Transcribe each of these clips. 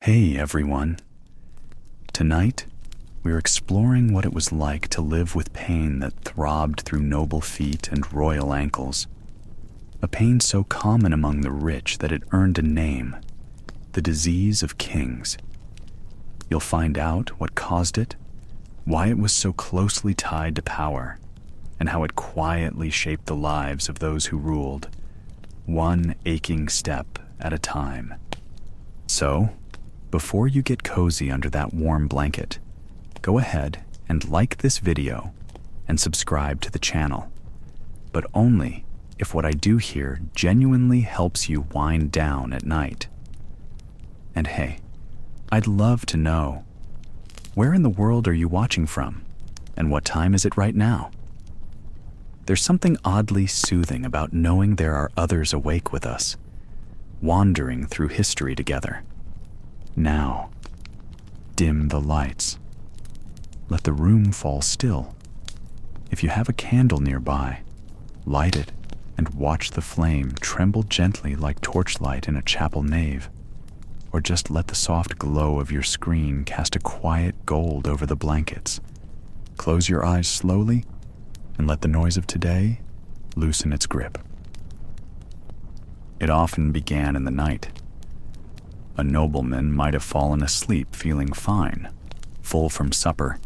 Hey everyone. Tonight, we're exploring what it was like to live with pain that throbbed through noble feet and royal ankles. A pain so common among the rich that it earned a name, the disease of kings. You'll find out what caused it, why it was so closely tied to power, and how it quietly shaped the lives of those who ruled, one aching step at a time. So, before you get cozy under that warm blanket, go ahead and like this video and subscribe to the channel, but only if what I do here genuinely helps you wind down at night. And hey, I'd love to know, where in the world are you watching from, and what time is it right now? There's something oddly soothing about knowing there are others awake with us, wandering through history together. Now, dim the lights. Let the room fall still. If you have a candle nearby, light it and watch the flame tremble gently like torchlight in a chapel nave, or just let the soft glow of your screen cast a quiet gold over the blankets. Close your eyes slowly and let the noise of today loosen its grip. It often began in the night. A nobleman might have fallen asleep feeling fine, full from supper,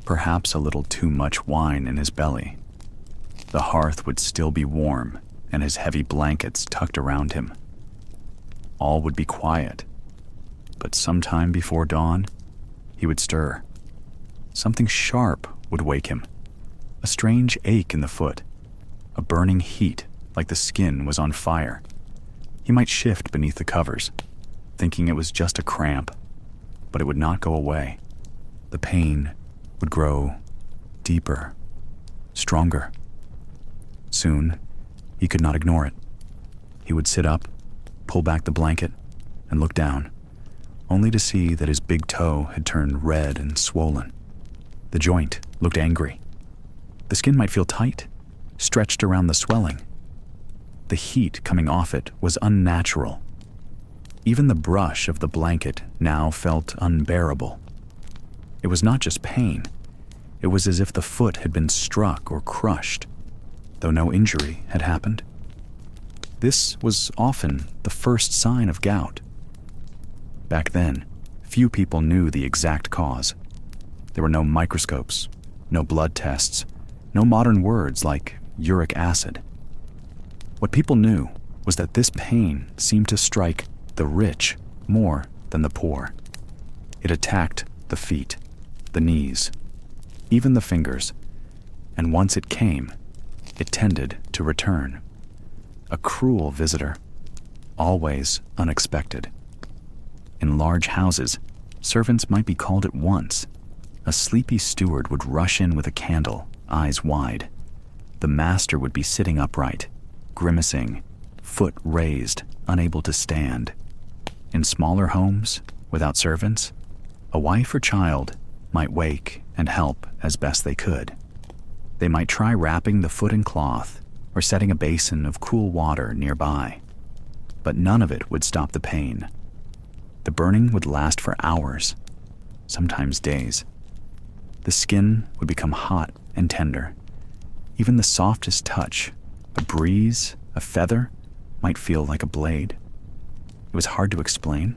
perhaps a little too much wine in his belly. The hearth would still be warm and his heavy blankets tucked around him. All would be quiet, but sometime before dawn, he would stir. Something sharp would wake him, a strange ache in the foot, a burning heat like the skin was on fire. He might shift beneath the covers, thinking it was just a cramp, but it would not go away. The pain would grow deeper, stronger. Soon, he could not ignore it. He would sit up, pull back the blanket, and look down, only to see that his big toe had turned red and swollen. The joint looked angry. The skin might feel tight, stretched around the swelling. The heat coming off it was unnatural. Even the brush of the blanket now felt unbearable. It was not just pain. It was as if the foot had been struck or crushed, though no injury had happened. This was often the first sign of gout. Back then, few people knew the exact cause. There were no microscopes, no blood tests, no modern words like uric acid. What people knew was that this pain seemed to strike the rich more than the poor. It attacked the feet, the knees, even the fingers, and once it came, it tended to return. A cruel visitor, always unexpected. In large houses, servants might be called at once. A sleepy steward would rush in with a candle, eyes wide. The master would be sitting upright, grimacing, foot raised, unable to stand. In smaller homes, without servants, a wife or child might wake and help as best they could. They might try wrapping the foot in cloth or setting a basin of cool water nearby, but none of it would stop the pain. The burning would last for hours, sometimes days. The skin would become hot and tender. Even the softest touch, a breeze, a feather, might feel like a blade. It was hard to explain,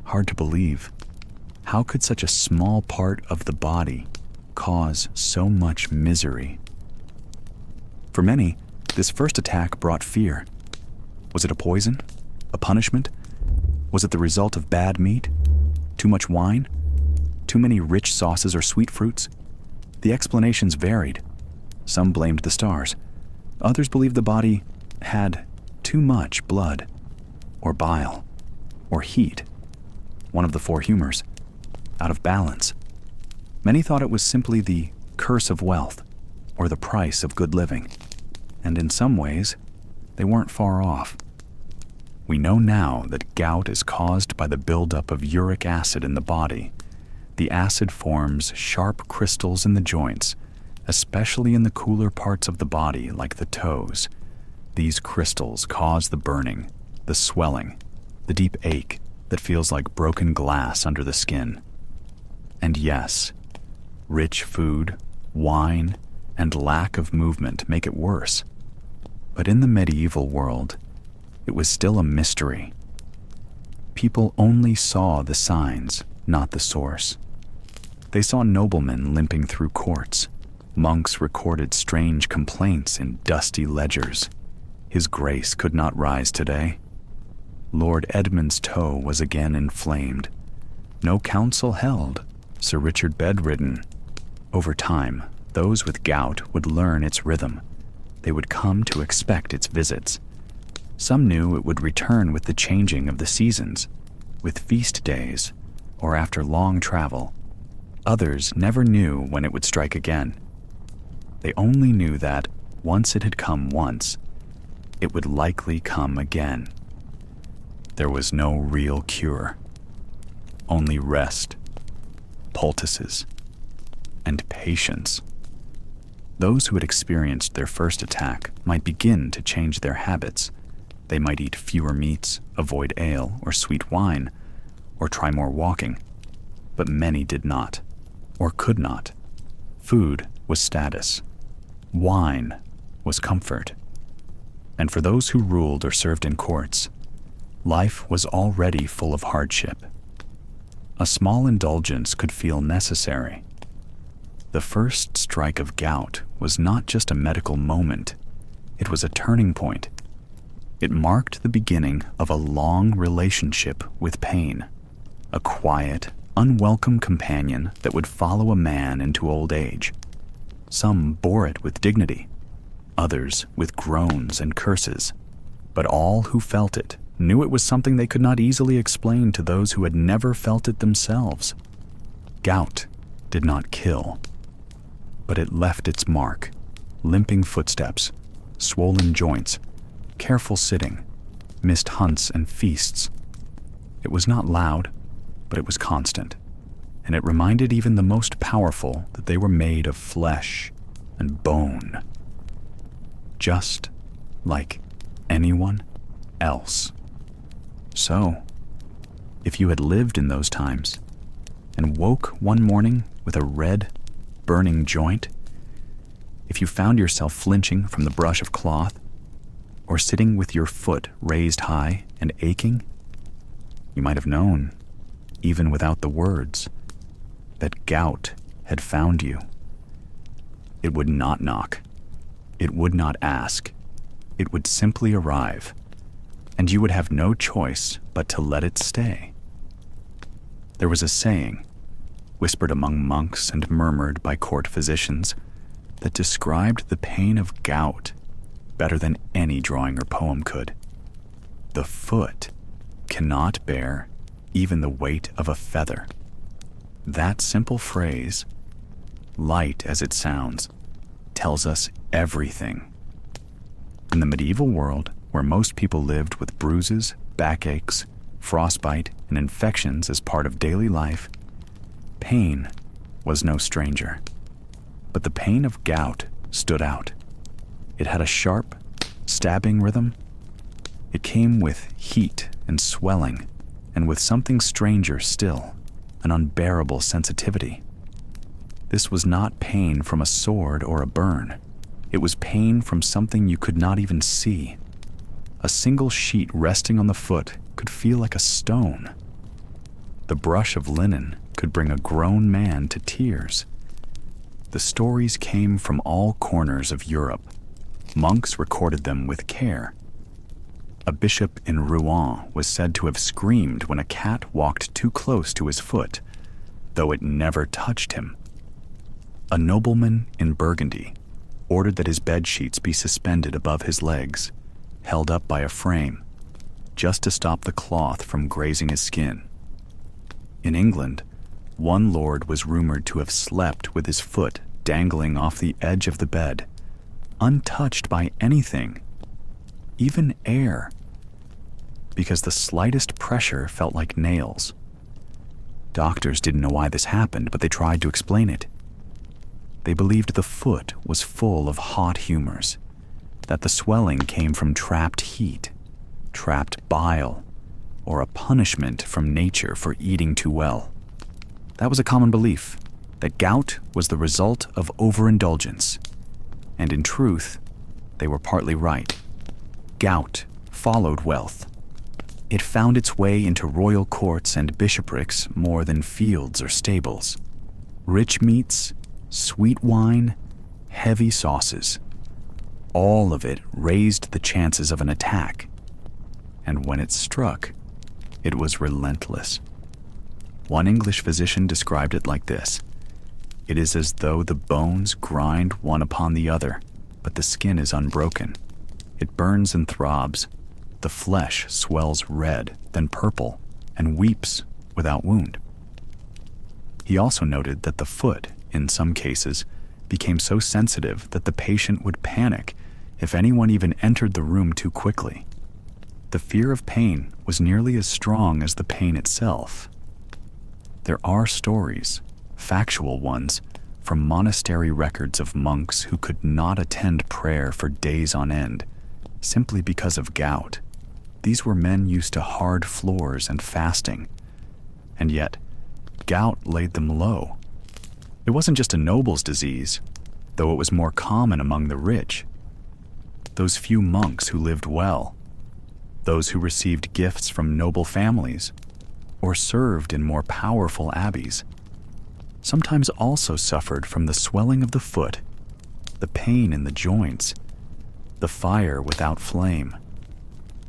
hard to believe. How could such a small part of the body cause so much misery? For many, this first attack brought fear. Was it a poison? A punishment? Was it the result of bad meat? Too much wine? Too many rich sauces or sweet fruits? The explanations varied. Some blamed the stars. Others believed the body had too much blood, or bile, or heat, one of the four humors, out of balance. Many thought it was simply the curse of wealth, or the price of good living, and in some ways, they weren't far off. We know now that gout is caused by the buildup of uric acid in the body. The acid forms sharp crystals in the joints, especially in the cooler parts of the body like the toes. These crystals cause the burning, the swelling, the deep ache, that feels like broken glass under the skin. And yes, rich food, wine, and lack of movement make it worse. But in the medieval world, it was still a mystery. People only saw the signs, not the source. They saw noblemen limping through courts. Monks recorded strange complaints in dusty ledgers. His Grace could not rise today. Lord Edmund's toe was again inflamed. No council held, Sir Richard bedridden. Over time, those with gout would learn its rhythm. They would come to expect its visits. Some knew it would return with the changing of the seasons, with feast days, or after long travel. Others never knew when it would strike again. They only knew that, once it had come once, it would likely come again. There was no real cure, only rest, poultices, and patience. Those who had experienced their first attack might begin to change their habits. They might eat fewer meats, avoid ale or sweet wine, or try more walking. But many did not, or could not. Food was status. Wine was comfort. And for those who ruled or served in courts, life was already full of hardship. A small indulgence could feel necessary. The first strike of gout was not just a medical moment, it was a turning point. It marked the beginning of a long relationship with pain, a quiet, unwelcome companion that would follow a man into old age. Some bore it with dignity, others with groans and curses, but all who felt it knew it was something they could not easily explain to those who had never felt it themselves. Gout did not kill, but it left its mark: limping footsteps, swollen joints, careful sitting, missed hunts and feasts. It was not loud, but it was constant, and it reminded even the most powerful that they were made of flesh and bone, just like anyone else. So, if you had lived in those times and woke one morning with a red, burning joint, if you found yourself flinching from the brush of cloth, or sitting with your foot raised high and aching, you might have known, even without the words, that gout had found you. It would not knock. It would not ask. It would simply arrive, and you would have no choice but to let it stay. There was a saying, whispered among monks and murmured by court physicians, that described the pain of gout better than any drawing or poem could. The foot cannot bear even the weight of a feather. That simple phrase, light as it sounds, tells us everything. In the medieval world, where most people lived with bruises, backaches, frostbite, and infections as part of daily life, pain was no stranger. But the pain of gout stood out. It had a sharp, stabbing rhythm. It came with heat and swelling, and with something stranger still, an unbearable sensitivity. This was not pain from a sword or a burn. It was pain from something you could not even see. A single sheet resting on the foot could feel like a stone. The brush of linen could bring a grown man to tears. The stories came from all corners of Europe. Monks recorded them with care. A bishop in Rouen was said to have screamed when a cat walked too close to his foot, though it never touched him. A nobleman in Burgundy ordered that his bed sheets be suspended above his legs, held up by a frame, just to stop the cloth from grazing his skin. In England, one lord was rumored to have slept with his foot dangling off the edge of the bed, untouched by anything, even air, because the slightest pressure felt like nails. Doctors didn't know why this happened, but they tried to explain it. They believed the foot was full of hot humors, that the swelling came from trapped heat, trapped bile, or a punishment from nature for eating too well. That was a common belief, that gout was the result of overindulgence. And in truth, they were partly right. Gout followed wealth. It found its way into royal courts and bishoprics more than fields or stables. Rich meats, sweet wine, heavy sauces. All of it raised the chances of an attack. And when it struck, it was relentless. One English physician described it like this: "It is as though the bones grind one upon the other, but the skin is unbroken. It burns and throbs. The flesh swells red, then purple, and weeps without wound." He also noted that the foot, in some cases, became so sensitive that the patient would panic if anyone even entered the room too quickly. The fear of pain was nearly as strong as the pain itself. There are stories, factual ones, from monastery records of monks who could not attend prayer for days on end, simply because of gout. These were men used to hard floors and fasting. And yet, gout laid them low. It wasn't just a noble's disease, though it was more common among the rich. Those few monks who lived well, those who received gifts from noble families, or served in more powerful abbeys, sometimes also suffered from the swelling of the foot, the pain in the joints, the fire without flame.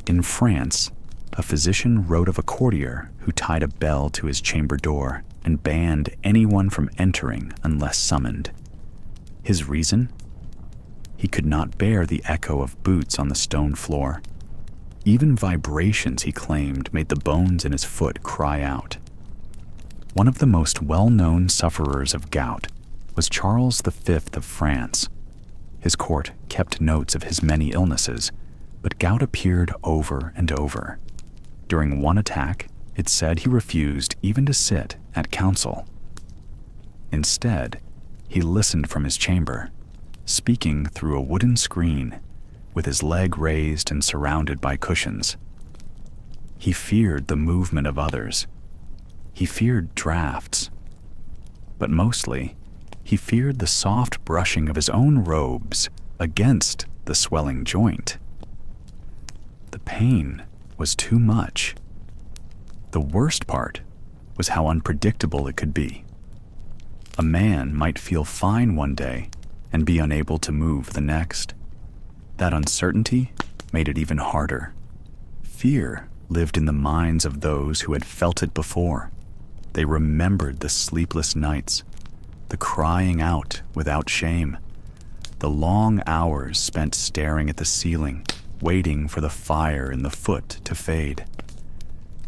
In France, a physician wrote of a courtier who tied a bell to his chamber door and banned anyone from entering unless summoned. His reason? He could not bear the echo of boots on the stone floor. Even vibrations, he claimed, made the bones in his foot cry out. One of the most well-known sufferers of gout was Charles V of France. His court kept notes of his many illnesses, but gout appeared over and over. During one attack, it said he refused even to sit at council. Instead, he listened from his chamber, speaking through a wooden screen, with his leg raised and surrounded by cushions. He feared the movement of others. He feared drafts. But mostly, he feared the soft brushing of his own robes against the swelling joint. The pain was too much. The worst part was how unpredictable it could be. A man might feel fine one day and be unable to move the next. That uncertainty made it even harder. Fear lived in the minds of those who had felt it before. They remembered the sleepless nights, the crying out without shame, the long hours spent staring at the ceiling, waiting for the fire in the foot to fade.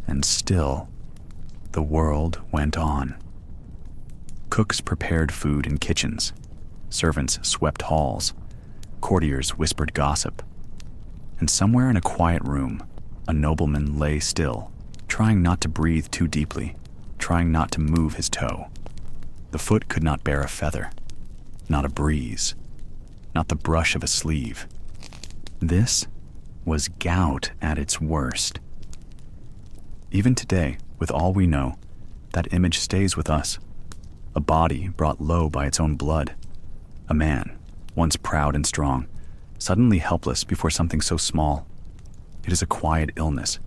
And still, the world went on. Cooks prepared food in kitchens. Servants swept halls. Courtiers whispered gossip. And somewhere in a quiet room, a nobleman lay still, trying not to breathe too deeply, trying not to move his toe. The foot could not bear a feather, not a breeze, not the brush of a sleeve. This was gout at its worst. Even today, with all we know, that image stays with us. A body brought low by its own blood. A man, once proud and strong, suddenly helpless before something so small. It is a quiet illness,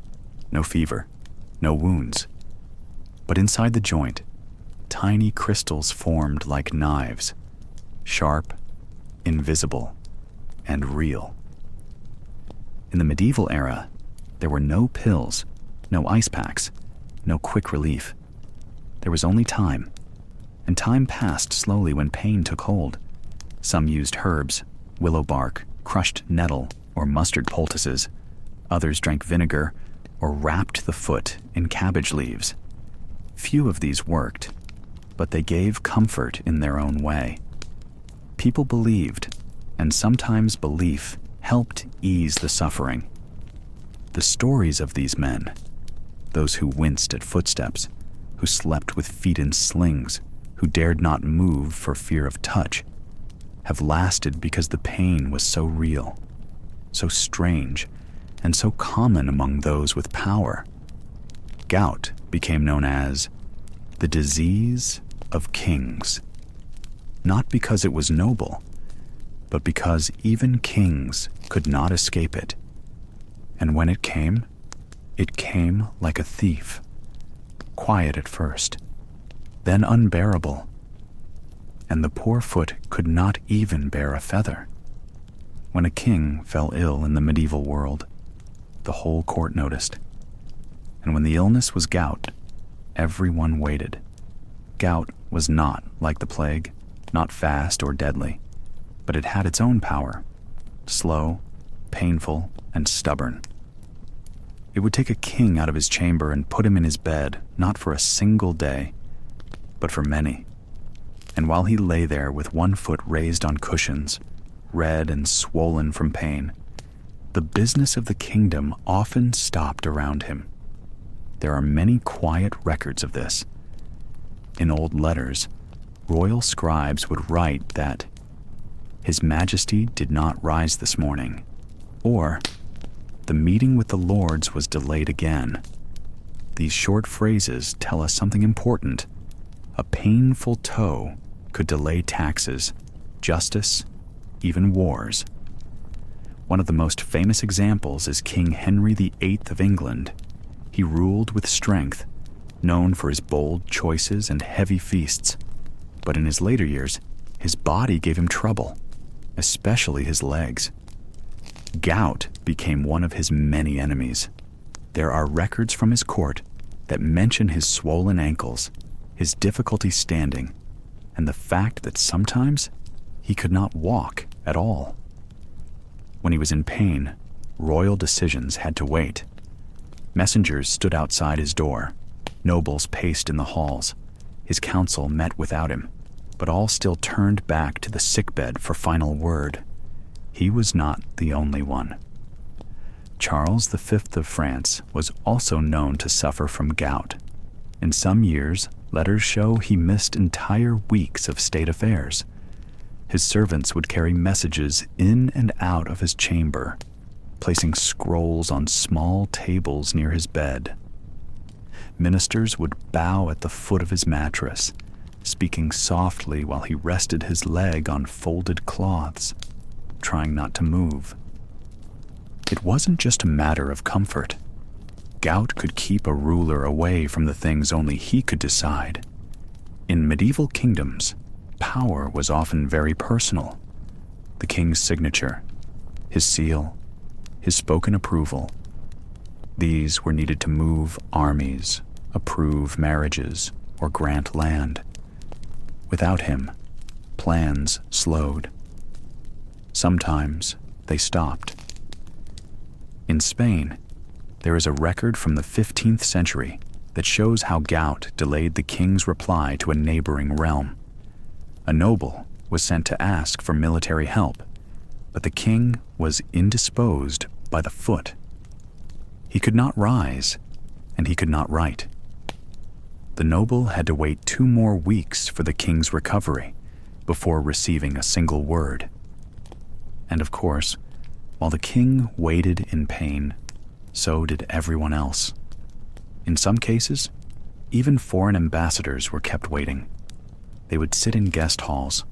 no fever, no wounds. But inside the joint, tiny crystals formed like knives, sharp, invisible, and real. In the medieval era, there were no pills, no ice packs, no quick relief. There was only time, and time passed slowly when pain took hold. Some used herbs, willow bark, crushed nettle, or mustard poultices. Others drank vinegar or wrapped the foot in cabbage leaves. Few of these worked, but they gave comfort in their own way. People believed, and sometimes belief helped ease the suffering. The stories of these men, those who winced at footsteps, who slept with feet in slings, who dared not move for fear of touch, have lasted because the pain was so real, so strange, and so common among those with power. Gout became known as the disease of kings, not because it was noble, but because even kings could not escape it. And when it came like a thief, quiet at first, then unbearable, and the poor foot could not even bear a feather. When a king fell ill in the medieval world, the whole court noticed. And when the illness was gout, everyone waited. Gout was not like the plague, not fast or deadly, but it had its own power, slow, painful, and stubborn. It would take a king out of his chamber and put him in his bed, not for a single day, but for many. And while he lay there with one foot raised on cushions, red and swollen from pain, the business of the kingdom often stopped around him. There are many quiet records of this. In old letters, royal scribes would write that His Majesty did not rise this morning, or the meeting with the lords was delayed again. These short phrases tell us something important. A painful toe could delay taxes, justice, even wars. One of the most famous examples is King Henry VIII of England. He ruled with strength, known for his bold choices and heavy feasts. But in his later years, his body gave him trouble, especially his legs. Gout became one of his many enemies. There are records from his court that mention his swollen ankles, his difficulty standing, and the fact that sometimes he could not walk at all. When he was in pain, royal decisions had to wait. Messengers stood outside his door. Nobles paced in the halls. His council met without him, but all still turned back to the sickbed for final word. He was not the only one. Charles V of France was also known to suffer from gout. In some years, letters show he missed entire weeks of state affairs. His servants would carry messages in and out of his chamber, placing scrolls on small tables near his bed. Ministers would bow at the foot of his mattress, speaking softly while he rested his leg on folded cloths, trying not to move. It wasn't just a matter of comfort. Gout could keep a ruler away from the things only he could decide. In medieval kingdoms, power was often very personal. The king's signature, his seal, his spoken approval. These were needed to move armies, approve marriages, or grant land. Without him, plans slowed. Sometimes they stopped. In Spain, there is a record from the 15th century that shows how gout delayed the king's reply to a neighboring realm. A noble was sent to ask for military help, but the king was indisposed by the foot. He could not rise, and he could not write. The noble had to wait 2 more weeks for the king's recovery before receiving a single word. And of course, while the king waited in pain, so did everyone else. In some cases, even foreign ambassadors were kept waiting. They would sit in guest halls,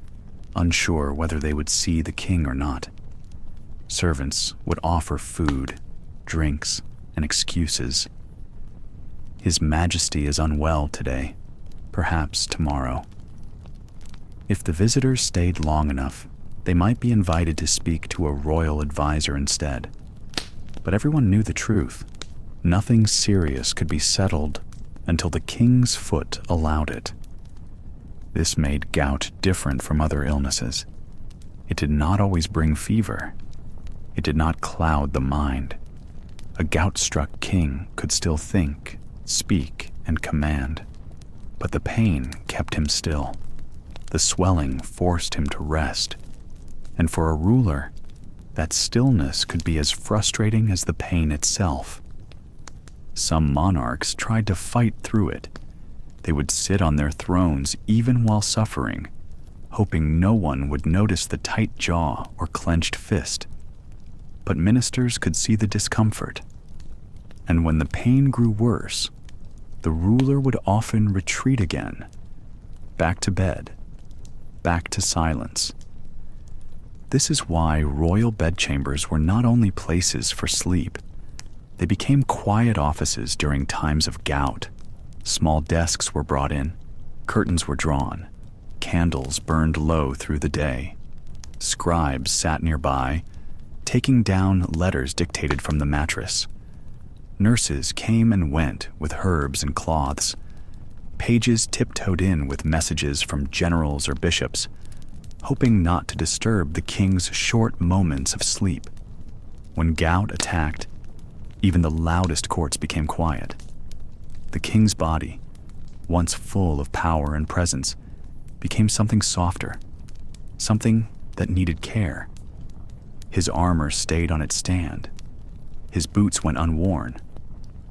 unsure whether they would see the king or not. Servants would offer food, drinks, and excuses. His Majesty is unwell today, perhaps tomorrow. If the visitors stayed long enough, they might be invited to speak to a royal advisor instead. But everyone knew the truth. Nothing serious could be settled until the king's foot allowed it. This made gout different from other illnesses. It did not always bring fever. It did not cloud the mind. A gout-struck king could still think, speak, and command. But the pain kept him still. The swelling forced him to rest. And for a ruler, that stillness could be as frustrating as the pain itself. Some monarchs tried to fight through it. They would sit on their thrones even while suffering, hoping no one would notice the tight jaw or clenched fist. But ministers could see the discomfort. And when the pain grew worse, the ruler would often retreat again, back to bed, back to silence. This is why royal bedchambers were not only places for sleep, they became quiet offices during times of gout. Small desks were brought in, curtains were drawn, candles burned low through the day. Scribes sat nearby, taking down letters dictated from the mattress. Nurses came and went with herbs and cloths. Pages tiptoed in with messages from generals or bishops, hoping not to disturb the king's short moments of sleep. When gout attacked, even the loudest courts became quiet. The king's body, once full of power and presence, became something softer, something that needed care. His armor stayed on its stand. His boots went unworn,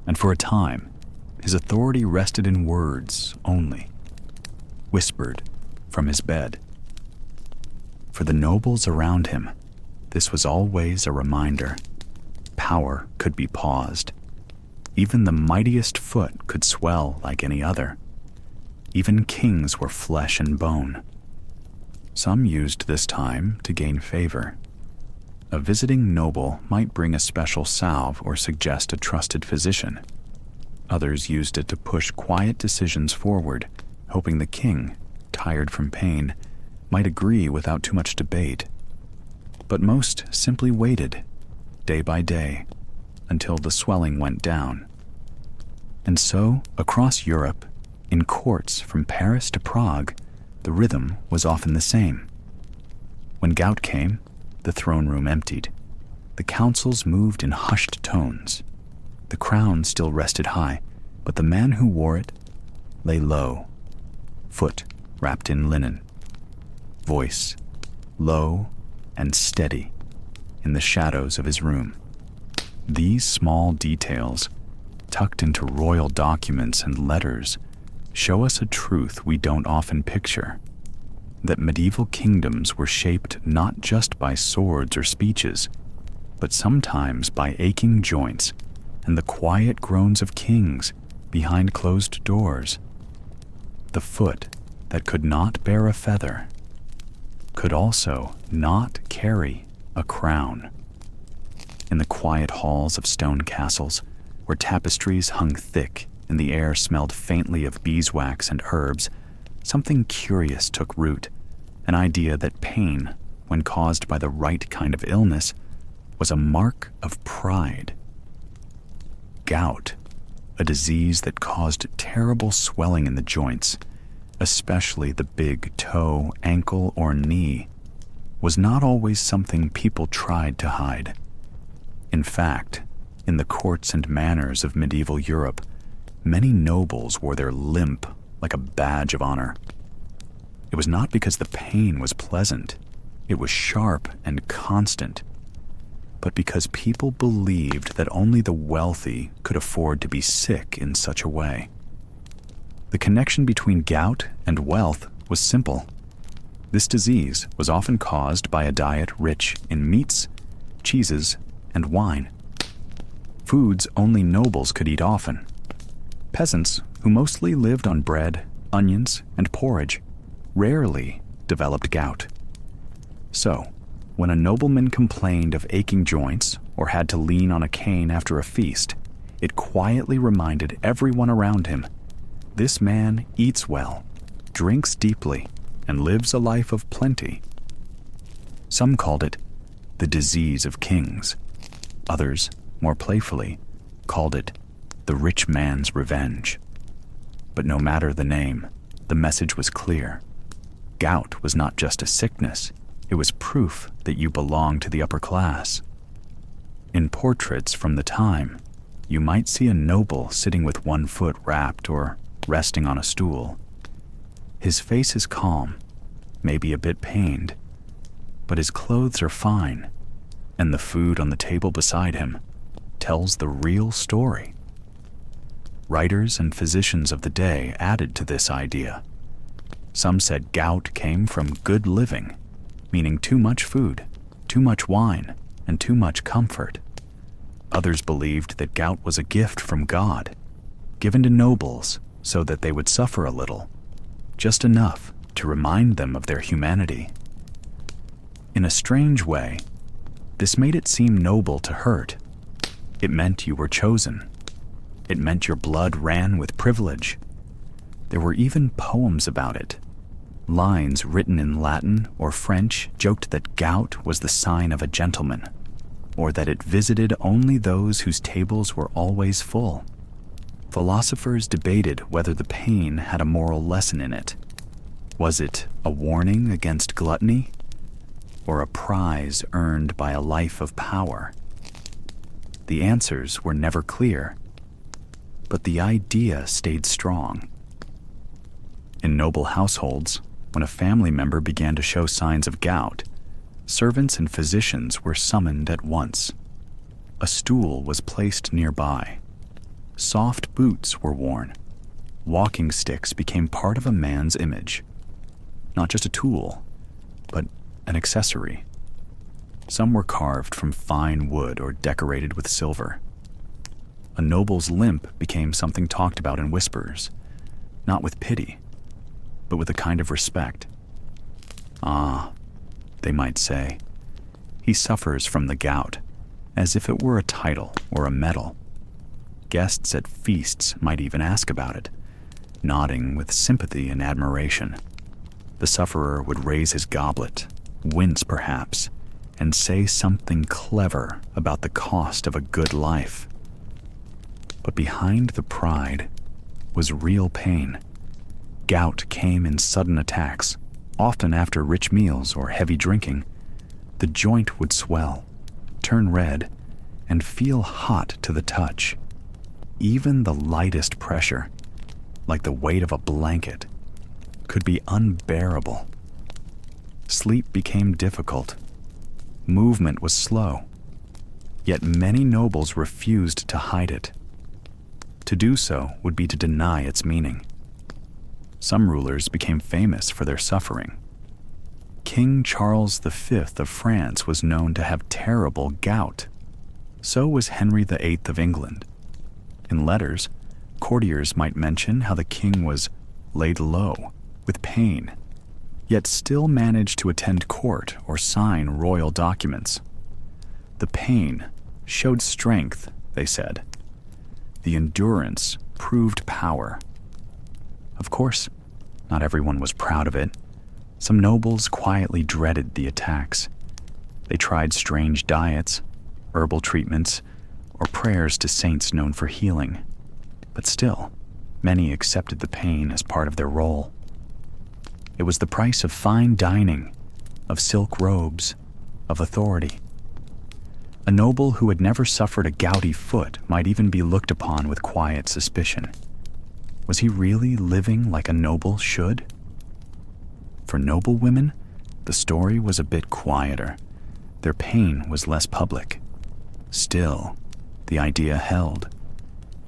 and for a time, his authority rested in words only, whispered from his bed. For the nobles around him, this was always a reminder. Power could be paused. Even the mightiest foot could swell like any other. Even kings were flesh and bone. Some used this time to gain favor. A visiting noble might bring a special salve or suggest a trusted physician. Others used it to push quiet decisions forward, hoping the king, tired from pain, might agree without too much debate. But most simply waited, day by day, until the swelling went down. And so, across Europe, in courts from Paris to Prague, the rhythm was often the same. When gout came, the throne room emptied. The councils moved in hushed tones. The crown still rested high, but the man who wore it lay low, foot wrapped in linen, voice low and steady in the shadows of his room. These small details, tucked into royal documents and letters, show us a truth we don't often picture, that medieval kingdoms were shaped not just by swords or speeches, but sometimes by aching joints and the quiet groans of kings behind closed doors. The foot that could not bear a feather could also not carry a crown. In the quiet halls of stone castles, where tapestries hung thick and the air smelled faintly of beeswax and herbs, something curious took root, an idea that pain, when caused by the right kind of illness, was a mark of pride. Gout, a disease that caused terrible swelling in the joints, especially the big toe, ankle, or knee, was not always something people tried to hide. In fact, in the courts and manors of medieval Europe, many nobles wore their limp like a badge of honor. It was not because the pain was pleasant, it was sharp and constant, but because people believed that only the wealthy could afford to be sick in such a way. The connection between gout and wealth was simple. This disease was often caused by a diet rich in meats, cheeses, and wine. Foods only nobles could eat often. Peasants, who mostly lived on bread, onions, and porridge, rarely developed gout. So, when a nobleman complained of aching joints or had to lean on a cane after a feast, it quietly reminded everyone around him, this man eats well, drinks deeply, and lives a life of plenty. Some called it the disease of kings. Others, more playfully, called it the rich man's revenge. But no matter the name, the message was clear. Gout was not just a sickness, it was proof that you belonged to the upper class. In portraits from the time, you might see a noble sitting with one foot wrapped or resting on a stool. His face is calm, maybe a bit pained, but his clothes are fine, and the food on the table beside him tells the real story. Writers and physicians of the day added to this idea. Some said gout came from good living, meaning too much food, too much wine, and too much comfort. Others believed that gout was a gift from God, given to nobles so that they would suffer a little, just enough to remind them of their humanity. In a strange way, this made it seem noble to hurt. It meant you were chosen. It meant your blood ran with privilege. There were even poems about it. Lines written in Latin or French joked that gout was the sign of a gentleman, or that it visited only those whose tables were always full. Philosophers debated whether the pain had a moral lesson in it. Was it a warning against gluttony, or a prize earned by a life of power? The answers were never clear, but the idea stayed strong. In noble households, when a family member began to show signs of gout, servants and physicians were summoned at once. A stool was placed nearby. Soft boots were worn. Walking sticks became part of a man's image. Not just a tool, but an accessory. Some were carved from fine wood or decorated with silver. A noble's limp became something talked about in whispers, not with pity, but with a kind of respect. Ah, they might say, he suffers from the gout, as if it were a title or a medal. Guests at feasts might even ask about it, nodding with sympathy and admiration. The sufferer would raise his goblet, wince perhaps, and say something clever about the cost of a good life. But behind the pride was real pain. Gout came in sudden attacks, often after rich meals or heavy drinking. The joint would swell, turn red, and feel hot to the touch. Even the lightest pressure, like the weight of a blanket, could be unbearable. Sleep became difficult. Movement was slow. Yet many nobles refused to hide it. To do so would be to deny its meaning. Some rulers became famous for their suffering. King Charles V of France was known to have terrible gout. So was Henry VIII of England. In letters, courtiers might mention how the king was laid low with pain, yet still managed to attend court or sign royal documents. The pain showed strength, they said. The endurance proved power. Of course, not everyone was proud of it. Some nobles quietly dreaded the attacks. They tried strange diets, herbal treatments, or prayers to saints known for healing. But still, many accepted the pain as part of their role. It was the price of fine dining, of silk robes, of authority. A noble who had never suffered a gouty foot might even be looked upon with quiet suspicion. Was he really living like a noble should? For noble women, the story was a bit quieter. Their pain was less public. Still, the idea held.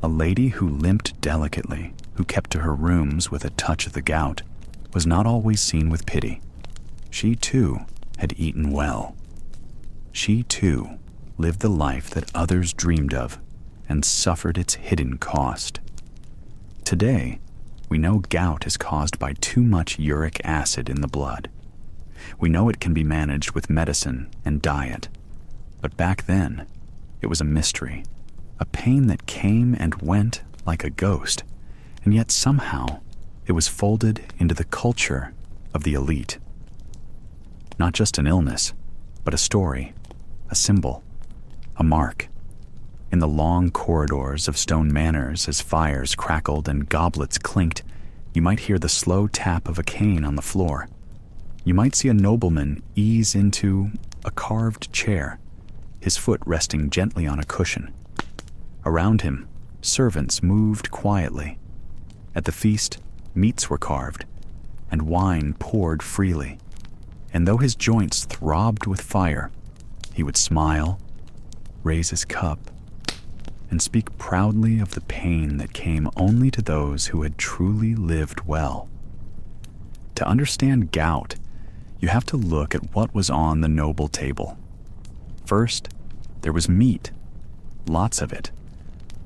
A lady who limped delicately, who kept to her rooms with a touch of the gout, was not always seen with pity. She too had eaten well. She too lived the life that others dreamed of and suffered its hidden cost. Today, we know gout is caused by too much uric acid in the blood. We know it can be managed with medicine and diet. But back then, it was a mystery, a pain that came and went like a ghost, and yet somehow it was folded into the culture of the elite. Not just an illness, but a story, a symbol, a mark. In the long corridors of stone manors, as fires crackled and goblets clinked, you might hear the slow tap of a cane on the floor. You might see a nobleman ease into a carved chair, his foot resting gently on a cushion. Around him, servants moved quietly. At the feast, meats were carved, and wine poured freely. And though his joints throbbed with fire, he would smile, raise his cup, and speak proudly of the pain that came only to those who had truly lived well. To understand gout, you have to look at what was on the noble table. First, there was meat, lots of it.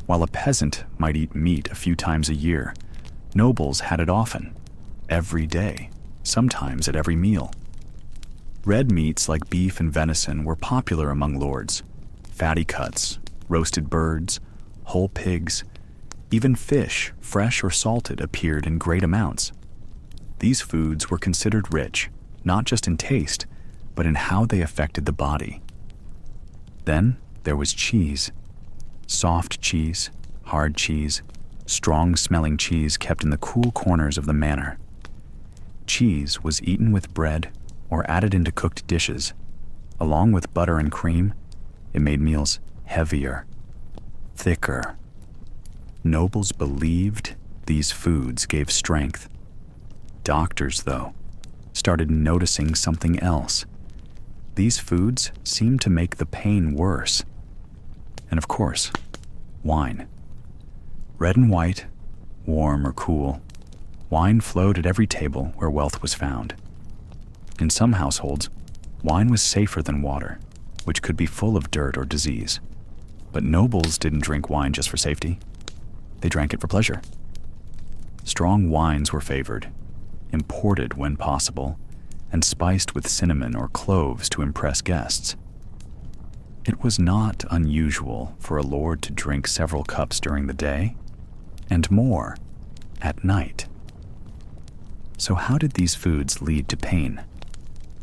While a peasant might eat meat a few times a year, nobles had it often, every day, sometimes at every meal. Red meats like beef and venison were popular among lords. Fatty cuts, roasted birds, whole pigs, even fish, fresh or salted, appeared in great amounts. These foods were considered rich, not just in taste, but in how they affected the body. Then there was cheese. Soft cheese, hard cheese, strong-smelling cheese kept in the cool corners of the manor. Cheese was eaten with bread or added into cooked dishes. Along with butter and cream, it made meals heavier, thicker. Nobles believed these foods gave strength. Doctors, though, started noticing something else. These foods seemed to make the pain worse. And of course, wine. Red and white, warm or cool, wine flowed at every table where wealth was found. In some households, wine was safer than water, which could be full of dirt or disease. But nobles didn't drink wine just for safety. They drank it for pleasure. Strong wines were favored, imported when possible, and spiced with cinnamon or cloves to impress guests. It was not unusual for a lord to drink several cups during the day, and more at night. So how did these foods lead to pain?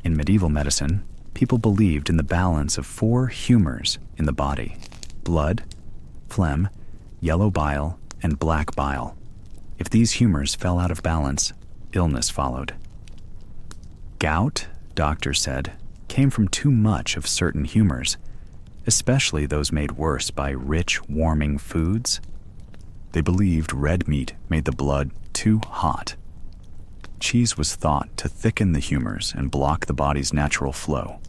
In medieval medicine, people believed in the balance of 4 humors in the body: blood, phlegm, yellow bile, and black bile. If these humors fell out of balance, illness followed. Gout, doctors said, came from too much of certain humors, especially those made worse by rich, warming foods. They believed red meat made the blood too hot. Cheese was thought to thicken the humors and block the body's natural flow.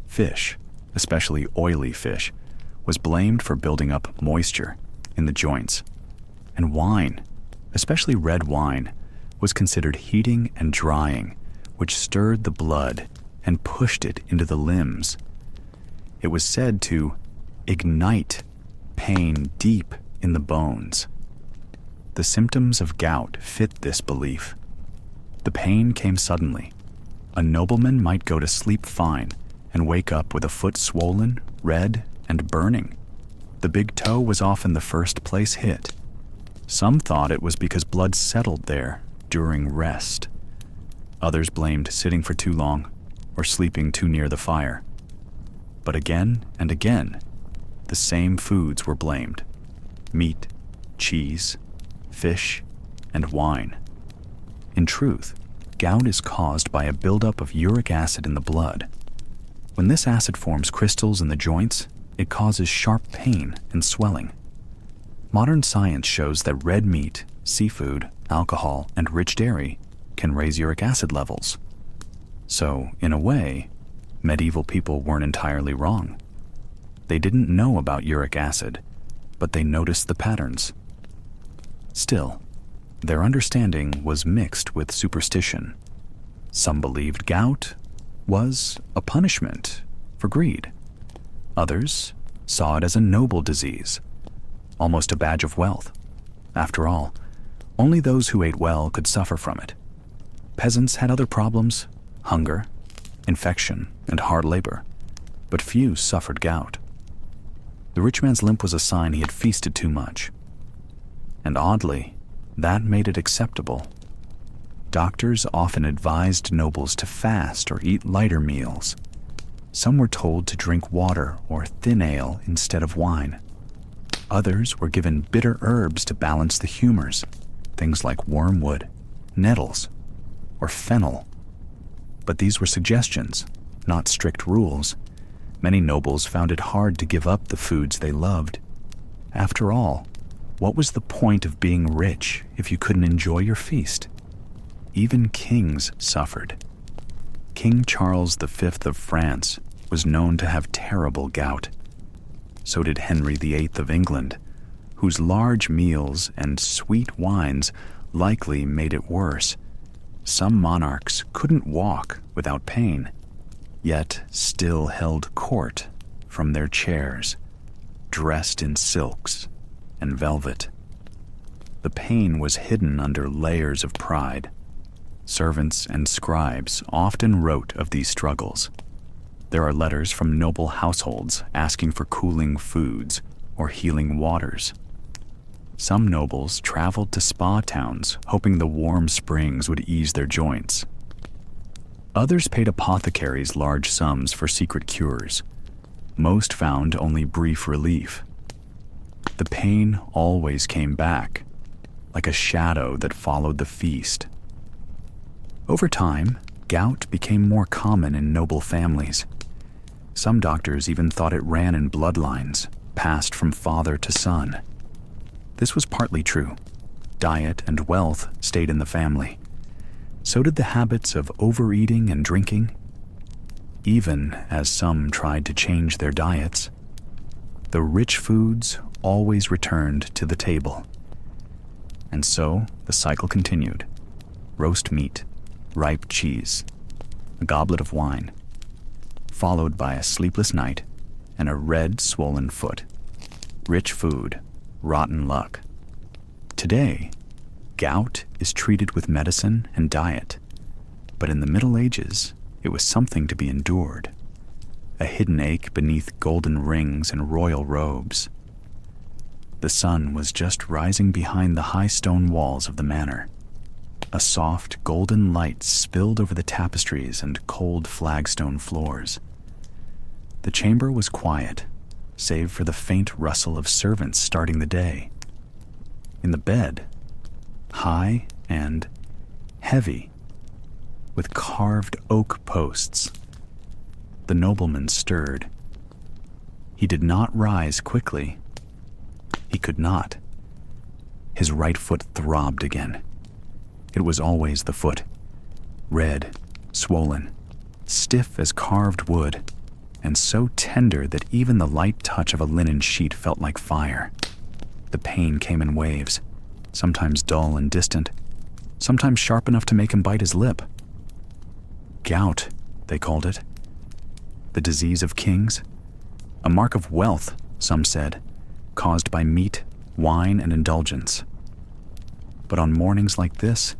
Fish, especially oily fish, was blamed for building up moisture in the joints. And wine, especially red wine, was considered heating and drying, which stirred the blood and pushed it into the limbs. It was said to ignite pain deep in the bones. The symptoms of gout fit this belief. The pain came suddenly. A nobleman might go to sleep fine and wake up with a foot swollen, red, and burning. The big toe was often the first place hit. Some thought it was because blood settled there during rest. Others blamed sitting for too long or sleeping too near the fire. But again and again, the same foods were blamed: meat, cheese, fish, and wine. In truth, gout is caused by a buildup of uric acid in the blood. When this acid forms crystals in the joints, it causes sharp pain and swelling. Modern science shows that red meat, seafood, alcohol, and rich dairy can raise uric acid levels. So, in a way, medieval people weren't entirely wrong. They didn't know about uric acid, but they noticed the patterns. Still, their understanding was mixed with superstition. Some believed gout was a punishment for greed. Others saw it as a noble disease, almost a badge of wealth. After all, only those who ate well could suffer from it. Peasants had other problems: hunger, infection, and hard labor, but few suffered gout. The rich man's limp was a sign he had feasted too much. And oddly, that made it acceptable. Doctors often advised nobles to fast or eat lighter meals. Some were told to drink water or thin ale instead of wine. Others were given bitter herbs to balance the humors, things like wormwood, nettles, or fennel. But these were suggestions, not strict rules. Many nobles found it hard to give up the foods they loved. After all, what was the point of being rich if you couldn't enjoy your feast? Even kings suffered. King Charles V of France was known to have terrible gout. So did Henry VIII of England, whose large meals and sweet wines likely made it worse. Some monarchs couldn't walk without pain, yet still held court from their chairs, dressed in silks and velvet. The pain was hidden under layers of pride. Servants and scribes often wrote of these struggles. There are letters from noble households asking for cooling foods or healing waters. Some nobles traveled to spa towns hoping the warm springs would ease their joints. Others paid apothecaries large sums for secret cures. Most found only brief relief. The pain always came back, like a shadow that followed the feast. Over time, gout became more common in noble families. Some doctors even thought it ran in bloodlines, passed from father to son. This was partly true. Diet and wealth stayed in the family. So did the habits of overeating and drinking. Even as some tried to change their diets, the rich foods always returned to the table. And so the cycle continued. Roast meat, ripe cheese, a goblet of wine, followed by a sleepless night and a red, swollen foot. Rich food, rotten luck. Today, gout is treated with medicine and diet, but in the Middle Ages, it was something to be endured. A hidden ache beneath golden rings and royal robes. The sun was just rising behind the high stone walls of the manor. A soft, golden light spilled over the tapestries and cold flagstone floors. The chamber was quiet, save for the faint rustle of servants starting the day. In the bed, high and heavy, with carved oak posts, the nobleman stirred. He did not rise quickly. He could not. His right foot throbbed again. It was always the foot, red, swollen, stiff as carved wood, and so tender that even the light touch of a linen sheet felt like fire. The pain came in waves, sometimes dull and distant, sometimes sharp enough to make him bite his lip. Gout, they called it. The disease of kings? A mark of wealth, some said, caused by meat, wine, and indulgence. But on mornings like this,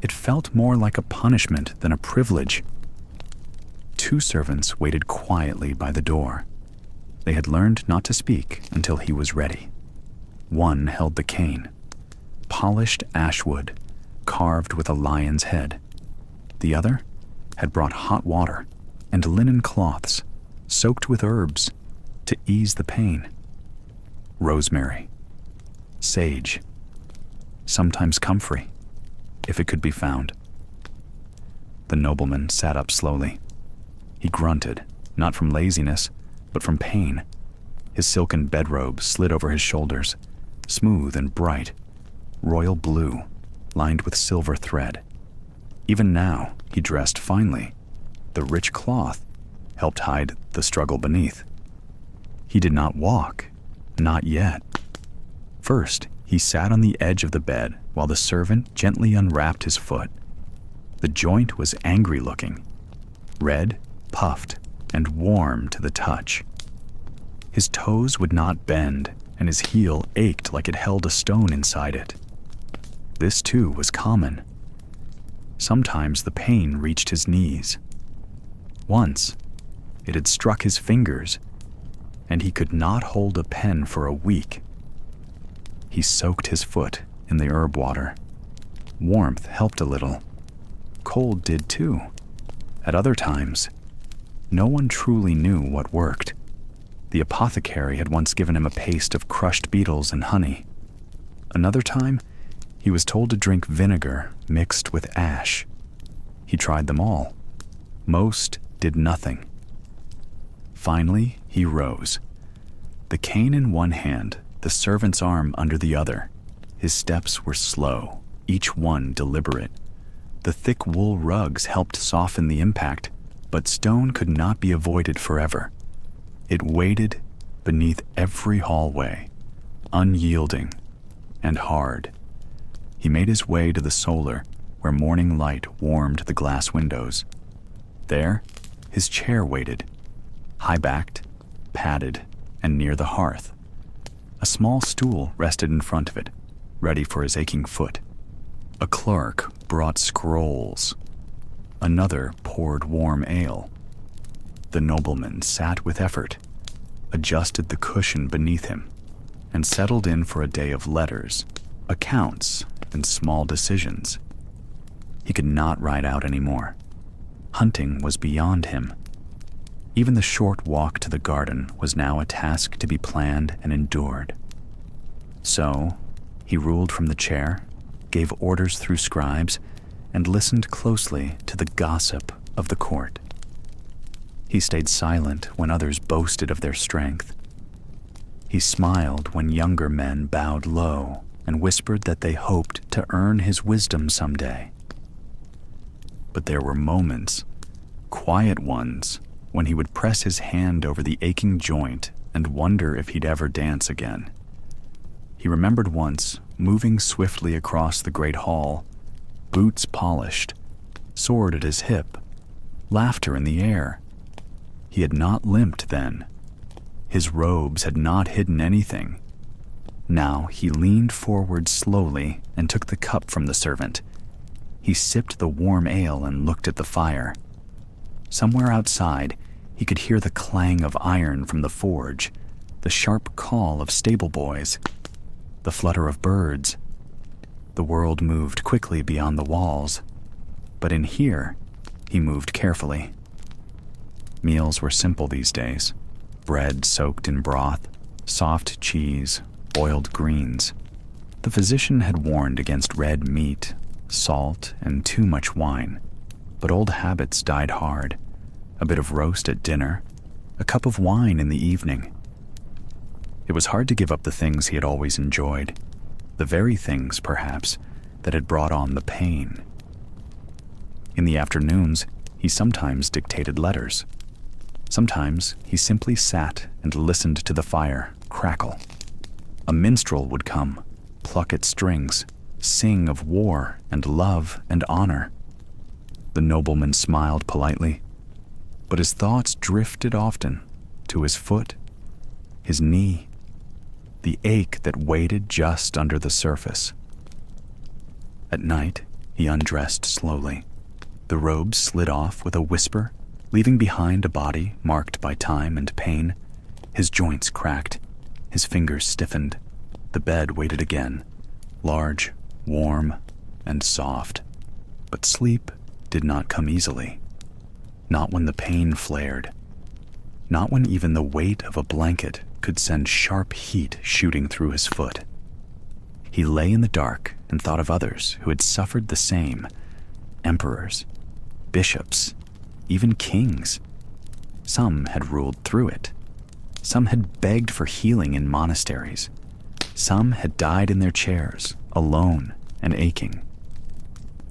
it felt more like a punishment than a privilege. Two servants waited quietly by the door. They had learned not to speak until he was ready. One held the cane, polished ashwood, carved with a lion's head. The other had brought hot water and linen cloths, soaked with herbs, to ease the pain. Rosemary, sage, sometimes comfrey, if it could be found. The nobleman sat up slowly. He grunted, not from laziness, but from pain. His silken bedrobe slid over his shoulders, smooth and bright, royal blue, lined with silver thread. Even now, he dressed finely. The rich cloth helped hide the struggle beneath. He did not walk, not yet. First, he sat on the edge of the bed while the servant gently unwrapped his foot. The joint was angry-looking, red, puffed, and warm to the touch. His toes would not bend, and his heel ached like it held a stone inside it. This, too, was common. Sometimes the pain reached his knees. Once, it had struck his fingers, and he could not hold a pen for a week. He soaked his foot in the herb water. Warmth helped a little. Cold did too. At other times, no one truly knew what worked. The apothecary had once given him a paste of crushed beetles and honey. Another time, he was told to drink vinegar mixed with ash. He tried them all. Most did nothing. Finally, he rose. The cane in one hand, the servant's arm under the other. His steps were slow, each one deliberate. The thick wool rugs helped soften the impact, but stone could not be avoided forever. It waited beneath every hallway, unyielding and hard. He made his way to the solar, where morning light warmed the glass windows. There, his chair waited, high-backed, padded, and near the hearth. A small stool rested in front of it, ready for his aching foot. A clerk brought scrolls. Another poured warm ale. The nobleman sat with effort, adjusted the cushion beneath him, and settled in for a day of letters, accounts, and small decisions. He could not ride out anymore. Hunting was beyond him. Even the short walk to the garden was now a task to be planned and endured. So, he ruled from the chair, gave orders through scribes, and listened closely to the gossip of the court. He stayed silent when others boasted of their strength. He smiled when younger men bowed low and whispered that they hoped to earn his wisdom someday. But there were moments, quiet ones, when he would press his hand over the aching joint and wonder if he'd ever dance again. He remembered once moving swiftly across the great hall, boots polished, sword at his hip, laughter in the air. He had not limped then. His robes had not hidden anything. Now he leaned forward slowly and took the cup from the servant. He sipped the warm ale and looked at the fire. Somewhere outside, he could hear the clang of iron from the forge, the sharp call of stable boys, the flutter of birds. The world moved quickly beyond the walls, but in here, he moved carefully. Meals were simple these days. Bread soaked in broth, soft cheese, boiled greens. The physician had warned against red meat, salt, and too much wine, but old habits died hard. A bit of roast at dinner, a cup of wine in the evening. It was hard to give up the things he had always enjoyed, the very things, perhaps, that had brought on the pain. In the afternoons, he sometimes dictated letters. Sometimes he simply sat and listened to the fire crackle. A minstrel would come, pluck at strings, sing of war and love and honor. The nobleman smiled politely, but his thoughts drifted often to his foot, his knee, the ache that waited just under the surface. At night, he undressed slowly. The robes slid off with a whisper, leaving behind a body marked by time and pain. His joints cracked, his fingers stiffened. The bed waited again, large, warm, and soft. But sleep did not come easily. Not when the pain flared. Not when even the weight of a blanket could send sharp heat shooting through his foot. He lay in the dark and thought of others who had suffered the same. Emperors, bishops, even kings. Some had ruled through it. Some had begged for healing in monasteries. Some had died in their chairs, alone and aching.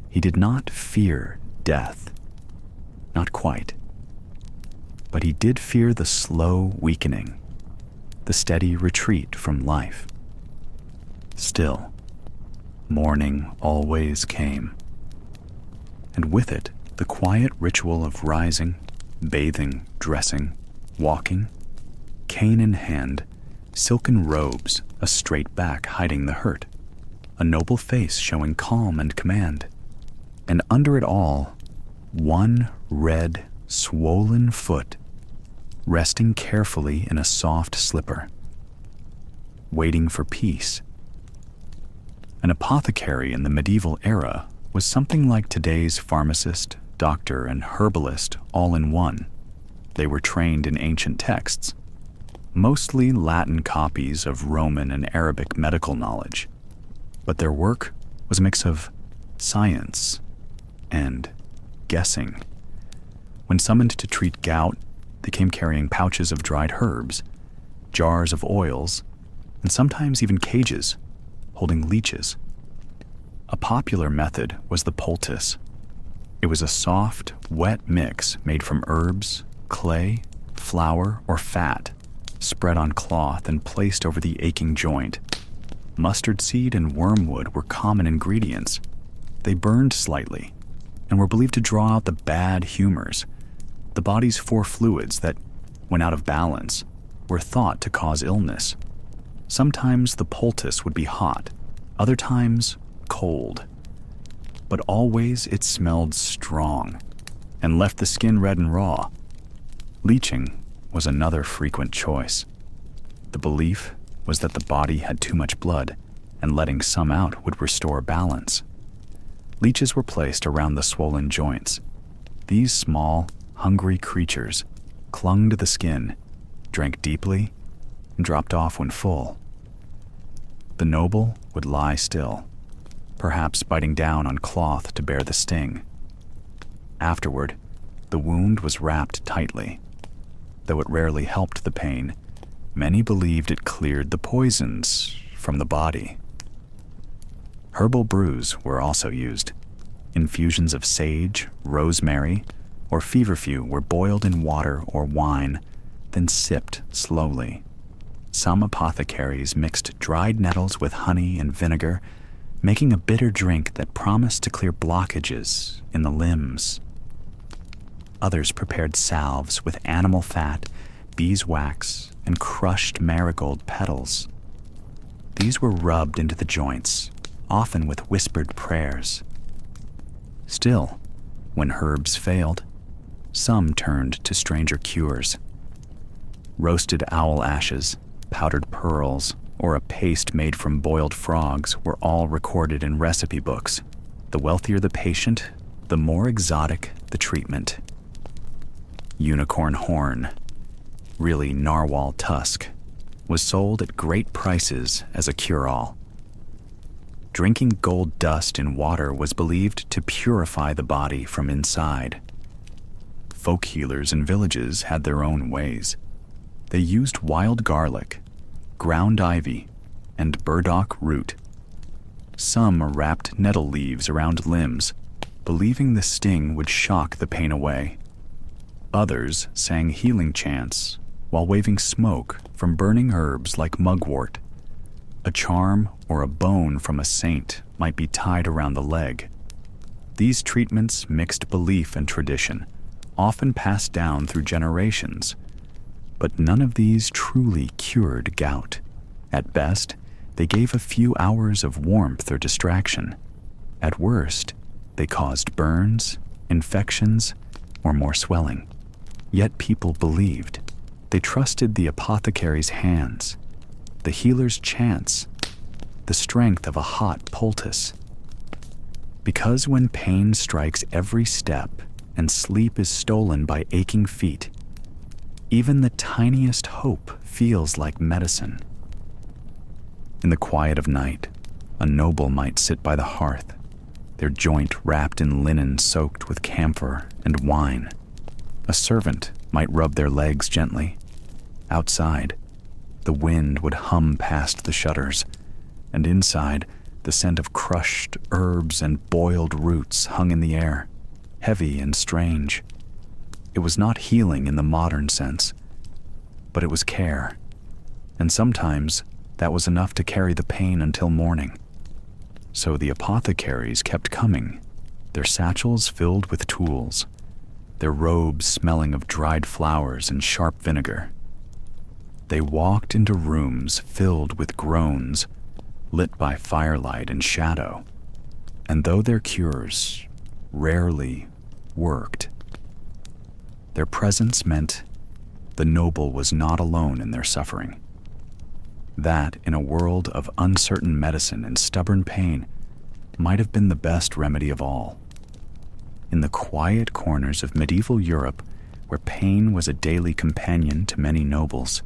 He did not fear death. Not quite. But he did fear the slow weakening, the steady retreat from life. Still, morning always came. And with it, the quiet ritual of rising, bathing, dressing, walking, cane in hand, silken robes, a straight back hiding the hurt, a noble face showing calm and command, and under it all, one red, swollen foot, resting carefully in a soft slipper, waiting for peace. An apothecary in the medieval era was something like today's pharmacist, doctor, and herbalist all in one. They were trained in ancient texts, mostly Latin copies of Roman and Arabic medical knowledge, but their work was a mix of science and guessing. When summoned to treat gout, they came carrying pouches of dried herbs, jars of oils, and sometimes even cages holding leeches. A popular method was the poultice. It was a soft, wet mix made from herbs, clay, flour, or fat, spread on cloth and placed over the aching joint. Mustard seed and wormwood were common ingredients. They burned slightly and were believed to draw out the bad humors, the body's four fluids that, when out of balance, were thought to cause illness. Sometimes the poultice would be hot, other times cold. But always it smelled strong and left the skin red and raw. Leeching was another frequent choice. The belief was that the body had too much blood, and letting some out would restore balance. Leeches were placed around the swollen joints. These small, hungry creatures clung to the skin, drank deeply, and dropped off when full. The noble would lie still, perhaps biting down on cloth to bear the sting. Afterward, the wound was wrapped tightly. Though it rarely helped the pain, many believed it cleared the poisons from the body. Herbal brews were also used. Infusions of sage, rosemary, or feverfew were boiled in water or wine, then sipped slowly. Some apothecaries mixed dried nettles with honey and vinegar, making a bitter drink that promised to clear blockages in the limbs. Others prepared salves with animal fat, beeswax, and crushed marigold petals. These were rubbed into the joints, often with whispered prayers. Still, when herbs failed, some turned to stranger cures. Roasted owl ashes, powdered pearls, or a paste made from boiled frogs were all recorded in recipe books. The wealthier the patient, the more exotic the treatment. Unicorn horn, really narwhal tusk, was sold at great prices as a cure-all. Drinking gold dust in water was believed to purify the body from inside. Folk healers in villages had their own ways. They used wild garlic, ground ivy, and burdock root. Some wrapped nettle leaves around limbs, believing the sting would shock the pain away. Others sang healing chants while waving smoke from burning herbs like mugwort. A charm or a bone from a saint might be tied around the leg. These treatments mixed belief and tradition, often passed down through generations. But none of these truly cured gout. At best, they gave a few hours of warmth or distraction. At worst, they caused burns, infections, or more swelling. Yet people believed. They trusted the apothecary's hands, the healer's chants, the strength of a hot poultice. Because when pain strikes every step and sleep is stolen by aching feet, even the tiniest hope feels like medicine. In the quiet of night, a noble might sit by the hearth, their joint wrapped in linen soaked with camphor and wine. A servant might rub their legs gently. Outside, the wind would hum past the shutters, and inside, the scent of crushed herbs and boiled roots hung in the air, heavy and strange. It was not healing in the modern sense, but it was care, and sometimes that was enough to carry the pain until morning. So the apothecaries kept coming, their satchels filled with tools, their robes smelling of dried flowers and sharp vinegar. They walked into rooms filled with groans, lit by firelight and shadow, and though their cures rarely worked, their presence meant the noble was not alone in their suffering. That, in a world of uncertain medicine and stubborn pain, might have been the best remedy of all. In the quiet corners of medieval Europe, where pain was a daily companion to many nobles,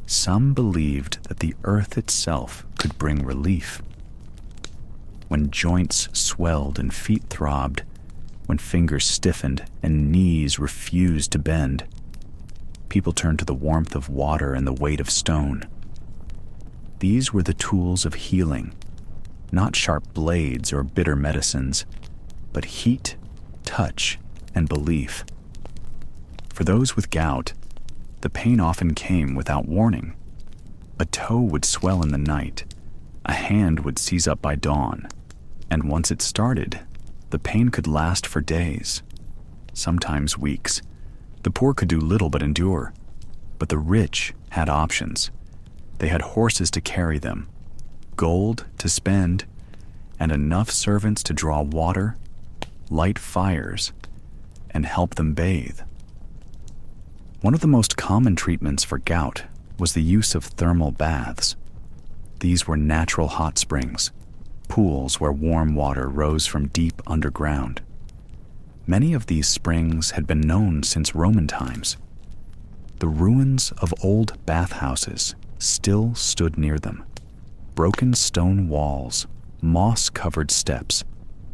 some believed that the earth itself could bring relief. When joints swelled and feet throbbed, when fingers stiffened and knees refused to bend, people turned to the warmth of water and the weight of stone. These were the tools of healing, not sharp blades or bitter medicines, but heat, touch, and belief. For those with gout, the pain often came without warning. A toe would swell in the night, a hand would seize up by dawn, and once it started, the pain could last for days, sometimes weeks. The poor could do little but endure, but the rich had options. They had horses to carry them, gold to spend, and enough servants to draw water, light fires, and help them bathe. One of the most common treatments for gout was the use of thermal baths. These were natural hot springs, pools where warm water rose from deep underground. Many of these springs had been known since Roman times. The ruins of old bathhouses still stood near them. Broken stone walls, moss-covered steps,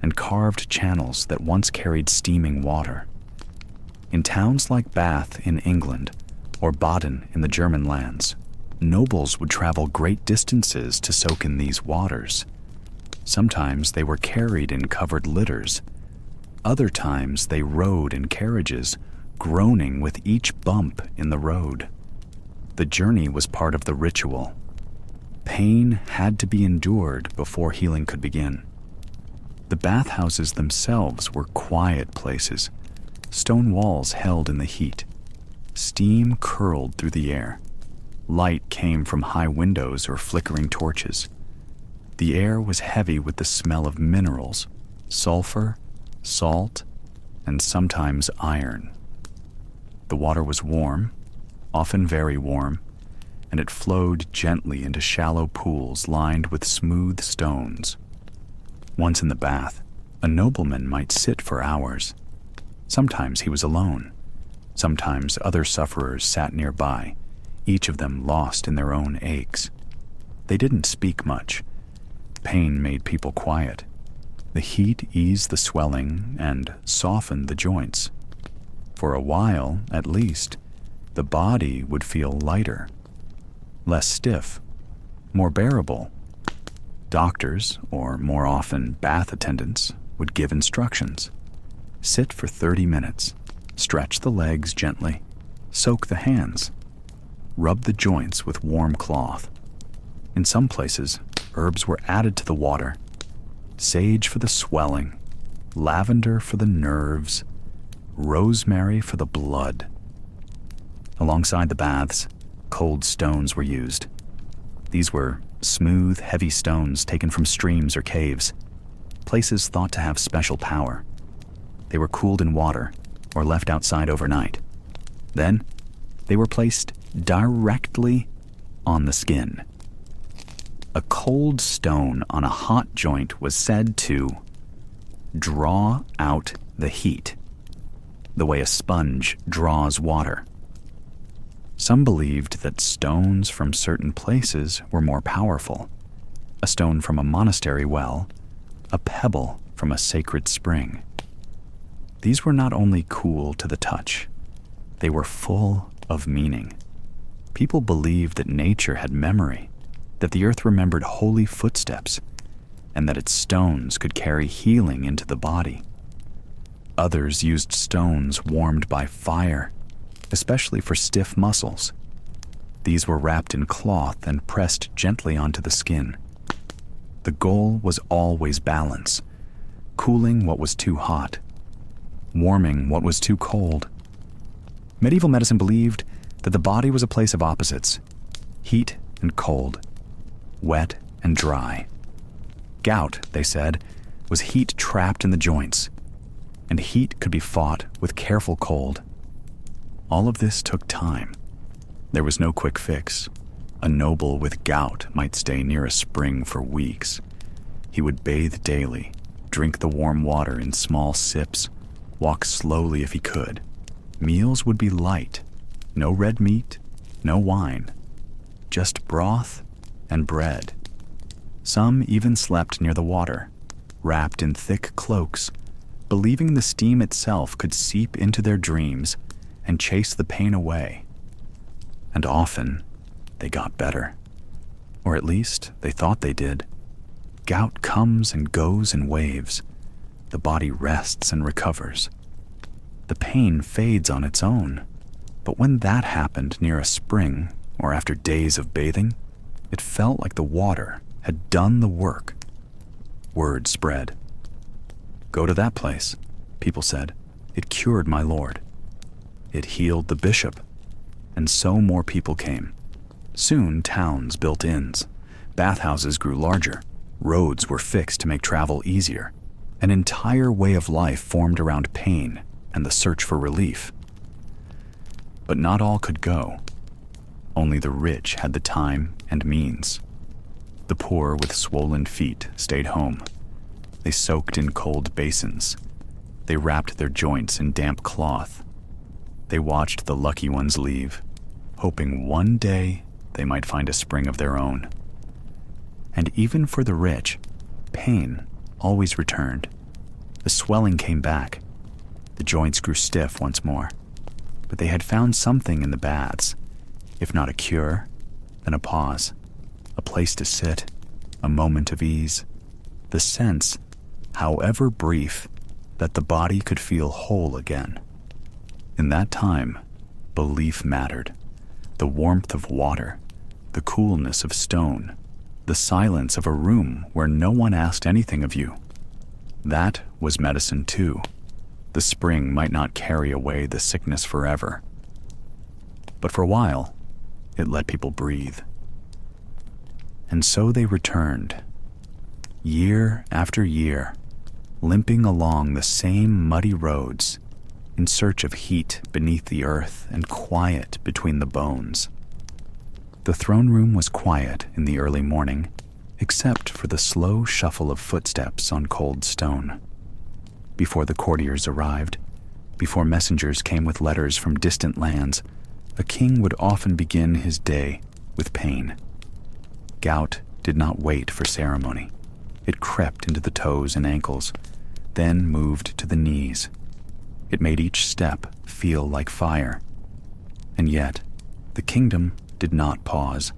and carved channels that once carried steaming water. In towns like Bath in England or Baden in the German lands, nobles would travel great distances to soak in these waters. Sometimes they were carried in covered litters. Other times they rode in carriages, groaning with each bump in the road. The journey was part of the ritual. Pain had to be endured before healing could begin. The bathhouses themselves were quiet places. Stone walls held in the heat. Steam curled through the air. Light came from high windows or flickering torches. The air was heavy with the smell of minerals, sulfur, salt, and sometimes iron. The water was warm, often very warm, and it flowed gently into shallow pools lined with smooth stones. Once in the bath, a nobleman might sit for hours. Sometimes he was alone. Sometimes other sufferers sat nearby, each of them lost in their own aches. They didn't speak much. Pain made people quiet. The heat eased the swelling and softened the joints. For a while, at least, the body would feel lighter, less stiff, more bearable. Doctors, or more often bath attendants, would give instructions. Sit for 30 minutes, stretch the legs gently, soak the hands, rub the joints with warm cloth. In some places, herbs were added to the water. Sage for the swelling, lavender for the nerves, rosemary for the blood. Alongside the baths, cold stones were used. These were smooth, heavy stones taken from streams or caves, places thought to have special power. They were cooled in water or left outside overnight. Then, they were placed directly on the skin. A cold stone on a hot joint was said to draw out the heat, the way a sponge draws water. Some believed that stones from certain places were more powerful. A stone from a monastery well, a pebble from a sacred spring. These were not only cool to the touch, they were full of meaning. People believed that nature had memory, that the earth remembered holy footsteps, and that its stones could carry healing into the body. Others used stones warmed by fire, especially for stiff muscles. These were wrapped in cloth and pressed gently onto the skin. The goal was always balance, cooling what was too hot, warming what was too cold. Medieval medicine believed that the body was a place of opposites, heat and cold, wet and dry. Gout, they said, was heat trapped in the joints, and heat could be fought with careful cold. All of this took time. There was no quick fix. A noble with gout might stay near a spring for weeks. He would bathe daily, drink the warm water in small sips, walk slowly if he could. Meals would be light, no red meat, no wine, just broth and bread. Some even slept near the water, wrapped in thick cloaks, believing the steam itself could seep into their dreams and chase the pain away. And often, they got better. Or at least, they thought they did. Gout comes and goes in waves. The body rests and recovers. The pain fades on its own. But when that happened near a spring, or after days of bathing, it felt like the water had done the work. Word spread. "Go to that place," people said. "It cured my lord." It healed the bishop, and so more people came. Soon towns built inns, bathhouses grew larger, roads were fixed to make travel easier. An entire way of life formed around pain and the search for relief. But not all could go. Only the rich had the time and means. The poor with swollen feet stayed home. They soaked in cold basins. They wrapped their joints in damp cloth. They watched the lucky ones leave, hoping one day they might find a spring of their own. And even for the rich, pain always returned. The swelling came back. The joints grew stiff once more. But they had found something in the baths. If not a cure, then a pause, a place to sit, a moment of ease, the sense, however brief, that the body could feel whole again. In that time, belief mattered. The warmth of water, the coolness of stone, the silence of a room where no one asked anything of you. That was medicine too. The spring might not carry away the sickness forever. But for a while, it let people breathe. And so they returned, year after year, limping along the same muddy roads, in search of heat beneath the earth and quiet between the bones. The throne room was quiet in the early morning, except for the slow shuffle of footsteps on cold stone. Before the courtiers arrived, before messengers came with letters from distant lands, a king would often begin his day with pain. Gout did not wait for ceremony. It crept into the toes and ankles, then moved to the knees. It made each step feel like fire. And yet, the kingdom did not pause.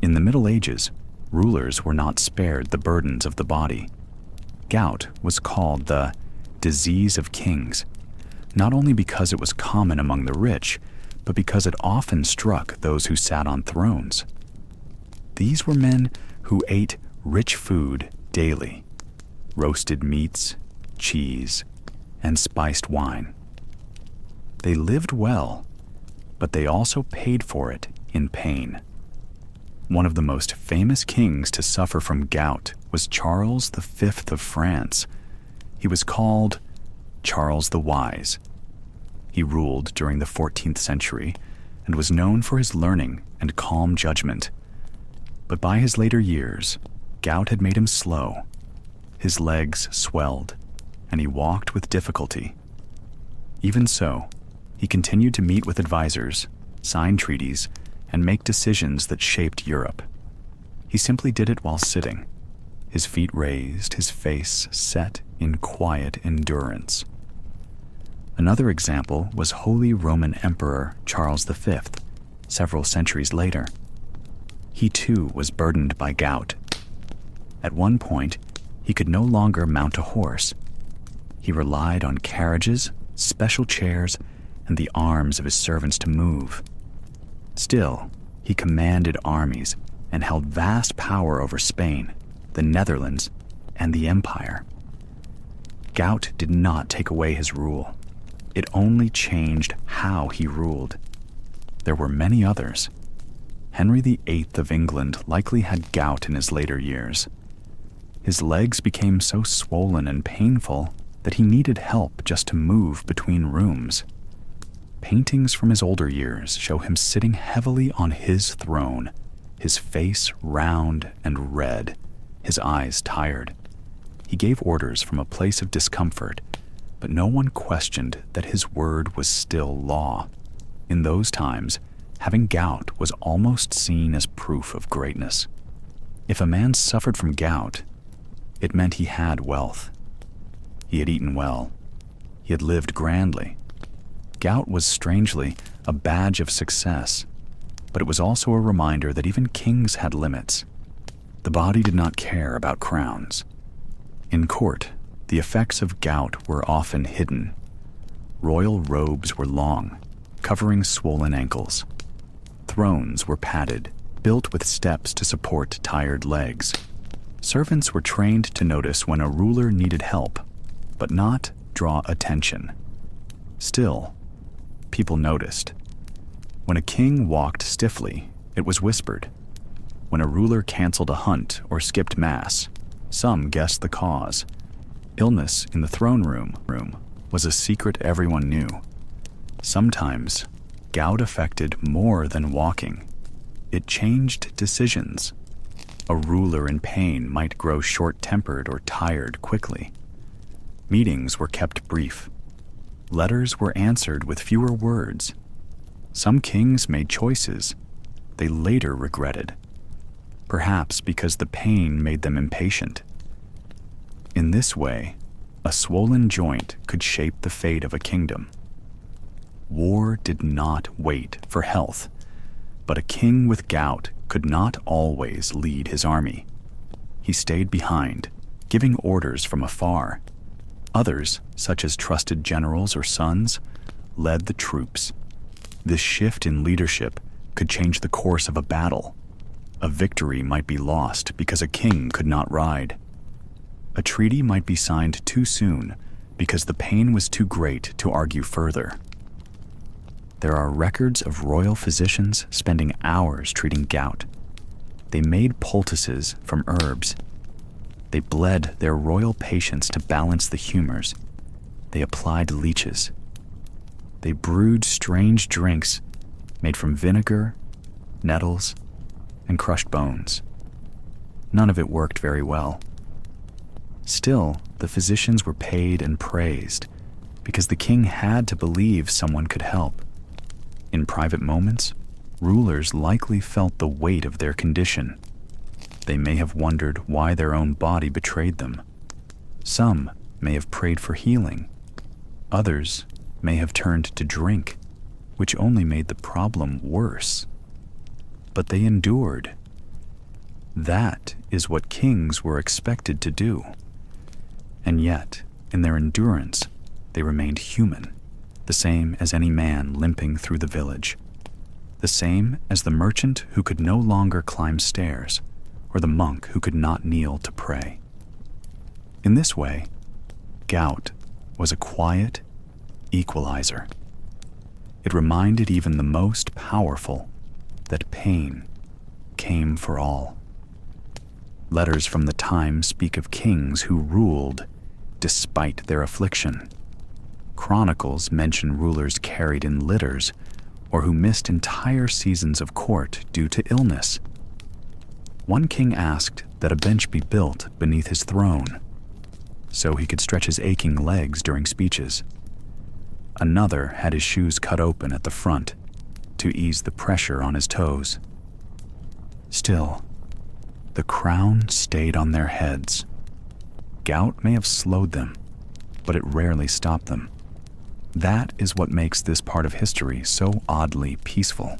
In the Middle Ages, rulers were not spared the burdens of the body. Gout was called the disease of kings, not only because it was common among the rich, but because it often struck those who sat on thrones. These were men who ate rich food daily, roasted meats, cheese, and spiced wine. They lived well, but they also paid for it in pain. One of the most famous kings to suffer from gout was Charles V of France. He was called Charles the Wise. He ruled during the 14th century and was known for his learning and calm judgment. But by his later years, gout had made him slow. His legs swelled, and he walked with difficulty. Even so, he continued to meet with advisors, sign treaties, and make decisions that shaped Europe. He simply did it while sitting, his feet raised, his face set in quiet endurance. Another example was Holy Roman Emperor Charles V, several centuries later. He too was burdened by gout. At one point, he could no longer mount a horse. He relied on carriages, special chairs, and the arms of his servants to move. Still, he commanded armies and held vast power over Spain, the Netherlands, and the Empire. Gout did not take away his rule. It only changed how he ruled. There were many others. Henry VIII of England likely had gout in his later years. His legs became so swollen and painful that he needed help just to move between rooms. Paintings from his older years show him sitting heavily on his throne, his face round and red, his eyes tired. He gave orders from a place of discomfort, but no one questioned that his word was still law. In those times, having gout was almost seen as proof of greatness. If a man suffered from gout, it meant he had wealth. He had eaten well. He had lived grandly. Gout was strangely a badge of success, but it was also a reminder that even kings had limits. The body did not care about crowns. In court, the effects of gout were often hidden. Royal robes were long, covering swollen ankles. Thrones were padded, built with steps to support tired legs. Servants were trained to notice when a ruler needed help, but not draw attention. Still, people noticed. When a king walked stiffly, It was whispered. When a ruler canceled a hunt or skipped mass, some guessed the cause. Illness in the throne room was a secret everyone knew. Sometimes, gout affected more than walking. It changed decisions. A ruler in pain might grow short-tempered or tired quickly. Meetings were kept brief. Letters were answered with fewer words. Some kings made choices they later regretted, perhaps because the pain made them impatient. In this way, a swollen joint could shape the fate of a kingdom. War did not wait for health, but a king with gout could not always lead his army. He stayed behind, giving orders from afar. Others, such as trusted generals or sons, led the troops. This shift in leadership could change the course of a battle. A victory might be lost because a king could not ride. A treaty might be signed too soon because the pain was too great to argue further. There are records of royal physicians spending hours treating gout. They made poultices from herbs. They bled their royal patients to balance the humors. They applied leeches. They brewed strange drinks made from vinegar, nettles, and crushed bones. None of it worked very well. Still, the physicians were paid and praised because the king had to believe someone could help. In private moments, rulers likely felt the weight of their condition. They may have wondered why their own body betrayed them. Some may have prayed for healing. Others may have turned to drink, which only made the problem worse. But they endured. That is what kings were expected to do. And yet, in their endurance, they remained human, the same as any man limping through the village, the same as the merchant who could no longer climb stairs, or the monk who could not kneel to pray. In this way, gout was a quiet equalizer. It reminded even the most powerful that pain came for all. Letters from the time speak of kings who ruled despite their affliction. Chronicles mention rulers carried in litters or who missed entire seasons of court due to illness. One king asked that a bench be built beneath his throne so he could stretch his aching legs during speeches. Another had his shoes cut open at the front to ease the pressure on his toes. Still, the crown stayed on their heads. Gout may have slowed them, but it rarely stopped them. That is what makes this part of history so oddly peaceful.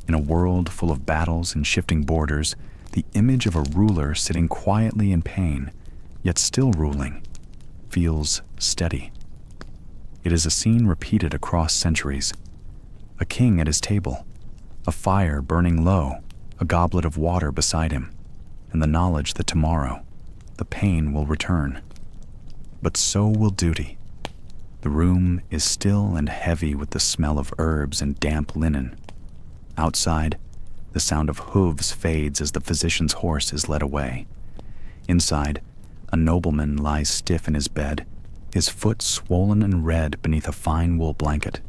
In a world full of battles and shifting borders, the image of a ruler sitting quietly in pain, yet still ruling, feels steady. It is a scene repeated across centuries. A king at his table, a fire burning low, a goblet of water beside him, and the knowledge that tomorrow, the pain will return. But so will duty. The room is still and heavy with the smell of herbs and damp linen. Outside, the sound of hooves fades as the physician's horse is led away. Inside, a nobleman lies stiff in his bed, his foot swollen and red beneath a fine wool blanket.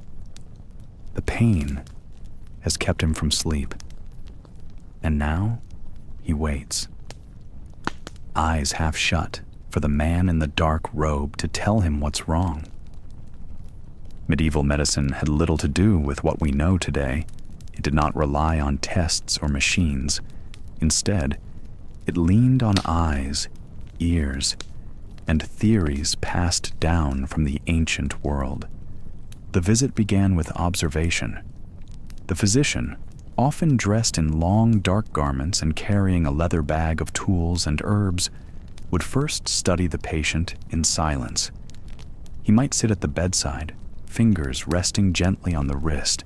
The pain has kept him from sleep. And now, he waits. Eyes half shut for the man in the dark robe to tell him what's wrong. Medieval medicine had little to do with what we know today. It did not rely on tests or machines. Instead, it leaned on eyes, ears, and theories passed down from the ancient world. The visit began with observation. The physician, often dressed in long, dark garments and carrying a leather bag of tools and herbs, would first study the patient in silence. He might sit at the bedside, fingers resting gently on the wrist,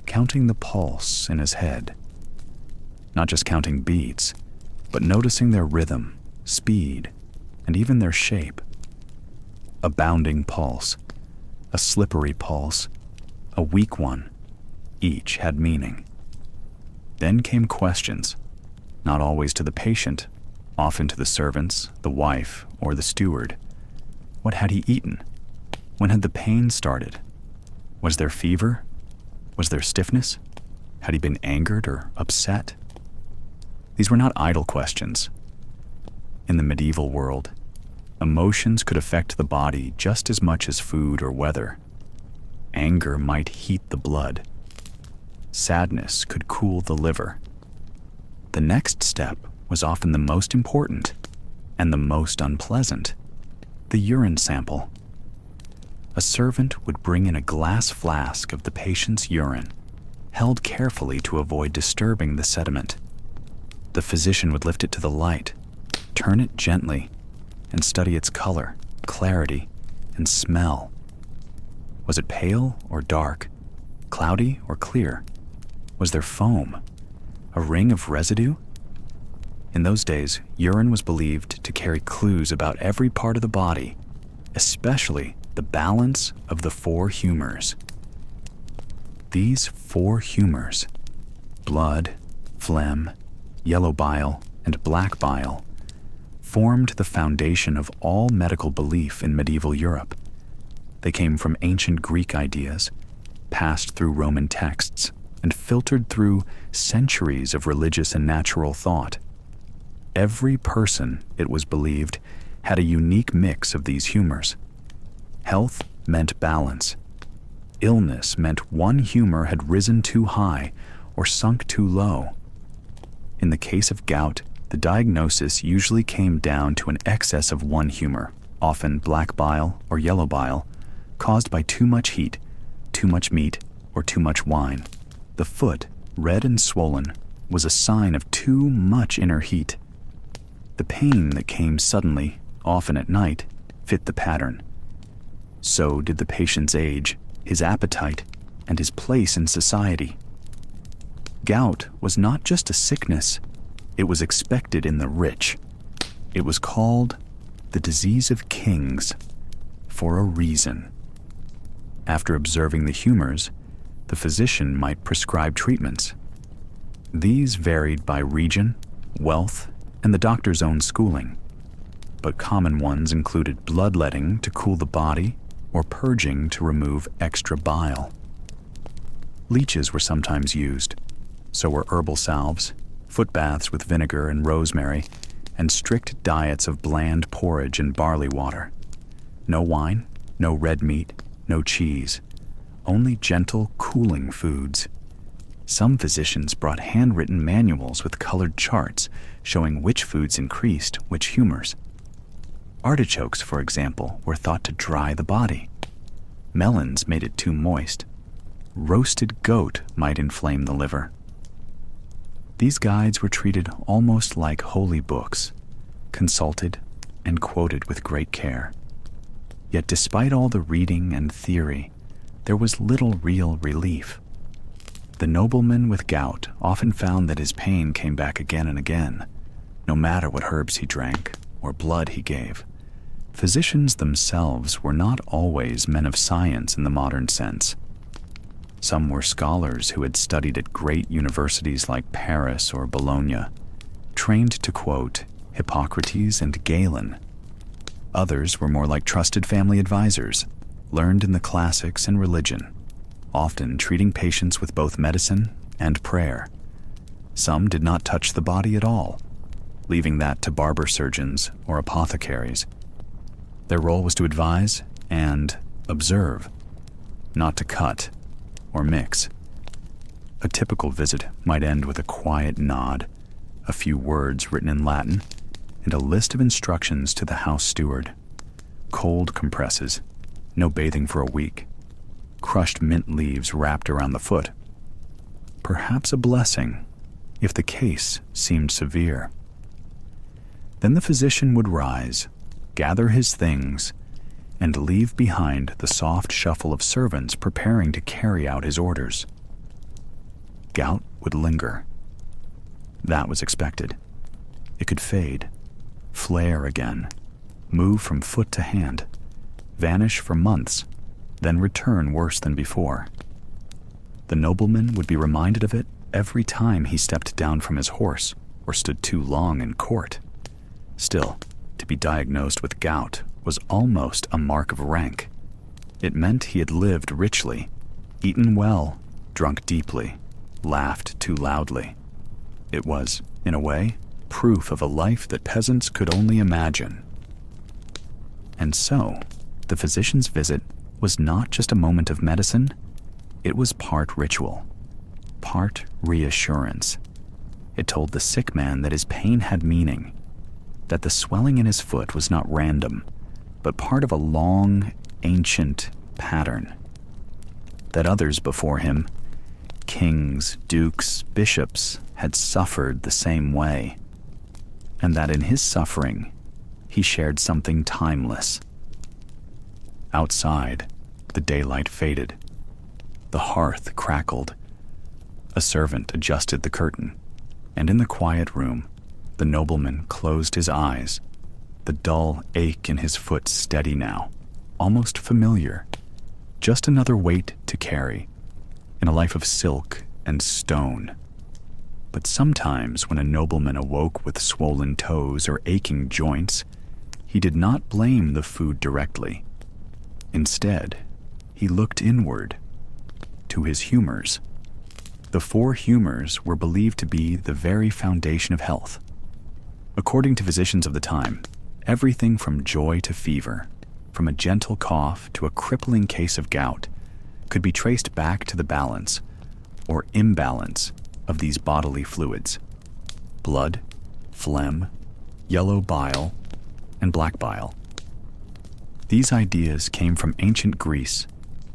counting the pulse in his head. Not just counting beats, but noticing their rhythm, speed, and even their shape. A bounding pulse, a slippery pulse, a weak one, each had meaning. Then came questions, not always to the patient, often to the servants, the wife, or the steward. What had he eaten? When had the pain started? Was there fever? Was there stiffness? Had he been angered or upset? These were not idle questions. In the medieval world, emotions could affect the body just as much as food or weather. Anger might heat the blood. Sadness could cool the liver. The next step was often the most important and the most unpleasant: the urine sample. A servant would bring in a glass flask of the patient's urine, held carefully to avoid disturbing the sediment. The physician would lift it to the light, turn it gently, and study its color, clarity, and smell. Was it pale or dark, cloudy or clear? Was there foam, a ring of residue? In those days, urine was believed to carry clues about every part of the body, especially the balance of the four humors. These four humors, blood, phlegm, yellow bile, and black bile, formed the foundation of all medical belief in medieval Europe. They came from ancient Greek ideas, passed through Roman texts, and filtered through centuries of religious and natural thought. Every person, it was believed, had a unique mix of these humors. Health meant balance. Illness meant one humor had risen too high or sunk too low. In the case of gout, the diagnosis usually came down to an excess of one humor, often black bile or yellow bile, caused by too much heat, too much meat, or too much wine. The foot, red and swollen, was a sign of too much inner heat. The pain that came suddenly, often at night, fit the pattern. So did the patient's age, his appetite, and his place in society. Gout was not just a sickness, it was expected in the rich. It was called the disease of kings for a reason. After observing the humors, the physician might prescribe treatments. These varied by region, wealth, and the doctor's own schooling, but common ones included bloodletting to cool the body or purging to remove extra bile. Leeches were sometimes used, so were herbal salves, foot baths with vinegar and rosemary, and strict diets of bland porridge and barley water. No wine, no red meat, no cheese, only gentle, cooling foods. Some physicians brought handwritten manuals with colored charts showing which foods increased which humors. Artichokes, for example, were thought to dry the body. Melons made it too moist. Roasted goat might inflame the liver. These guides were treated almost like holy books, consulted and quoted with great care. Yet despite all the reading and theory, there was little real relief. The nobleman with gout often found that his pain came back again and again, no matter what herbs he drank or blood he gave. Physicians themselves were not always men of science in the modern sense. Some were scholars who had studied at great universities like Paris or Bologna, trained to quote Hippocrates and Galen. Others were more like trusted family advisors, learned in the classics and religion, often treating patients with both medicine and prayer. Some did not touch the body at all, leaving that to barber surgeons or apothecaries. Their role was to advise and observe, not to cut or mix. A typical visit might end with a quiet nod, a few words written in Latin, and a list of instructions to the house steward. Cold compresses, no bathing for a week, crushed mint leaves wrapped around the foot. Perhaps a blessing, if the case seemed severe. Then the physician would rise, gather his things, and leave behind the soft shuffle of servants preparing to carry out his orders. Gout would linger. That was expected. It could fade, flare again, move from foot to hand, vanish for months, then return worse than before. The nobleman would be reminded of it every time he stepped down from his horse or stood too long in court. Still, to be diagnosed with gout was almost a mark of rank. It meant he had lived richly, eaten well, drunk deeply, laughed too loudly. It was, in a way, proof of a life that peasants could only imagine. And so, the physician's visit was not just a moment of medicine, it was part ritual, part reassurance. It told the sick man that his pain had meaning, that the swelling in his foot was not random, but part of a long, ancient pattern. That others before him, kings, dukes, bishops, had suffered the same way, and that in his suffering, he shared something timeless. Outside, the daylight faded. The hearth crackled. A servant adjusted the curtain, and in the quiet room, the nobleman closed his eyes, the dull ache in his foot steady now, almost familiar, just another weight to carry in a life of silk and stone. But sometimes when a nobleman awoke with swollen toes or aching joints, he did not blame the food directly. Instead, he looked inward, to his humors. The four humors were believed to be the very foundation of health. According to physicians of the time, everything from joy to fever, from a gentle cough to a crippling case of gout, could be traced back to the balance, or imbalance, of these bodily fluids: blood, phlegm, yellow bile, and black bile. These ideas came from ancient Greece,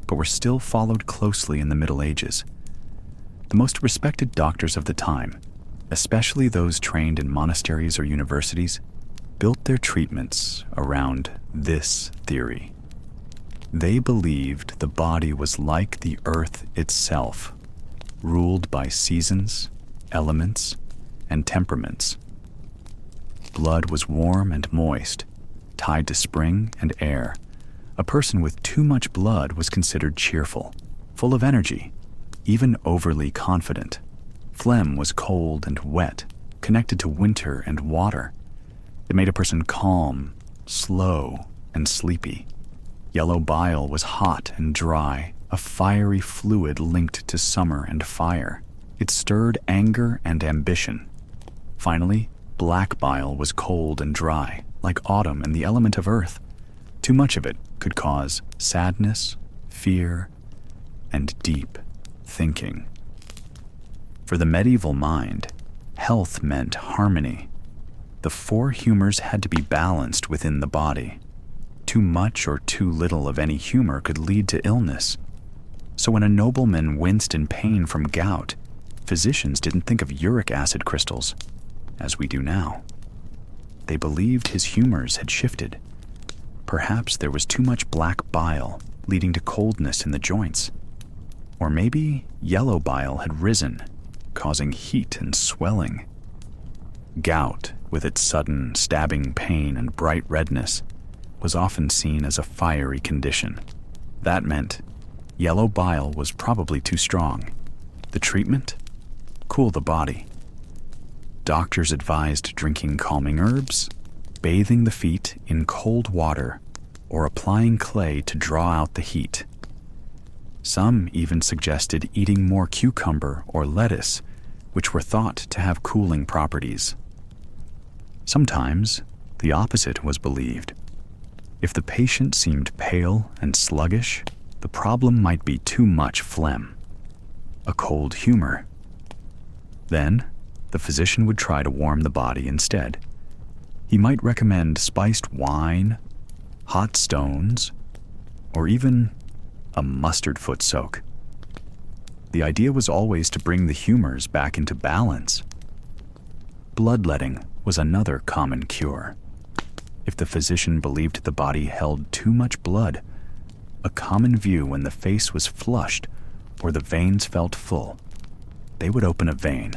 but were still followed closely in the Middle Ages. The most respected doctors of the time, especially those trained in monasteries or universities, built their treatments around this theory. They believed the body was like the earth itself, ruled by seasons, elements, and temperaments. Blood was warm and moist, tied to spring and air. A person with too much blood was considered cheerful, full of energy, even overly confident. Phlegm was cold and wet, connected to winter and water. It made a person calm, slow, and sleepy. Yellow bile was hot and dry, a fiery fluid linked to summer and fire. It stirred anger and ambition. Finally, black bile was cold and dry, like autumn and the element of earth. Too much of it could cause sadness, fear, and deep thinking. For the medieval mind, health meant harmony. The four humors had to be balanced within the body. Too much or too little of any humor could lead to illness. So when a nobleman winced in pain from gout, physicians didn't think of uric acid crystals, as we do now. They believed his humors had shifted. Perhaps there was too much black bile, leading to coldness in the joints. Or maybe yellow bile had risen, causing heat and swelling. Gout, with its sudden, stabbing pain and bright redness, was often seen as a fiery condition. That meant yellow bile was probably too strong. The treatment? Cool the body. Doctors advised drinking calming herbs, bathing the feet in cold water, or applying clay to draw out the heat. Some even suggested eating more cucumber or lettuce, which were thought to have cooling properties. Sometimes, the opposite was believed. If the patient seemed pale and sluggish, the problem might be too much phlegm, a cold humor. Then, the physician would try to warm the body instead. He might recommend spiced wine, hot stones, or even a mustard foot soak. The idea was always to bring the humors back into balance. Bloodletting was another common cure. If the physician believed the body held too much blood, a common view when the face was flushed or the veins felt full, they would open a vein,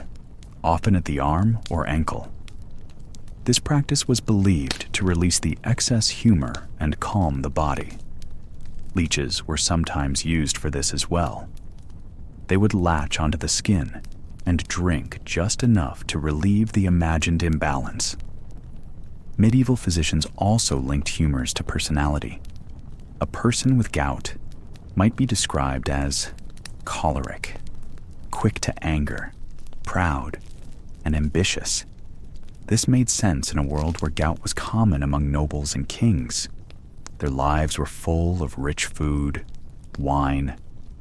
often at the arm or ankle. This practice was believed to release the excess humor and calm the body. Leeches were sometimes used for this as well. They would latch onto the skin, and drink just enough to relieve the imagined imbalance. Medieval physicians also linked humors to personality. A person with gout might be described as choleric, quick to anger, proud, and ambitious. This made sense in a world where gout was common among nobles and kings. Their lives were full of rich food, wine,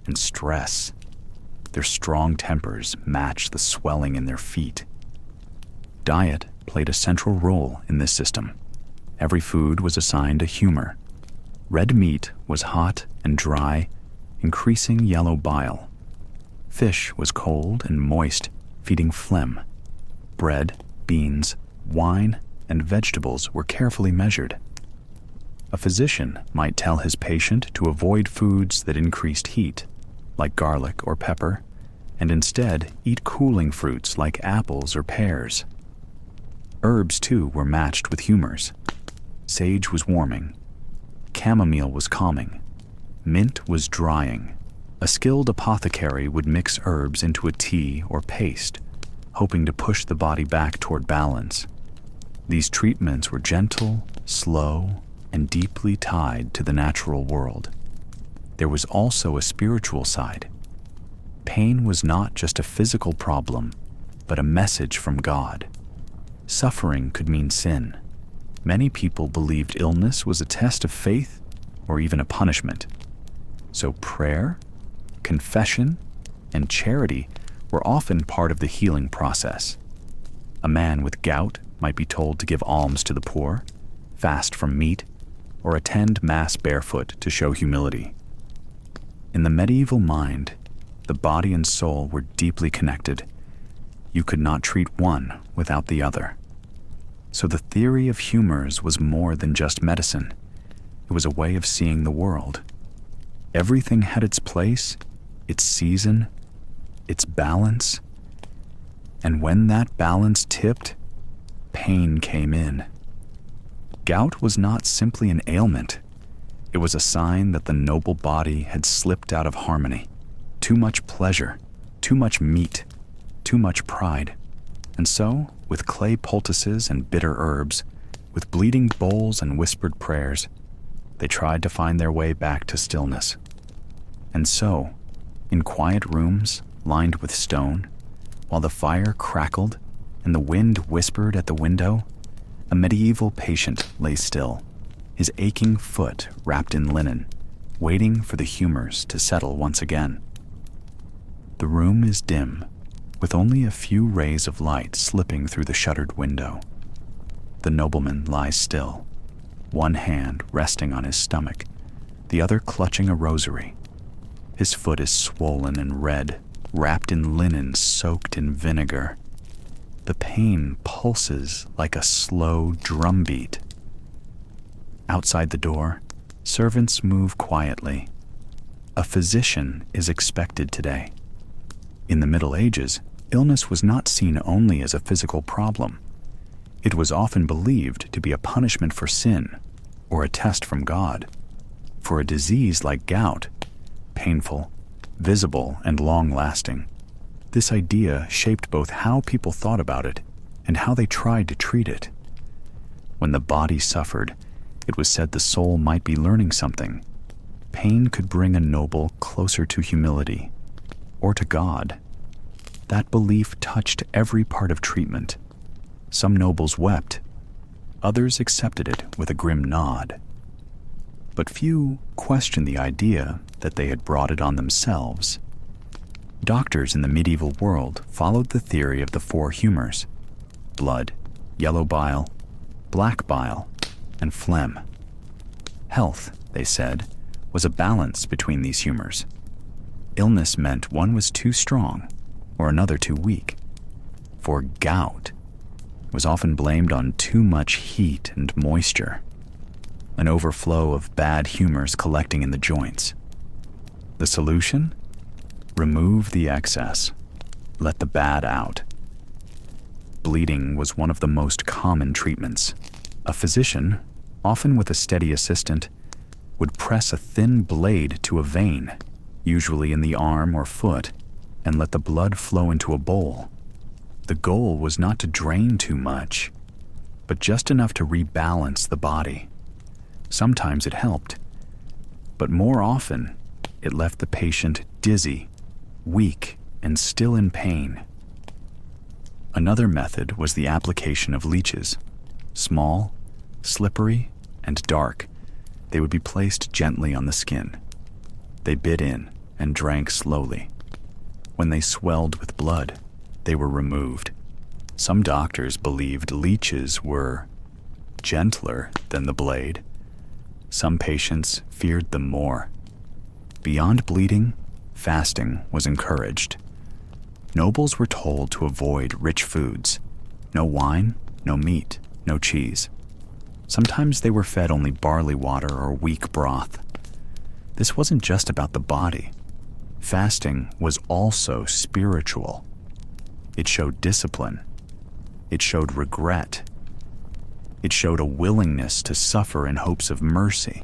and stress. Their strong tempers matched the swelling in their feet. Diet played a central role in this system. Every food was assigned a humor. Red meat was hot and dry, increasing yellow bile. Fish was cold and moist, feeding phlegm. Bread, beans, wine, and vegetables were carefully measured. A physician might tell his patient to avoid foods that increased heat, like garlic or pepper, and instead eat cooling fruits like apples or pears. Herbs, too, were matched with humors. Sage was warming. Chamomile was calming. Mint was drying. A skilled apothecary would mix herbs into a tea or paste, hoping to push the body back toward balance. These treatments were gentle, slow, and deeply tied to the natural world. There was also a spiritual side. Pain was not just a physical problem, but a message from God. Suffering could mean sin. Many people believed illness was a test of faith or even a punishment. So prayer, confession, and charity were often part of the healing process. A man with gout might be told to give alms to the poor, fast from meat, or attend Mass barefoot to show humility. In the medieval mind, the body and soul were deeply connected. You could not treat one without the other. So the theory of humors was more than just medicine. It was a way of seeing the world. Everything had its place, its season, its balance. And when that balance tipped, pain came in. Gout was not simply an ailment. It was a sign that the noble body had slipped out of harmony. Too much pleasure, too much meat, too much pride. And so, with clay poultices and bitter herbs, with bleeding bowls and whispered prayers, they tried to find their way back to stillness. And so, in quiet rooms lined with stone, while the fire crackled and the wind whispered at the window, a medieval patient lay still, his aching foot wrapped in linen, waiting for the humors to settle once again. The room is dim, with only a few rays of light slipping through the shuttered window. The nobleman lies still, one hand resting on his stomach, the other clutching a rosary. His foot is swollen and red, wrapped in linen soaked in vinegar. The pain pulses like a slow drumbeat. Outside the door, servants move quietly. A physician is expected today. In the Middle Ages, illness was not seen only as a physical problem. It was often believed to be a punishment for sin or a test from God. For a disease like gout, painful, visible, and long-lasting, this idea shaped both how people thought about it and how they tried to treat it. When the body suffered, it was said the soul might be learning something. Pain could bring a noble closer to humility or to God. That belief touched every part of treatment. Some nobles wept. Others accepted it with a grim nod. But few questioned the idea that they had brought it on themselves. Doctors in the medieval world followed the theory of the four humors: blood, yellow bile, black bile, and phlegm. Health, they said, was a balance between these humors. Illness meant one was too strong or another too weak. For gout was often blamed on too much heat and moisture, an overflow of bad humors collecting in the joints. The solution? Remove the excess. Let the bad out. Bleeding was one of the most common treatments. A physician, often with a steady assistant, would press a thin blade to a vein, usually in the arm or foot. and let the blood flow into a bowl. The goal was not to drain too much, but just enough to rebalance the body. Sometimes it helped, but more often it left the patient dizzy, weak, and still in pain. Another method was the application of leeches. Small, slippery, and dark, they would be placed gently on the skin. They bit in and drank slowly. When they swelled with blood, they were removed. Some doctors believed leeches were gentler than the blade. Some patients feared them more. Beyond bleeding, fasting was encouraged. Nobles were told to avoid rich foods. No wine, no meat, no cheese. Sometimes they were fed only barley water or weak broth. This wasn't just about the body. Fasting was also spiritual. It showed discipline. It showed regret. It showed a willingness to suffer in hopes of mercy.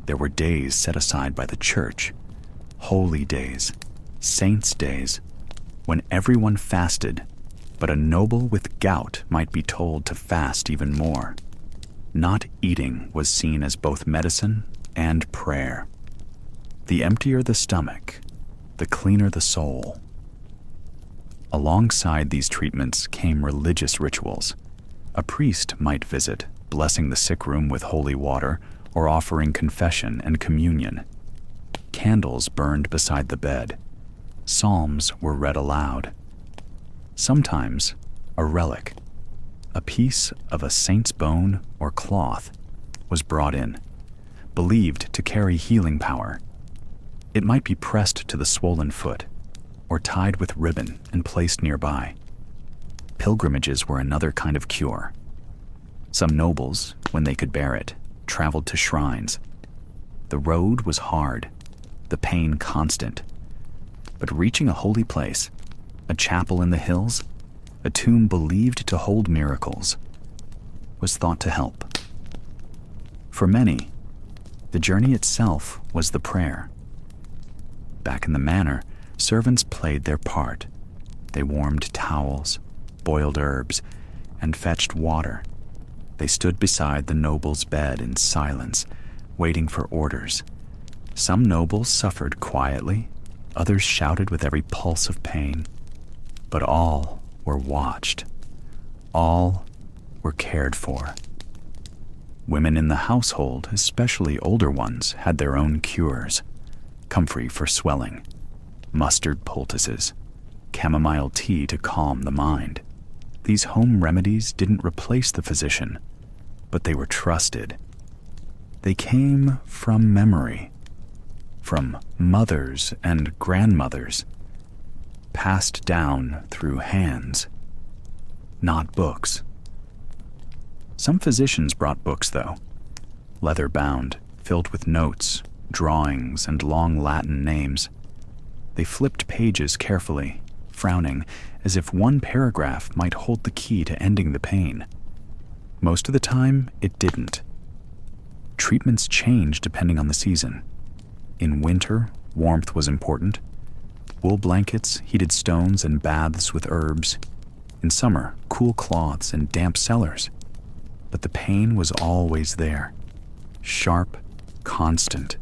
There were days set aside by the church, holy days, saints' days, when everyone fasted, but a noble with gout might be told to fast even more. Not eating was seen as both medicine and prayer. The emptier the stomach, the cleaner the soul. Alongside these treatments came religious rituals. A priest might visit, blessing the sick room with holy water or offering confession and communion. Candles burned beside the bed. Psalms were read aloud. Sometimes a relic, a piece of a saint's bone or cloth, was brought in, believed to carry healing power. It might be pressed to the swollen foot, or tied with ribbon and placed nearby. Pilgrimages were another kind of cure. Some nobles, when they could bear it, traveled to shrines. The road was hard, the pain constant. But reaching a holy place, a chapel in the hills, a tomb believed to hold miracles, was thought to help. For many, the journey itself was the prayer. Back in the manor, servants played their part. They warmed towels, boiled herbs, and fetched water. They stood beside the noble's bed in silence, waiting for orders. Some nobles suffered quietly, others shouted with every pulse of pain. But all were watched. All were cared for. Women in the household, especially older ones, had their own cures. Comfrey for swelling, mustard poultices, chamomile tea to calm the mind. These home remedies didn't replace the physician, but they were trusted. They came from memory, from mothers and grandmothers, passed down through hands, not books. Some physicians brought books, though, leather-bound, filled with notes, drawings, and long Latin names. They flipped pages carefully, frowning, as if one paragraph might hold the key to ending the pain. Most of the time, it didn't. Treatments changed depending on the season. In winter, warmth was important. Wool blankets, heated stones, and baths with herbs. In summer, cool cloths and damp cellars. But the pain was always there. Sharp, constant,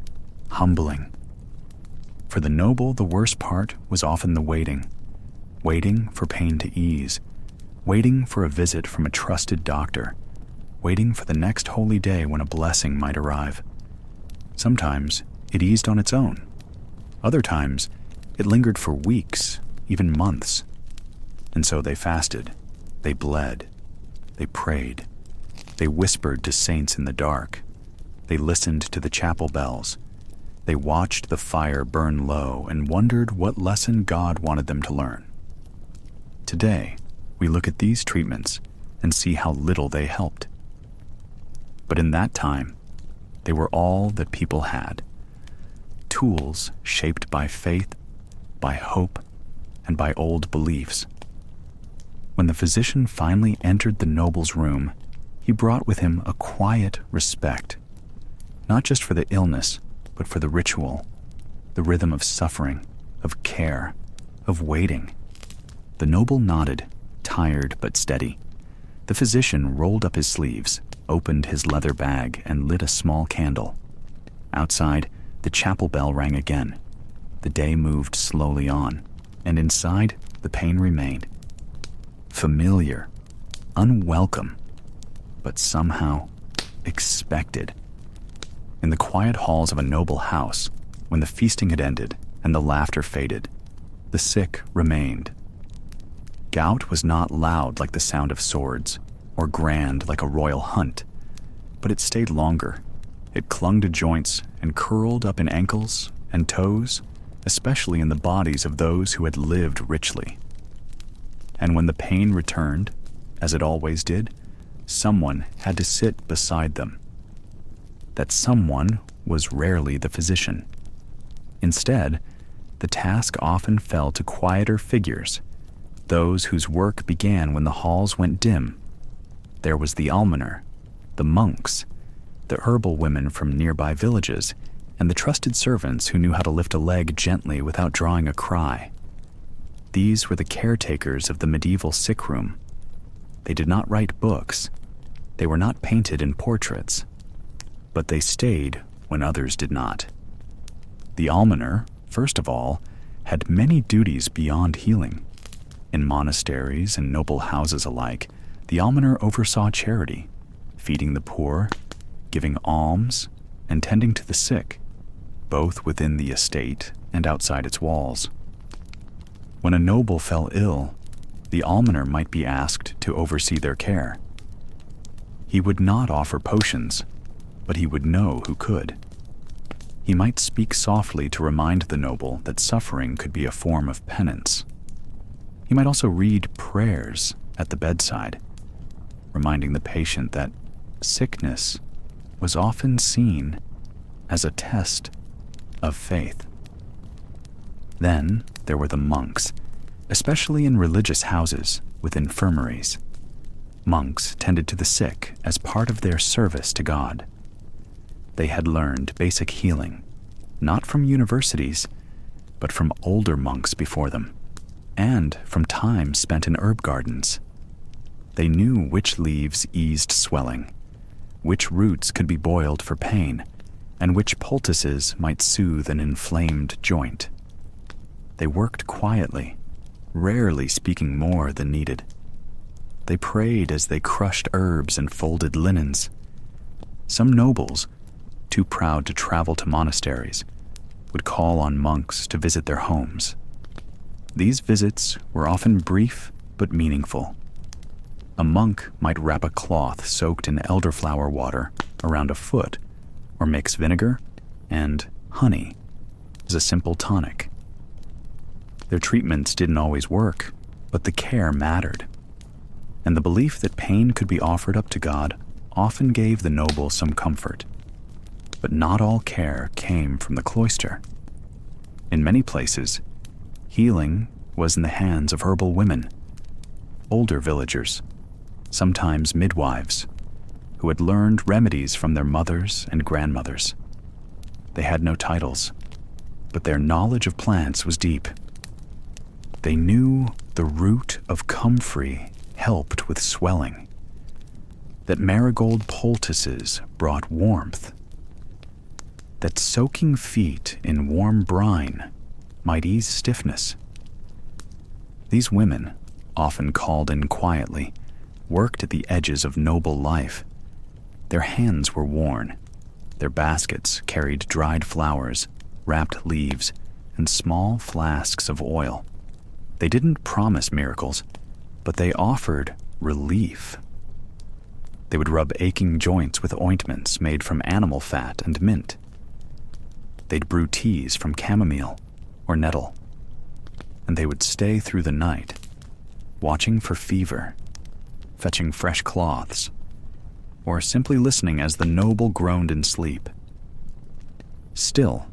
humbling. For the noble, the worst part was often the waiting. Waiting for pain to ease. Waiting for a visit from a trusted doctor. Waiting for the next holy day when a blessing might arrive. Sometimes it eased on its own. Other times, it lingered for weeks, even months. And so they fasted. They bled. They prayed. They whispered to saints in the dark. They listened to the chapel bells. They watched the fire burn low and wondered what lesson God wanted them to learn. Today, we look at these treatments and see how little they helped. But in that time, they were all that people had. Tools shaped by faith, by hope, and by old beliefs. When the physician finally entered the noble's room, he brought with him a quiet respect, not just for the illness, but for the ritual, the rhythm of suffering, of care, of waiting. The noble nodded, tired but steady. The physician rolled up his sleeves, opened his leather bag, and lit a small candle. Outside, the chapel bell rang again. The day moved slowly on, and inside, the pain remained. Familiar, unwelcome, but somehow expected. In the quiet halls of a noble house, when the feasting had ended and the laughter faded, the sick remained. Gout was not loud like the sound of swords, or grand like a royal hunt, but it stayed longer. It clung to joints and curled up in ankles and toes, especially in the bodies of those who had lived richly. And when the pain returned, as it always did, someone had to sit beside them. That someone was rarely the physician. Instead, the task often fell to quieter figures, those whose work began when the halls went dim. There was the almoner, the monks, the herbal women from nearby villages, and the trusted servants who knew how to lift a leg gently without drawing a cry. These were the caretakers of the medieval sick room. They did not write books. They were not painted in portraits. But they stayed when others did not. The almoner, first of all, had many duties beyond healing. In monasteries and noble houses alike, the almoner oversaw charity, feeding the poor, giving alms, and tending to the sick, both within the estate and outside its walls. When a noble fell ill, the almoner might be asked to oversee their care. He would not offer potions, but he would know who could. He might speak softly to remind the noble that suffering could be a form of penance. He might also read prayers at the bedside, reminding the patient that sickness was often seen as a test of faith. Then there were the monks, especially in religious houses with infirmaries. Monks tended to the sick as part of their service to God. They had learned basic healing, not from universities, but from older monks before them, and from time spent in herb gardens. They knew which leaves eased swelling, which roots could be boiled for pain, and which poultices might soothe an inflamed joint. They worked quietly, rarely speaking more than needed. They prayed as they crushed herbs and folded linens. Some nobles, too proud to travel to monasteries, would call on monks to visit their homes. These visits were often brief but meaningful. A monk might wrap a cloth soaked in elderflower water around a foot, or mix vinegar and honey as a simple tonic. Their treatments didn't always work, but the care mattered. And the belief that pain could be offered up to God often gave the noble some comfort. But not all care came from the cloister. In many places, healing was in the hands of herbal women, older villagers, sometimes midwives, who had learned remedies from their mothers and grandmothers. They had no titles, but their knowledge of plants was deep. They knew the root of comfrey helped with swelling, that marigold poultices brought warmth, that soaking feet in warm brine might ease stiffness. These women, often called in quietly, worked at the edges of noble life. Their hands were worn. Their baskets carried dried flowers, wrapped leaves, and small flasks of oil. They didn't promise miracles, but they offered relief. They would rub aching joints with ointments made from animal fat and mint. They'd brew teas from chamomile or nettle, and they would stay through the night, watching for fever, fetching fresh cloths, or simply listening as the noble groaned in sleep. Still,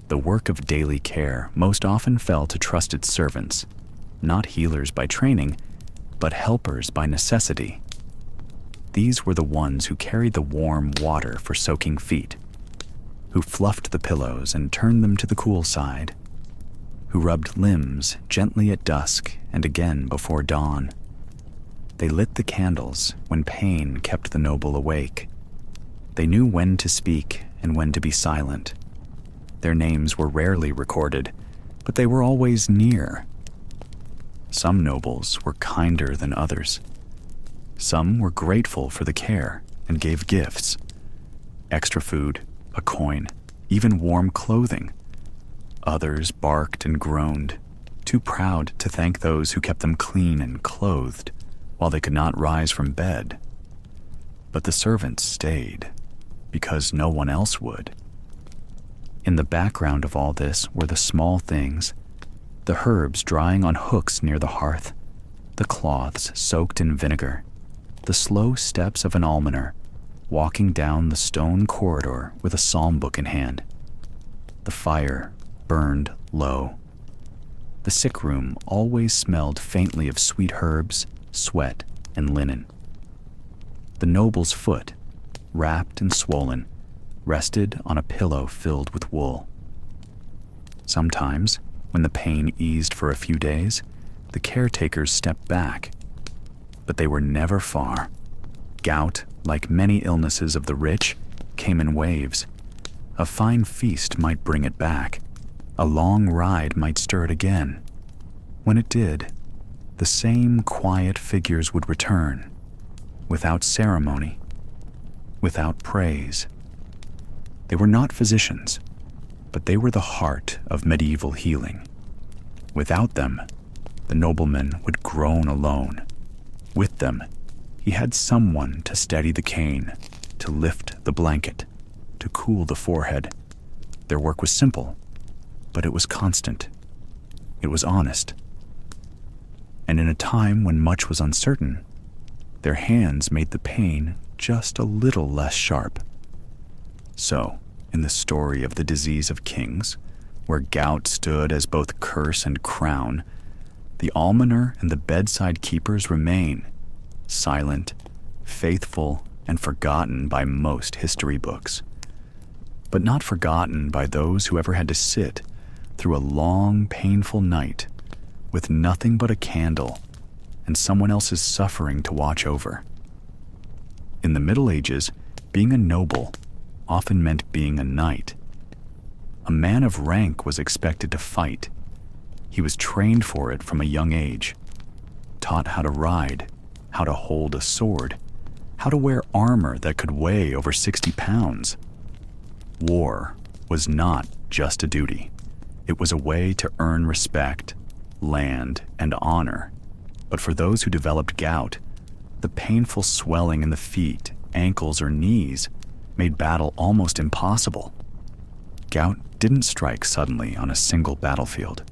the work of daily care most often fell to trusted servants, not healers by training, but helpers by necessity. These were the ones who carried the warm water for soaking feet, who fluffed the pillows and turned them to the cool side, who rubbed limbs gently at dusk and again before dawn. They lit the candles when pain kept the noble awake. They knew when to speak and when to be silent. Their names were rarely recorded, but they were always near. Some nobles were kinder than others. Some were grateful for the care and gave gifts. Extra food, a coin, even warm clothing. Others barked and groaned, too proud to thank those who kept them clean and clothed, while they could not rise from bed. But the servants stayed, because no one else would. In the background of all this were the small things, the herbs drying on hooks near the hearth, the cloths soaked in vinegar, the slow steps of an almoner walking down the stone corridor with a psalm book in hand. The fire burned low. The sick room always smelled faintly of sweet herbs, sweat, and linen. The noble's foot, wrapped and swollen, rested on a pillow filled with wool. Sometimes, when the pain eased for a few days, the caretakers stepped back. But they were never far. Gout, like many illnesses of the rich, came in waves. A fine feast might bring it back. A long ride might stir it again. When it did, the same quiet figures would return, without ceremony, without praise. They were not physicians, but they were the heart of medieval healing. Without them, the nobleman would groan alone. With them, he had someone to steady the cane, to lift the blanket, to cool the forehead. Their work was simple, but it was constant. It was honest. And in a time when much was uncertain, their hands made the pain just a little less sharp. So, in the story of the disease of kings, where gout stood as both curse and crown, the almoner and the bedside keepers remain, silent, faithful, and forgotten by most history books, but not forgotten by those who ever had to sit through a long, painful night with nothing but a candle and someone else's suffering to watch over. In the Middle Ages, being a noble often meant being a knight. A man of rank was expected to fight. He was trained for it from a young age, taught how to ride, how to hold a sword, how to wear armor that could weigh over 60 pounds. War was not just a duty. It was a way to earn respect, land, and honor. But for those who developed gout, the painful swelling in the feet, ankles, or knees made battle almost impossible. Gout didn't strike suddenly on a single battlefield.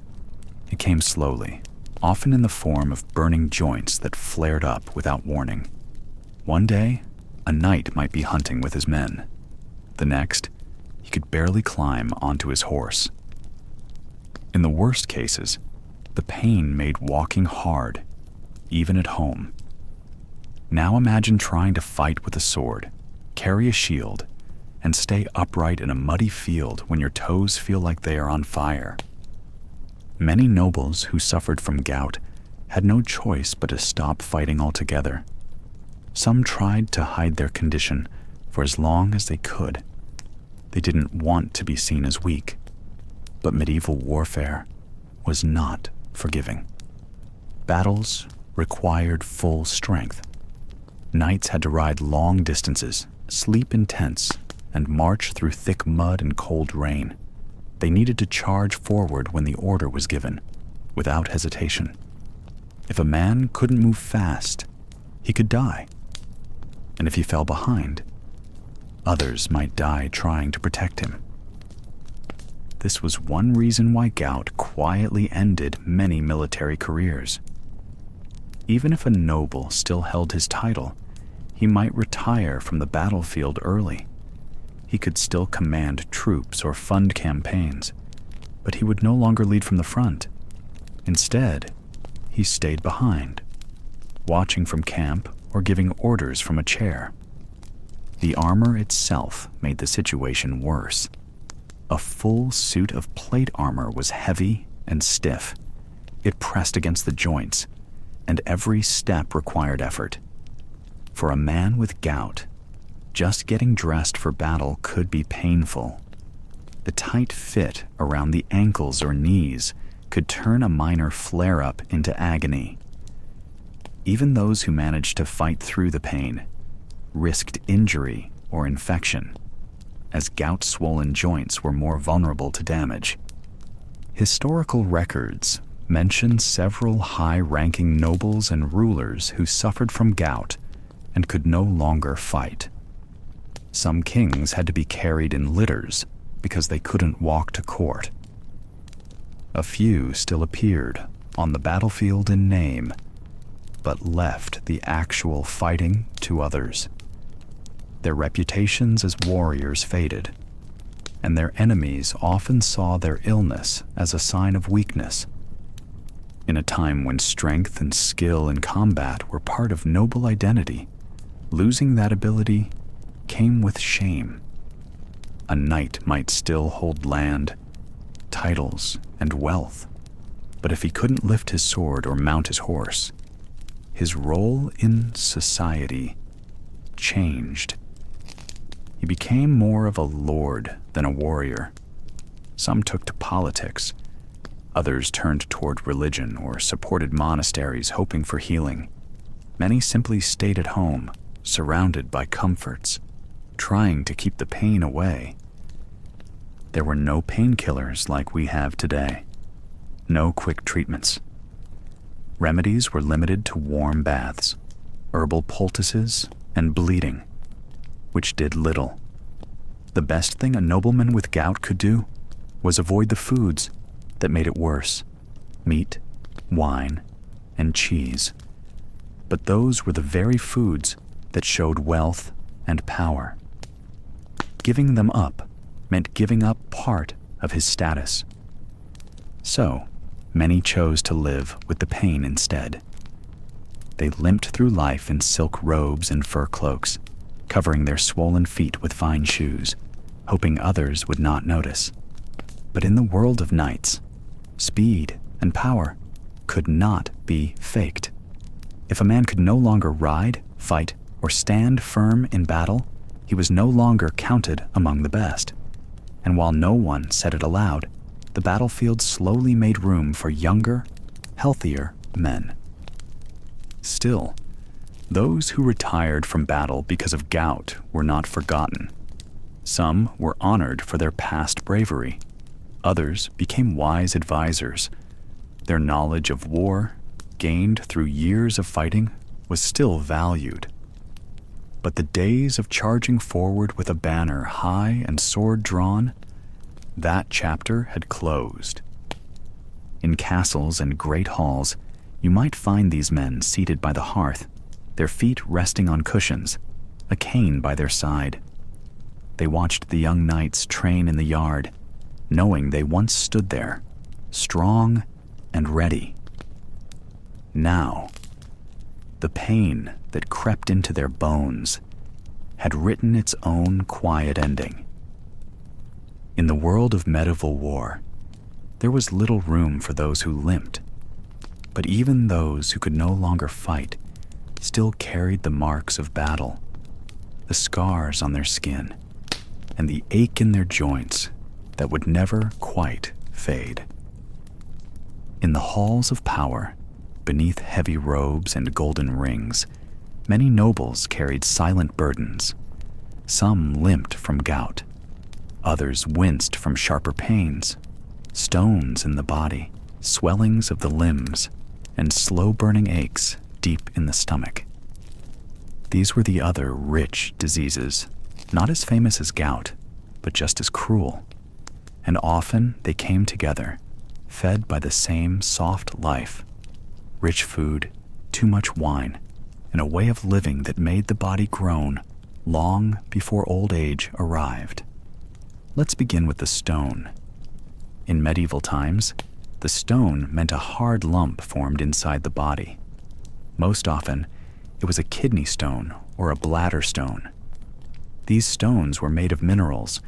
It came slowly, often in the form of burning joints that flared up without warning. One day, a knight might be hunting with his men. The next, he could barely climb onto his horse. In the worst cases, the pain made walking hard, even at home. Now imagine trying to fight with a sword, carry a shield, and stay upright in a muddy field when your toes feel like they are on fire. Many nobles who suffered from gout had no choice but to stop fighting altogether. Some tried to hide their condition for as long as they could. They didn't want to be seen as weak. But medieval warfare was not forgiving. Battles required full strength. Knights had to ride long distances, sleep in tents, and march through thick mud and cold rain. They needed to charge forward when the order was given, without hesitation. If a man couldn't move fast, he could die. And if he fell behind, others might die trying to protect him. This was one reason why gout quietly ended many military careers. Even if a noble still held his title, he might retire from the battlefield early. He could still command troops or fund campaigns, but he would no longer lead from the front. Instead, he stayed behind, watching from camp or giving orders from a chair. The armor itself made the situation worse. A full suit of plate armor was heavy and stiff. It pressed against the joints, and every step required effort. For a man with gout, just getting dressed for battle could be painful. The tight fit around the ankles or knees could turn a minor flare-up into agony. Even those who managed to fight through the pain risked injury or infection, as gout-swollen joints were more vulnerable to damage. Historical records mention several high-ranking nobles and rulers who suffered from gout and could no longer fight. Some kings had to be carried in litters because they couldn't walk to court. A few still appeared on the battlefield in name, but left the actual fighting to others. Their reputations as warriors faded, and their enemies often saw their illness as a sign of weakness. In a time when strength and skill in combat were part of noble identity, losing that ability came with shame. A knight might still hold land, titles, and wealth, but if he couldn't lift his sword or mount his horse, his role in society changed. He became more of a lord than a warrior. Some took to politics. Others turned toward religion or supported monasteries hoping for healing. Many simply stayed at home, surrounded by comforts, trying to keep the pain away. There were no painkillers like we have today. No quick treatments. Remedies were limited to warm baths, herbal poultices, and bleeding, which did little. The best thing a nobleman with gout could do was avoid the foods that made it worse: meat, wine, and cheese. But those were the very foods that showed wealth and power. Giving them up meant giving up part of his status. So, many chose to live with the pain instead. They limped through life in silk robes and fur cloaks, covering their swollen feet with fine shoes, hoping others would not notice. But in the world of knights, speed and power could not be faked. If a man could no longer ride, fight, or stand firm in battle, he was no longer counted among the best. And while no one said it aloud, the battlefield slowly made room for younger, healthier men. Still, those who retired from battle because of gout were not forgotten. Some were honored for their past bravery. Others became wise advisors. Their knowledge of war, gained through years of fighting, was still valued. But the days of charging forward with a banner high and sword drawn, that chapter had closed. In castles and great halls, you might find these men seated by the hearth, their feet resting on cushions, a cane by their side. They watched the young knights train in the yard, knowing they once stood there, strong and ready. Now, the pain that crept into their bones had written its own quiet ending. In the world of medieval war, there was little room for those who limped, but even those who could no longer fight still carried the marks of battle, the scars on their skin, and the ache in their joints that would never quite fade. In the halls of power, beneath heavy robes and golden rings, many nobles carried silent burdens. Some limped from gout. Others winced from sharper pains, stones in the body, swellings of the limbs, and slow-burning aches deep in the stomach. These were the other rich diseases, not as famous as gout, but just as cruel. And often they came together, fed by the same soft life: rich food, too much wine, and a way of living that made the body groan long before old age arrived. Let's begin with the stone. In medieval times, the stone meant a hard lump formed inside the body. Most often, it was a kidney stone or a bladder stone. These stones were made of minerals,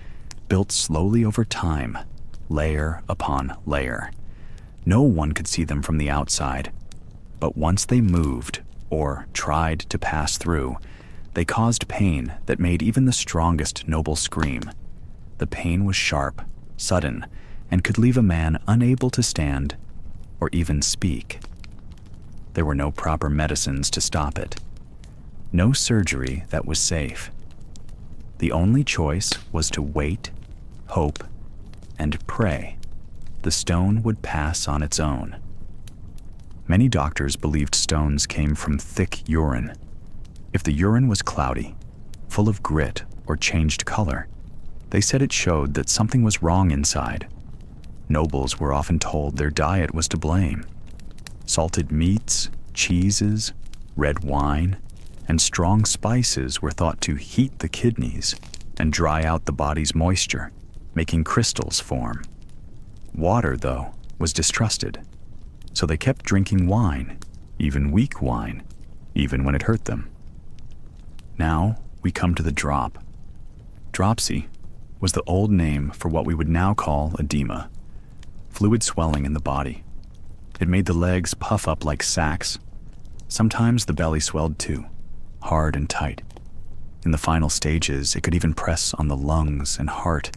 built slowly over time, layer upon layer. No one could see them from the outside, but once they moved or tried to pass through, they caused pain that made even the strongest noble scream. The pain was sharp, sudden, and could leave a man unable to stand or even speak. There were no proper medicines to stop it. No surgery that was safe. The only choice was to wait, hope, and pray the stone would pass on its own. Many doctors believed stones came from thick urine. If the urine was cloudy, full of grit, or changed color, they said it showed that something was wrong inside. Nobles were often told their diet was to blame. Salted meats, cheeses, red wine, and strong spices were thought to heat the kidneys and dry out the body's moisture, making crystals form. Water, though, was distrusted, so they kept drinking wine, even weak wine, even when it hurt them. Now we come to the drop. Dropsy was the old name for what we would now call edema, fluid swelling in the body. It made the legs puff up like sacks. Sometimes the belly swelled too, hard and tight. In the final stages, it could even press on the lungs and heart,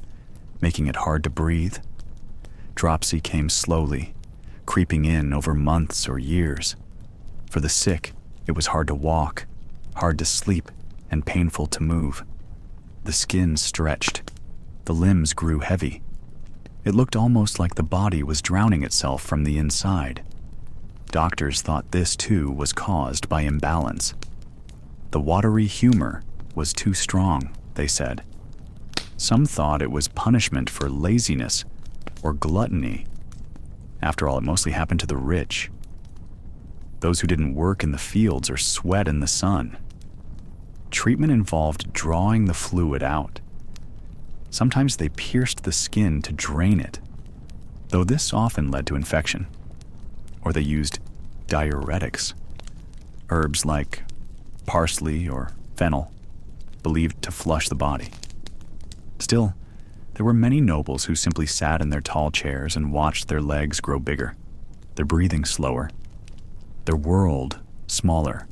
making it hard to breathe. Dropsy came slowly, creeping in over months or years. For the sick, it was hard to walk, hard to sleep, and painful to move. The skin stretched. The limbs grew heavy. It looked almost like the body was drowning itself from the inside. Doctors thought this too was caused by imbalance. The watery humor was too strong, they said. Some thought it was punishment for laziness or gluttony. After all, it mostly happened to the rich, those who didn't work in the fields or sweat in the sun. Treatment involved drawing the fluid out. Sometimes they pierced the skin to drain it, though this often led to infection. Or they used diuretics, herbs like parsley or fennel, believed to flush the body. Still, there were many nobles who simply sat in their tall chairs and watched their legs grow bigger, their breathing slower, their world smaller.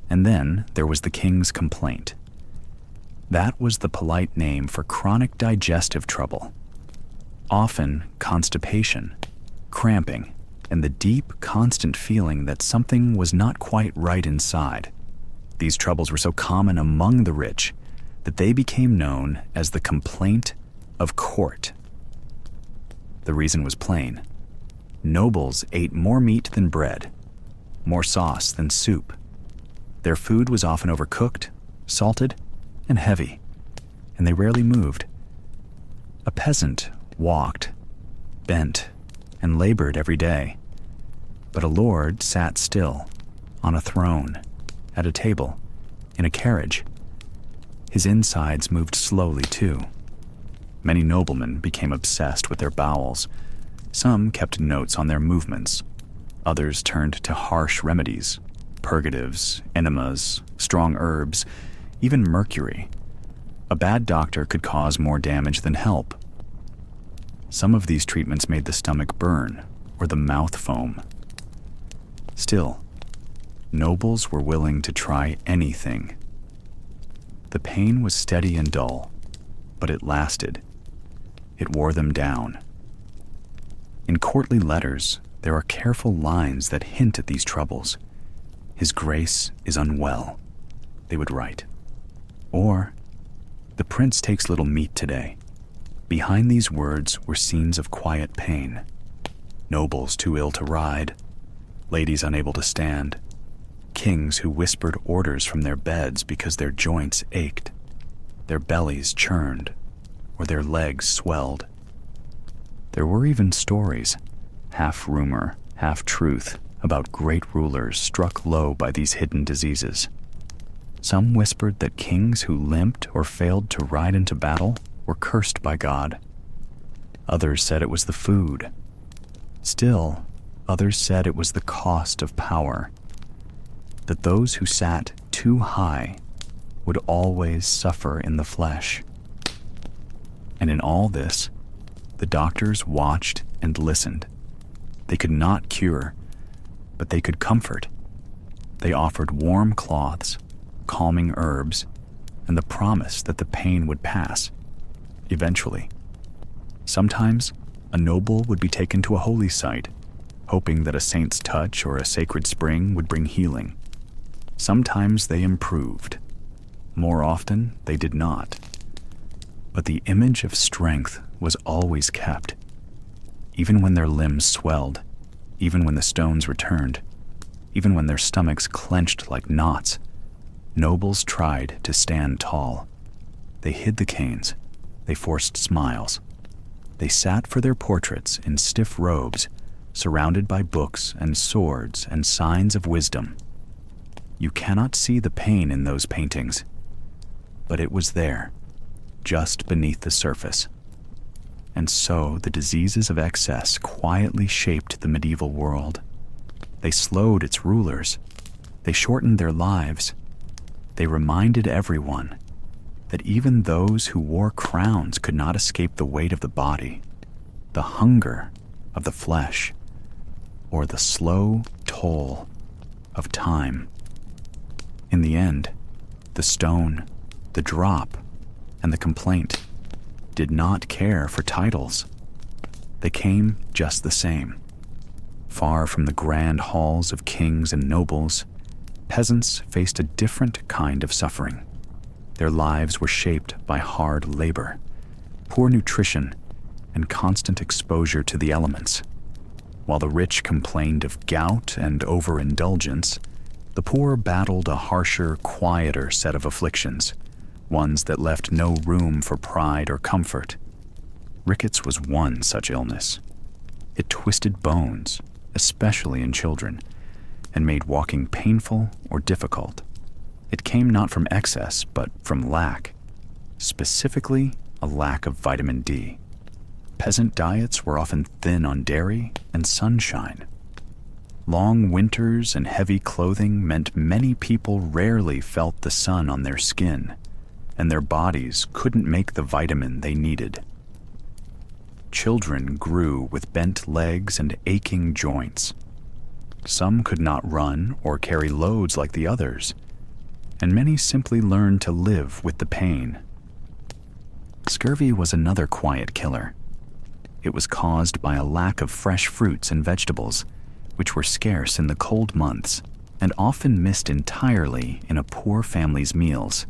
And then there was the king's complaint. That was the polite name for chronic digestive trouble. Often constipation, cramping, and the deep, constant feeling that something was not quite right inside. These troubles were so common among the rich that they became known as the complaint of court. The reason was plain. Nobles ate more meat than bread, more sauce than soup. Their food was often overcooked, salted, and heavy, and they rarely moved. A peasant walked, bent, and labored every day, but a lord sat still, on a throne, at a table, in a carriage. His insides moved slowly, too. Many noblemen became obsessed with their bowels. Some kept notes on their movements. Others turned to harsh remedies, purgatives, enemas, strong herbs, even mercury. A bad doctor could cause more damage than help. Some of these treatments made the stomach burn or the mouth foam. Still, nobles were willing to try anything. The pain was steady and dull, but it lasted. It wore them down. In courtly letters, there are careful lines that hint at these troubles. "His Grace is unwell," they would write. Or, "The prince takes little meat today." Behind these words were scenes of quiet pain. Nobles too ill to ride, ladies unable to stand, kings who whispered orders from their beds because their joints ached, their bellies churned, or their legs swelled. There were even stories, half rumor, half truth, about great rulers struck low by these hidden diseases. Some whispered that kings who limped or failed to ride into battle were cursed by God. Others said it was the food. Still, others said it was the cost of power, that those who sat too high would always suffer in the flesh. And in all this, the doctors watched and listened. They could not cure, but they could comfort. They offered warm cloths, calming herbs, and the promise that the pain would pass, eventually. Sometimes, a noble would be taken to a holy site, hoping that a saint's touch or a sacred spring would bring healing. Sometimes they improved. More often, they did not. But the image of strength was always kept. Even when their limbs swelled, even when the stones returned, even when their stomachs clenched like knots, nobles tried to stand tall. They hid the canes. They forced smiles. They sat for their portraits in stiff robes, surrounded by books and swords and signs of wisdom. You cannot see the pain in those paintings, but it was there, just beneath the surface. And so the diseases of excess quietly shaped the medieval world. They slowed its rulers. They shortened their lives. They reminded everyone that even those who wore crowns could not escape the weight of the body, the hunger of the flesh, or the slow toll of time. In the end, the stone, the drop, and the complaint did not care for titles. They came just the same. Far from the grand halls of kings and nobles, peasants faced a different kind of suffering. Their lives were shaped by hard labor, poor nutrition, and constant exposure to the elements. While the rich complained of gout and overindulgence, the poor battled a harsher, quieter set of afflictions, ones that left no room for pride or comfort. Rickets was one such illness. It twisted bones, especially in children, and made walking painful or difficult. It came not from excess, but from lack, specifically a lack of vitamin D. Peasant diets were often thin on dairy and sunshine. Long winters and heavy clothing meant many people rarely felt the sun on their skin, and their bodies couldn't make the vitamin they needed. Children grew with bent legs and aching joints. Some could not run or carry loads like the others, and many simply learned to live with the pain. Scurvy was another quiet killer. It was caused by a lack of fresh fruits and vegetables, which were scarce in the cold months and often missed entirely in a poor family's meals.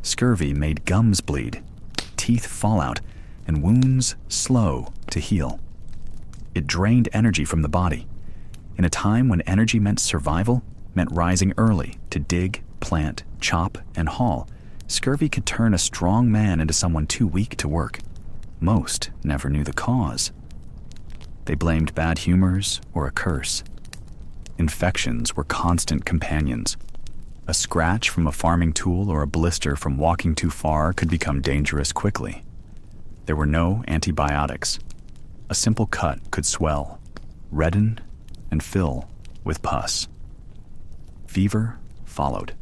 Scurvy made gums bleed, teeth fall out, and wounds slow to heal. It drained energy from the body. In a time when energy meant survival, meant rising early to dig, plant, chop, and haul, scurvy could turn a strong man into someone too weak to work. Most never knew the cause. They blamed bad humors or a curse. Infections were constant companions. A scratch from a farming tool or a blister from walking too far could become dangerous quickly. There were no antibiotics. A simple cut could swell, redden, and fill with pus. Fever followed.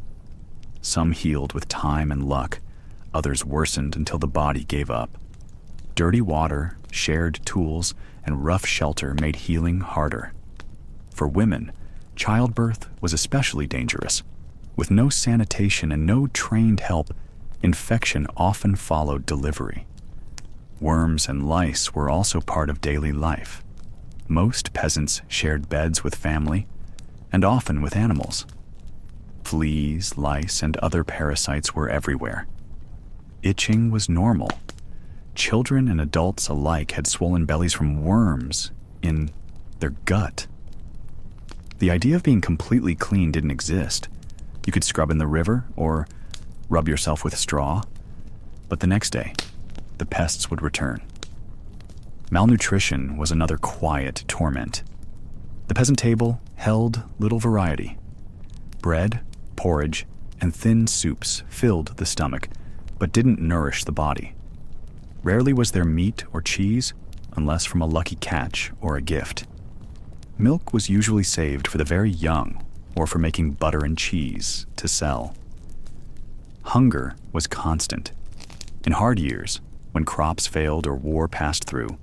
Some healed with time and luck, others worsened until the body gave up. Dirty water, shared tools, and rough shelter made healing harder. For women, childbirth was especially dangerous. With no sanitation and no trained help, infection often followed delivery. Worms and lice were also part of daily life. Most peasants shared beds with family, and often with animals. Fleas, lice, and other parasites were everywhere. Itching was normal. Children and adults alike had swollen bellies from worms in their gut. The idea of being completely clean didn't exist. You could scrub in the river or rub yourself with straw, but the next day, the pests would return. Malnutrition was another quiet torment. The peasant table held little variety. Bread, porridge, and thin soups filled the stomach, but didn't nourish the body. Rarely was there meat or cheese, unless from a lucky catch or a gift. Milk was usually saved for the very young, or for making butter and cheese to sell. Hunger was constant. In hard years, when crops failed or war passed through,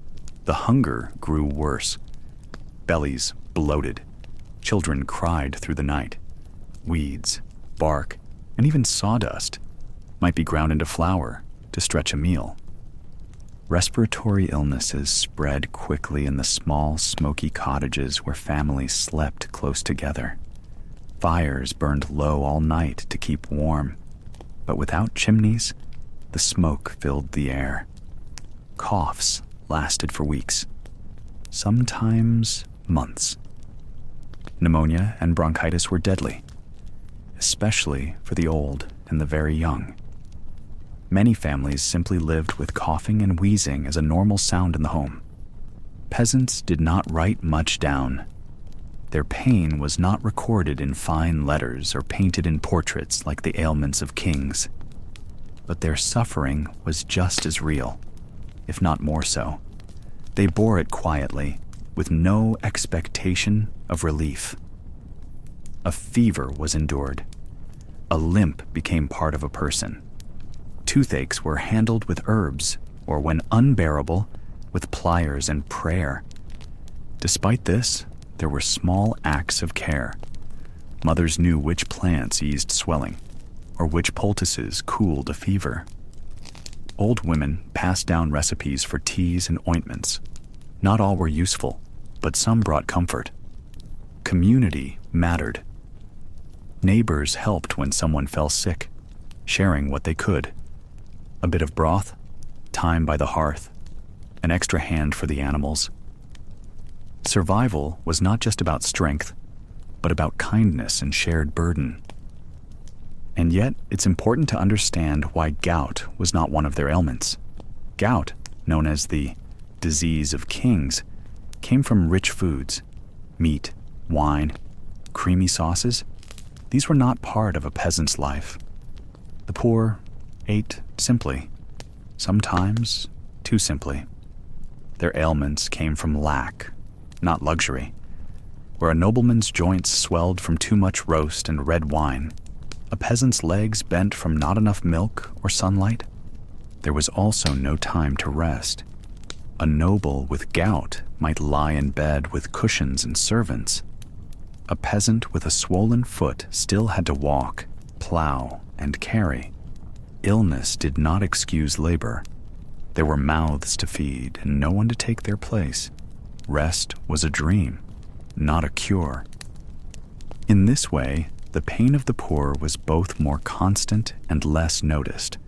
the hunger grew worse. bellies bloated. Children cried through the night. Weeds, bark, and even sawdust might be ground into flour to stretch a meal. Respiratory illnesses spread quickly in the small, smoky cottages where families slept close together. Fires burned low all night to keep warm, but without chimneys, the smoke filled the air. Coughs lasted for weeks, sometimes months. Pneumonia and bronchitis were deadly, especially for the old and the very young. Many families simply lived with coughing and wheezing as a normal sound in the home. Peasants did not write much down. Their pain was not recorded in fine letters or painted in portraits like the ailments of kings. But their suffering was just as real, if not more so. They bore it quietly, with no expectation of relief. A fever was endured. A limp became part of a person. Toothaches were handled with herbs, or when unbearable, with pliers and prayer. Despite this, there were small acts of care. Mothers knew which plants eased swelling, or which poultices cooled a fever. Old women passed down recipes for teas and ointments. Not all were useful, but some brought comfort. Community mattered. Neighbors helped when someone fell sick, sharing what they could. A bit of broth, time by the hearth, an extra hand for the animals. Survival was not just about strength, but about kindness and shared burden. And yet, it's important to understand why gout was not one of their ailments. Gout, known as the disease of kings, came from rich foods, meat, wine, creamy sauces. These were not part of a peasant's life. The poor ate simply, sometimes too simply. Their ailments came from lack, not luxury. Where a nobleman's joints swelled from too much roast and red wine, a peasant's legs bent from not enough milk or sunlight, there was also no time to rest. A noble with gout might lie in bed with cushions and servants. A peasant with a swollen foot still had to walk, plow, and carry. Illness did not excuse labor. There were mouths to feed and no one to take their place. Rest was a dream, not a cure. In this way, the pain of the poor was both more constant and less noticed.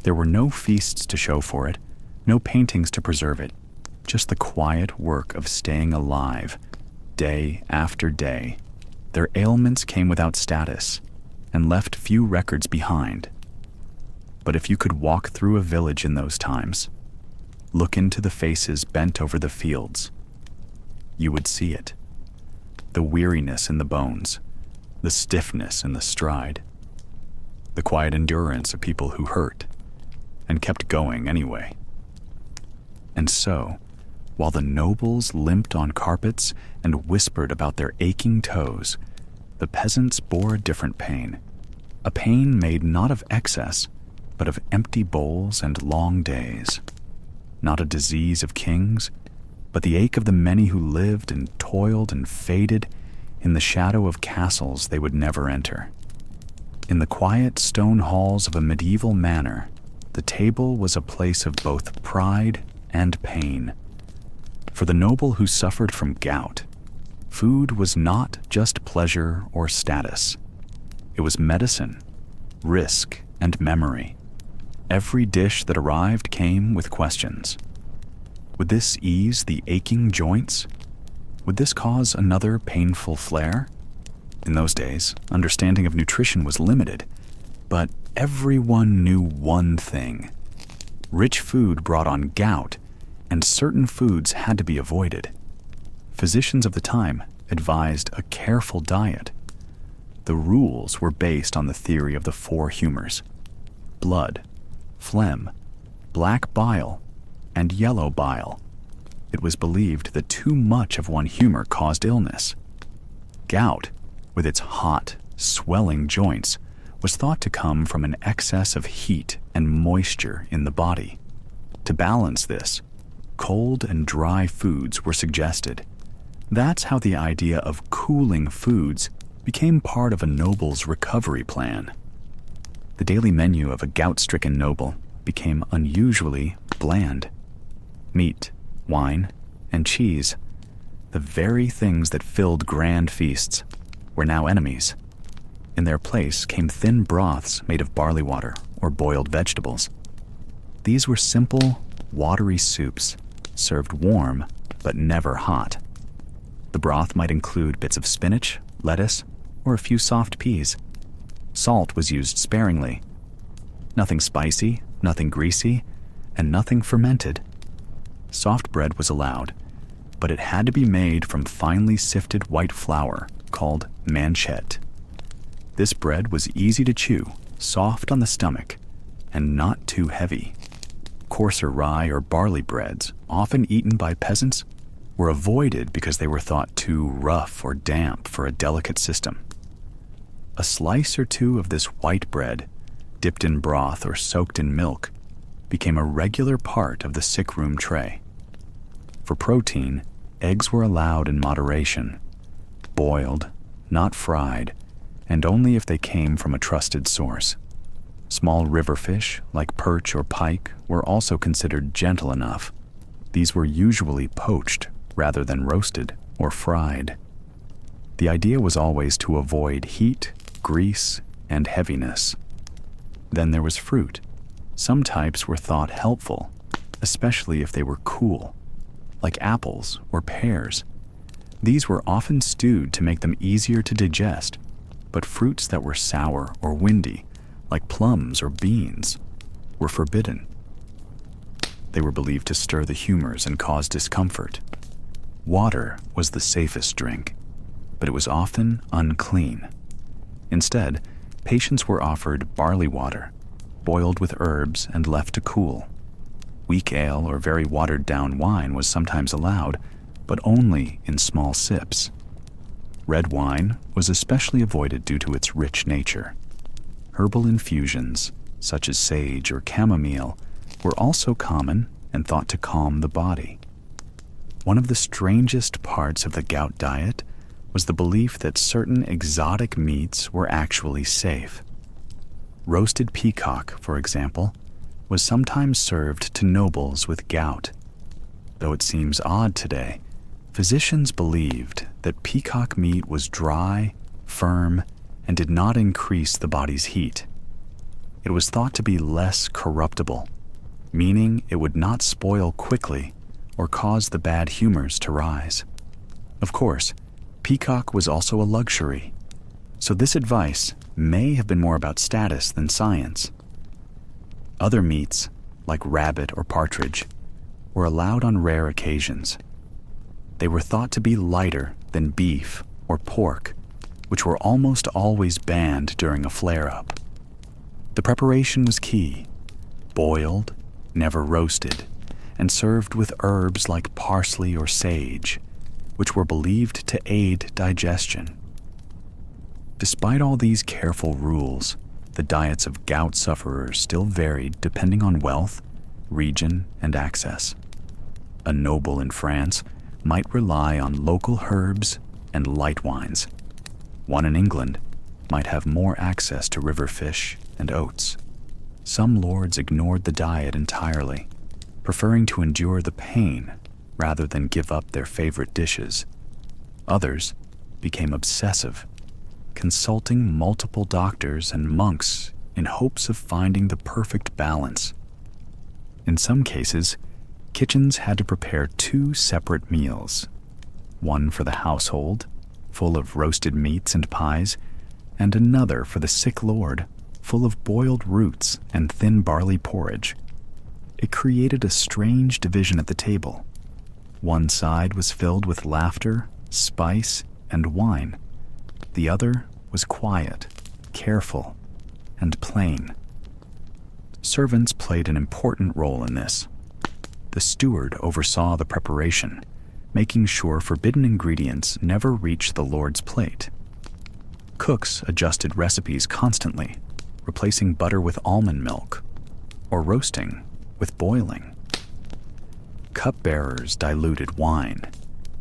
There were no feasts to show for it, no paintings to preserve it, just the quiet work of staying alive, day after day. Their ailments came without status and left few records behind. But if you could walk through a village in those times, look into the faces bent over the fields, you would see it. The weariness in the bones, the stiffness in the stride, the quiet endurance of people who hurt and kept going anyway. And so, while the nobles limped on carpets and whispered about their aching toes, the peasants bore a different pain, a pain made not of excess, but of empty bowls and long days. Not a disease of kings, but the ache of the many who lived and toiled and faded in the shadow of castles they would never enter. In the quiet stone halls of a medieval manor, the table was a place of both pride and pain. For the noble who suffered from gout, food was not just pleasure or status. It was medicine, risk, and memory. Every dish that arrived came with questions. Would this ease the aching joints? Would this cause another painful flare? In those days, understanding of nutrition was limited, but everyone knew one thing. Rich food brought on gout, and certain foods had to be avoided. Physicians of the time advised a careful diet. The rules were based on the theory of the four humors: blood, phlegm, black bile, and yellow bile. It was believed that too much of one humor caused illness. Gout, with its hot, swelling joints, was thought to come from an excess of heat and moisture in the body. To balance this, cold and dry foods were suggested. That's how the idea of cooling foods became part of a noble's recovery plan. The daily menu of a gout-stricken noble became unusually bland. Meat, wine, and cheese, the very things that filled grand feasts, were now enemies. In their place came thin broths made of barley water or boiled vegetables. These were simple, watery soups, served warm but never hot. The broth might include bits of spinach, lettuce, or a few soft peas. Salt was used sparingly. Nothing spicy, nothing greasy, and nothing fermented. Soft bread was allowed, but it had to be made from finely sifted white flour called manchet. This bread was easy to chew, soft on the stomach, and not too heavy. Coarser rye or barley breads, often eaten by peasants, were avoided because they were thought too rough or damp for a delicate system. A slice or two of this white bread, dipped in broth or soaked in milk, became a regular part of the sick-room tray. For protein, eggs were allowed in moderation, boiled, not fried, and only if they came from a trusted source. Small river fish, like perch or pike, were also considered gentle enough. These were usually poached rather than roasted or fried. The idea was always to avoid heat, grease, and heaviness. Then there was fruit. Some types were thought helpful, especially if they were cool, like apples or pears. These were often stewed to make them easier to digest, but fruits that were sour or windy, like plums or beans, were forbidden. They were believed to stir the humors and cause discomfort. Water was the safest drink, but it was often unclean. Instead, patients were offered barley water, boiled with herbs and left to cool. Weak ale or very watered-down wine was sometimes allowed, but only in small sips. Red wine was especially avoided due to its rich nature. Herbal infusions, such as sage or chamomile, were also common and thought to calm the body. One of the strangest parts of the gout diet was the belief that certain exotic meats were actually safe. Roasted peacock, for example, was sometimes served to nobles with gout. Though it seems odd today, physicians believed that peacock meat was dry, firm, and did not increase the body's heat. It was thought to be less corruptible, meaning it would not spoil quickly or cause the bad humors to rise. Of course, peacock was also a luxury, so this advice may have been more about status than science. Other meats, like rabbit or partridge, were allowed on rare occasions. They were thought to be lighter than beef or pork, which were almost always banned during a flare-up. The preparation was key: boiled, never roasted, and served with herbs like parsley or sage, which were believed to aid digestion. Despite all these careful rules, the diets of gout sufferers still varied depending on wealth, region, and access. A noble in France might rely on local herbs and light wines. One in England might have more access to river fish and oats. Some lords ignored the diet entirely, preferring to endure the pain rather than give up their favorite dishes. Others became obsessive, consulting multiple doctors and monks in hopes of finding the perfect balance. In some cases, kitchens had to prepare 2 separate meals, one for the household, full of roasted meats and pies, and another for the sick lord, full of boiled roots and thin barley porridge. It created a strange division at the table. One side was filled with laughter, spice, and wine. The other was quiet, careful, and plain. Servants played an important role in this. The steward oversaw the preparation, making sure forbidden ingredients never reached the lord's plate. Cooks adjusted recipes constantly, replacing butter with almond milk, or roasting with boiling. Cupbearers diluted wine,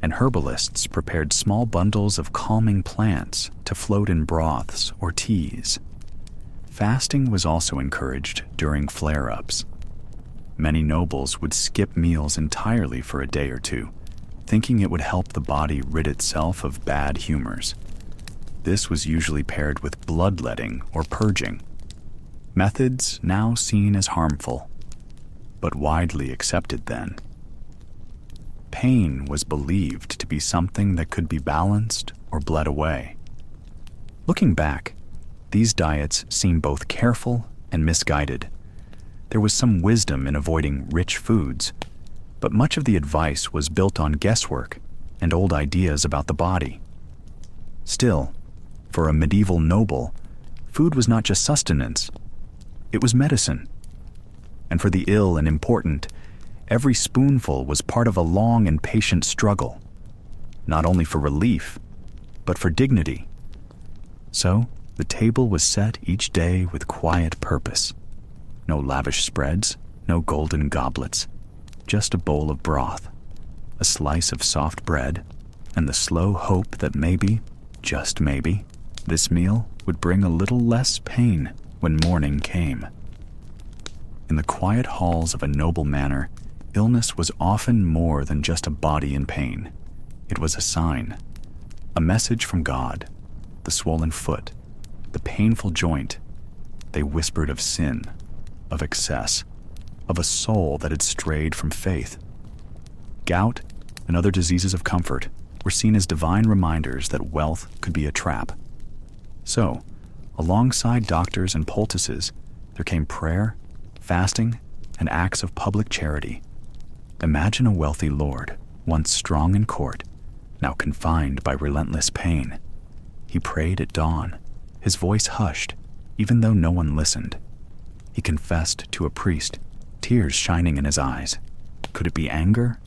and herbalists prepared small bundles of calming plants to float in broths or teas. Fasting was also encouraged during flare-ups. Many nobles would skip meals entirely for a day or two, thinking it would help the body rid itself of bad humors. This was usually paired with bloodletting or purging, methods now seen as harmful, but widely accepted then. Pain was believed to be something that could be balanced or bled away. Looking back, these diets seem both careful and misguided. There was some wisdom in avoiding rich foods, but much of the advice was built on guesswork and old ideas about the body. Still, for a medieval noble, food was not just sustenance, it was medicine. And for the ill and important, every spoonful was part of a long and patient struggle, not only for relief, but for dignity. So, the table was set each day with quiet purpose. No lavish spreads, no golden goblets, just a bowl of broth, a slice of soft bread, and the slow hope that maybe, just maybe, this meal would bring a little less pain when morning came. In the quiet halls of a noble manor, illness was often more than just a body in pain. It was a sign, a message from God. The swollen foot, the painful joint, they whispered of sin, of excess, of a soul that had strayed from faith. Gout and other diseases of comfort were seen as divine reminders that wealth could be a trap. So, alongside doctors and poultices, there came prayer, fasting, and acts of public charity. Imagine a wealthy lord, once strong in court, now confined by relentless pain. He prayed at dawn, his voice hushed, even though no one listened. He confessed to a priest, tears shining in his eyes. Could it be anger,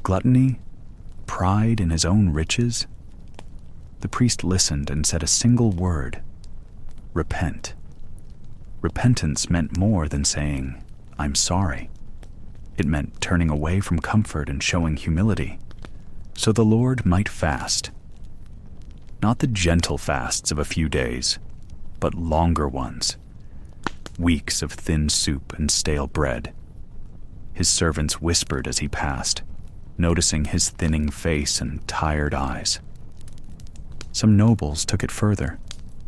gluttony, pride in his own riches? The priest listened and said a single word: repent. Repentance meant more than saying, "I'm sorry." It meant turning away from comfort and showing humility, so the Lord might fast. Not the gentle fasts of a few days, but longer ones. Weeks of thin soup and stale bread. His servants whispered as he passed, noticing his thinning face and tired eyes. Some nobles took it further.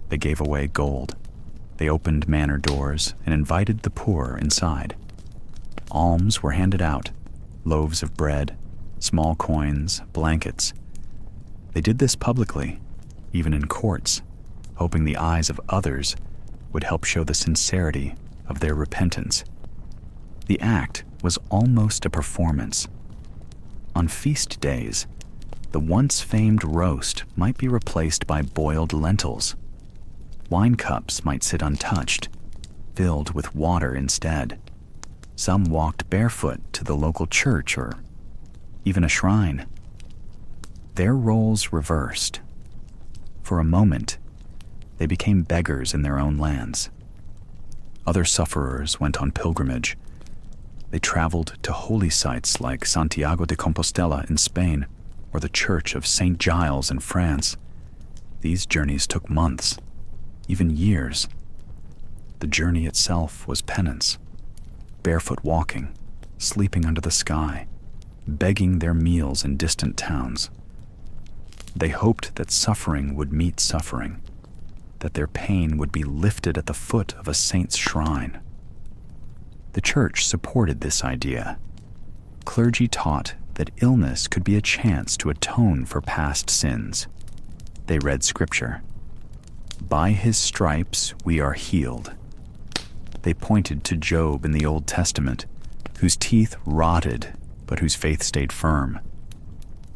They gave away gold. They opened manor doors and invited the poor inside. Alms were handed out, loaves of bread, small coins, blankets. They did this publicly, even in courts, hoping the eyes of others would help show the sincerity of their repentance. The act was almost a performance. On feast days, the once famed roast might be replaced by boiled lentils. Wine cups might sit untouched, filled with water instead. Some walked barefoot to the local church or even a shrine. Their roles reversed. For a moment, they became beggars in their own lands. Other sufferers went on pilgrimage. They traveled to holy sites like Santiago de Compostela in Spain or the Church of St. Giles in France. These journeys took months, even years. The journey itself was penance. Barefoot walking, sleeping under the sky, begging their meals in distant towns. They hoped that suffering would meet suffering, that their pain would be lifted at the foot of a saint's shrine. The church supported this idea. Clergy taught that illness could be a chance to atone for past sins. They read scripture. By his stripes we are healed. They pointed to Job in the Old Testament, whose teeth rotted, but whose faith stayed firm.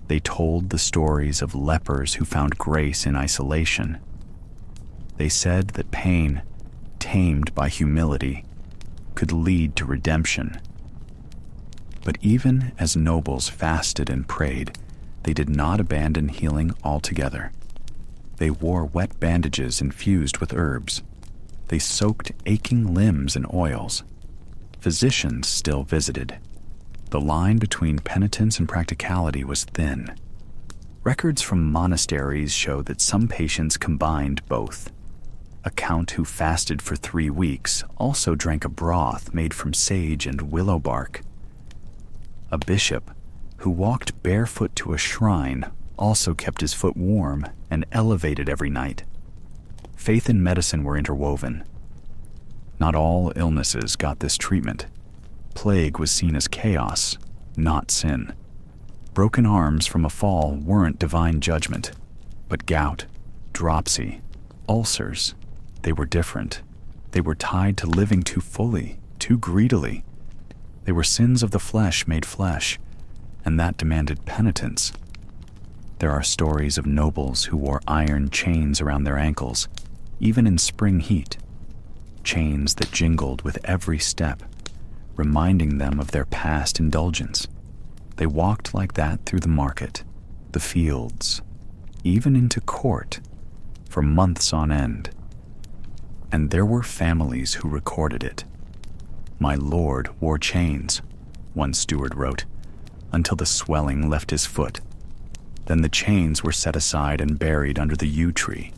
They told the stories of lepers who found grace in isolation. They said that pain, tamed by humility, could lead to redemption. But even as nobles fasted and prayed, they did not abandon healing altogether. They wore wet bandages infused with herbs. They soaked aching limbs in oils. Physicians still visited. The line between penitence and practicality was thin. Records from monasteries show that some patients combined both. A count who fasted for 3 weeks also drank a broth made from sage and willow bark. A bishop who walked barefoot to a shrine also kept his foot warm and elevated every night. Faith and medicine were interwoven. Not all illnesses got this treatment. Plague was seen as chaos, not sin. Broken arms from a fall weren't divine judgment, but gout, dropsy, ulcers, they were different. They were tied to living too fully, too greedily. They were sins of the flesh made flesh, and that demanded penitence. There are stories of nobles who wore iron chains around their ankles, even in spring heat, chains that jingled with every step, reminding them of their past indulgence. They walked like that through the market, the fields, even into court, for months on end. And there were families who recorded it. "My lord wore chains," one steward wrote, "until the swelling left his foot. Then the chains were set aside and buried under the yew tree."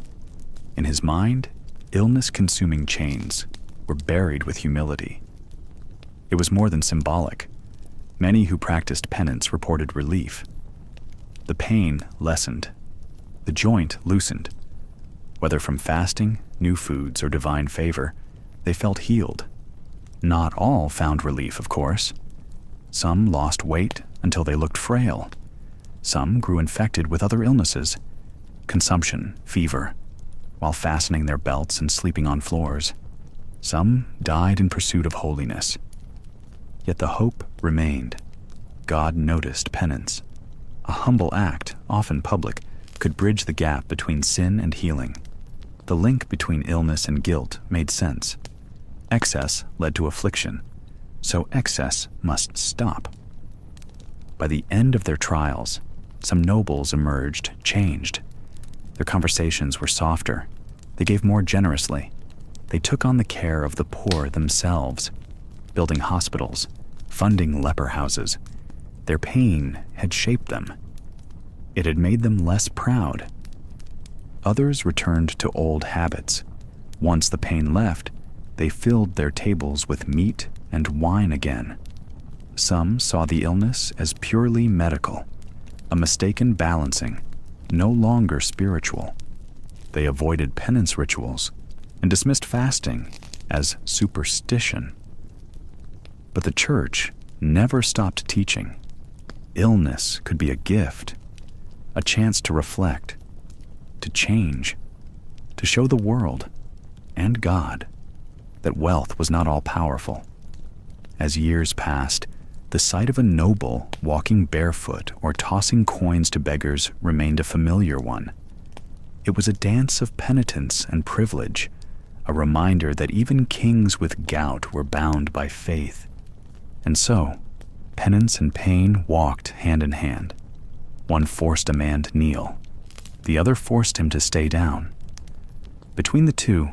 In his mind, illness-consuming chains were buried with humility. It was more than symbolic. Many who practiced penance reported relief. The pain lessened. The joint loosened. Whether from fasting, new foods, or divine favor, they felt healed. Not all found relief, of course. Some lost weight until they looked frail. Some grew infected with other illnesses, consumption, fever, while fastening their belts and sleeping on floors. Some died in pursuit of holiness. Yet the hope remained. God noticed penance. A humble act, often public, could bridge the gap between sin and healing. The link between illness and guilt made sense. Excess led to affliction, so excess must stop. By the end of their trials, some nobles emerged changed. Their conversations were softer. They gave more generously. They took on the care of the poor themselves, building hospitals, funding leper houses. Their pain had shaped them. It had made them less proud. Others returned to old habits. Once the pain left, they filled their tables with meat and wine again. Some saw the illness as purely medical, a mistaken balancing, no longer spiritual. They avoided penance rituals and dismissed fasting as superstition. But the church never stopped teaching. Illness could be a gift, a chance to reflect, to change, to show the world and God that wealth was not all powerful. As years passed, the sight of a noble walking barefoot or tossing coins to beggars remained a familiar one. It was a dance of penitence and privilege, a reminder that even kings with gout were bound by faith. And so, penance and pain walked hand in hand. One forced a man to kneel. The other forced him to stay down. Between the two,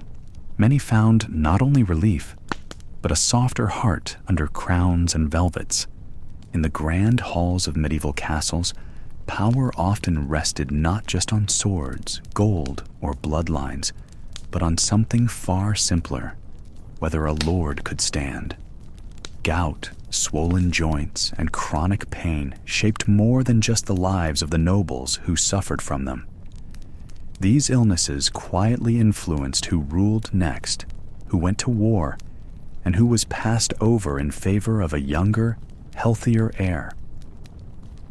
many found not only relief, but a softer heart under crowns and velvets. In the grand halls of medieval castles, power often rested not just on swords, gold, or bloodlines, but on something far simpler, whether a lord could stand. Gout, swollen joints, and chronic pain shaped more than just the lives of the nobles who suffered from them. These illnesses quietly influenced who ruled next, who went to war, and who was passed over in favor of a younger, healthier heir.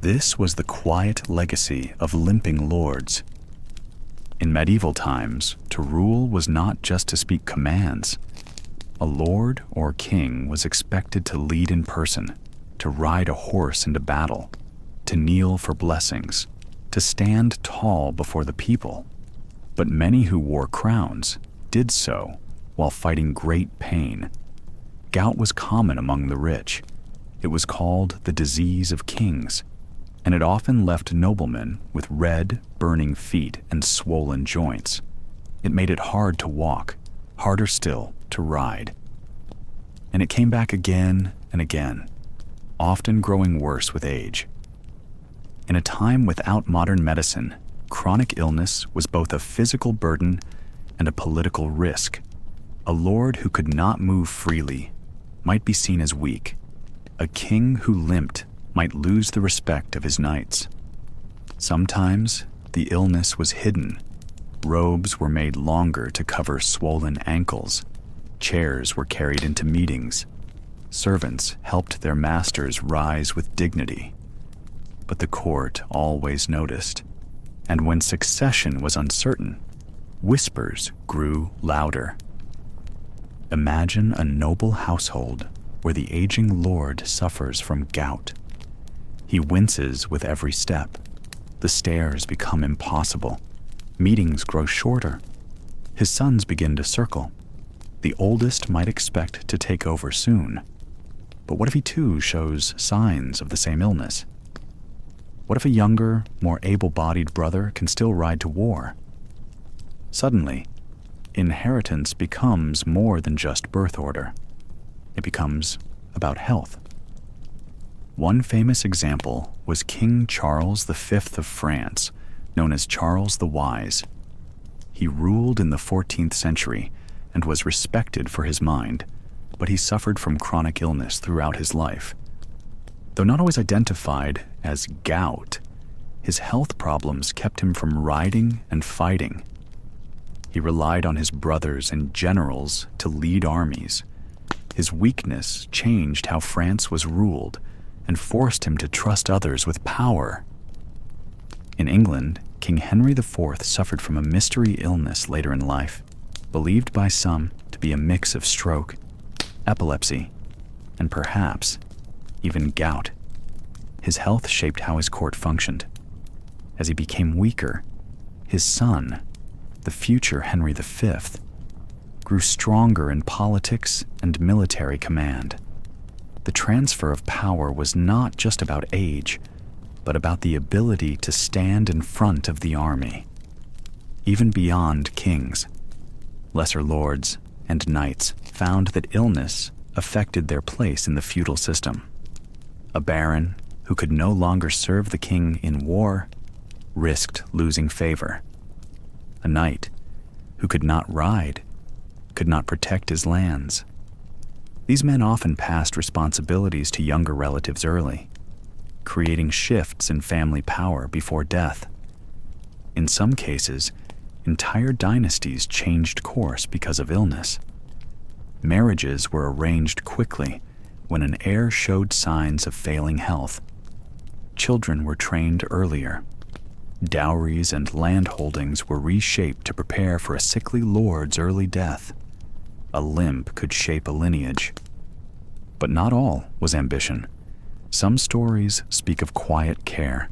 This was the quiet legacy of limping lords. In medieval times, to rule was not just to speak commands. A lord or king was expected to lead in person, to ride a horse into battle, to kneel for blessings, to stand tall before the people. But many who wore crowns did so while fighting great pain. Gout was common among the rich. It was called the disease of kings, and it often left noblemen with red, burning feet and swollen joints. It made it hard to walk, harder still to ride. And it came back again and again, often growing worse with age. In a time without modern medicine, chronic illness was both a physical burden and a political risk. A lord who could not move freely might be seen as weak. A king who limped might lose the respect of his knights. Sometimes the illness was hidden. Robes were made longer to cover swollen ankles. Chairs were carried into meetings. Servants helped their masters rise with dignity. But the court always noticed, and when succession was uncertain, whispers grew louder. Imagine a noble household where the aging lord suffers from gout. He winces with every step. The stairs become impossible. Meetings grow shorter. His sons begin to circle. The oldest might expect to take over soon. But what if he too shows signs of the same illness? What if a younger, more able-bodied brother can still ride to war? Suddenly, inheritance becomes more than just birth order. It becomes about health. One famous example was King Charles V of France, known as Charles the Wise. He ruled in the 14th century and was respected for his mind, but he suffered from chronic illness throughout his life. Though not always identified as gout, his health problems kept him from riding and fighting. He relied on his brothers and generals to lead armies. His weakness changed how France was ruled and forced him to trust others with power. In England, King Henry IV suffered from a mystery illness later in life, believed by some to be a mix of stroke, epilepsy, and perhaps even gout. His health shaped how his court functioned. As he became weaker, his son, the future Henry V, grew stronger in politics and military command. The transfer of power was not just about age, but about the ability to stand in front of the army. Even beyond kings, lesser lords and knights found that illness affected their place in the feudal system. A baron who could no longer serve the king in war risked losing favor. A knight who could not ride could not protect his lands. These men often passed responsibilities to younger relatives early, creating shifts in family power before death. In some cases, entire dynasties changed course because of illness. Marriages were arranged quickly when an heir showed signs of failing health. Children were trained earlier. Dowries and land holdings were reshaped to prepare for a sickly lord's early death. A limp could shape a lineage. But not all was ambition. Some stories speak of quiet care,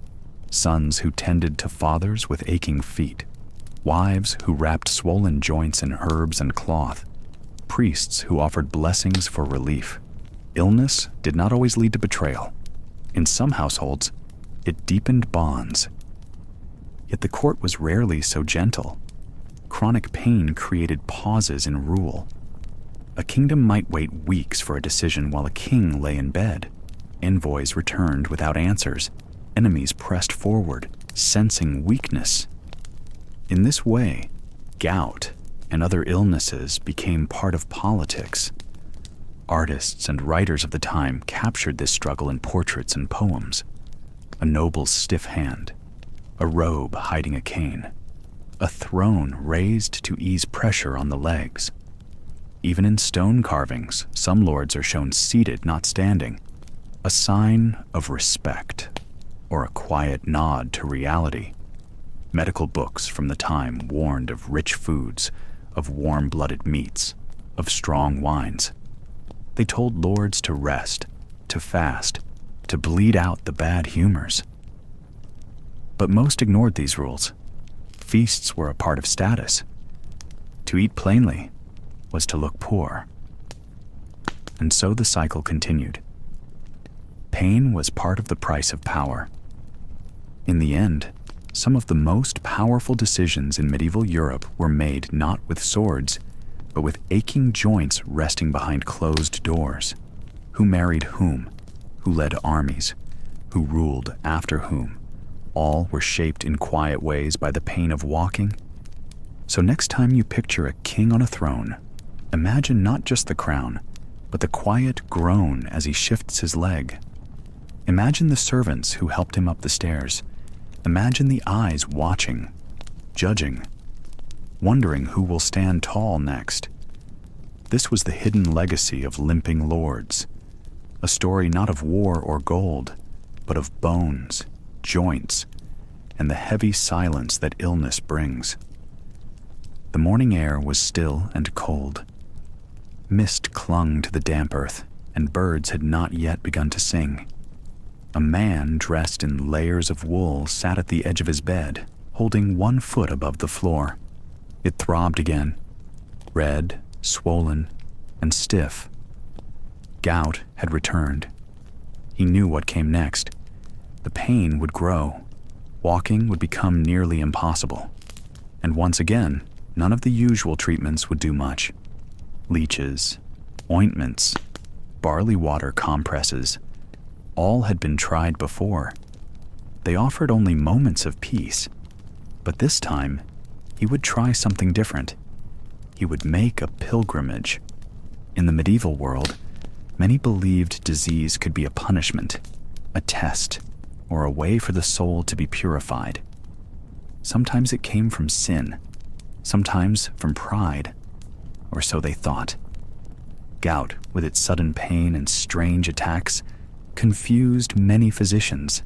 sons who tended to fathers with aching feet, wives who wrapped swollen joints in herbs and cloth, priests who offered blessings for relief. Illness did not always lead to betrayal. In some households, it deepened bonds. Yet the court was rarely so gentle. Chronic pain created pauses in rule. A kingdom might wait weeks for a decision while a king lay in bed. Envoys returned without answers. Enemies pressed forward, sensing weakness. In this way, gout and other illnesses became part of politics. Artists and writers of the time captured this struggle in portraits and poems. A noble's stiff hand, a robe hiding a cane, a throne raised to ease pressure on the legs. Even in stone carvings, some lords are shown seated, not standing, a sign of respect or a quiet nod to reality. Medical books from the time warned of rich foods, of warm-blooded meats, of strong wines. They told lords to rest, to fast, to bleed out the bad humors. But most ignored these rules. Feasts were a part of status. To eat plainly was to look poor. And so the cycle continued. Pain was part of the price of power. In the end, some of the most powerful decisions in medieval Europe were made not with swords, but with aching joints resting behind closed doors. Who married whom? Who led armies? Who ruled after whom? All were shaped in quiet ways by the pain of walking. So next time you picture a king on a throne, imagine not just the crown, but the quiet groan as he shifts his leg. Imagine the servants who helped him up the stairs. Imagine the eyes watching, judging, wondering who will stand tall next. This was the hidden legacy of limping lords, a story not of war or gold, but of bones, joints, and the heavy silence that illness brings. The morning air was still and cold. Mist clung to the damp earth, and birds had not yet begun to sing. A man dressed in layers of wool sat at the edge of his bed, holding one foot above the floor. It throbbed again, red, swollen, and stiff. Gout had returned. He knew what came next. The pain would grow. Walking would become nearly impossible. And once again, none of the usual treatments would do much. Leeches, ointments, barley water compresses, all had been tried before. They offered only moments of peace. But this time, he would try something different. He would make a pilgrimage. In the medieval world, many believed disease could be a punishment, a test, or a way for the soul to be purified. Sometimes it came from sin, sometimes from pride, or so they thought. Gout, with its sudden pain and strange attacks, confused many physicians.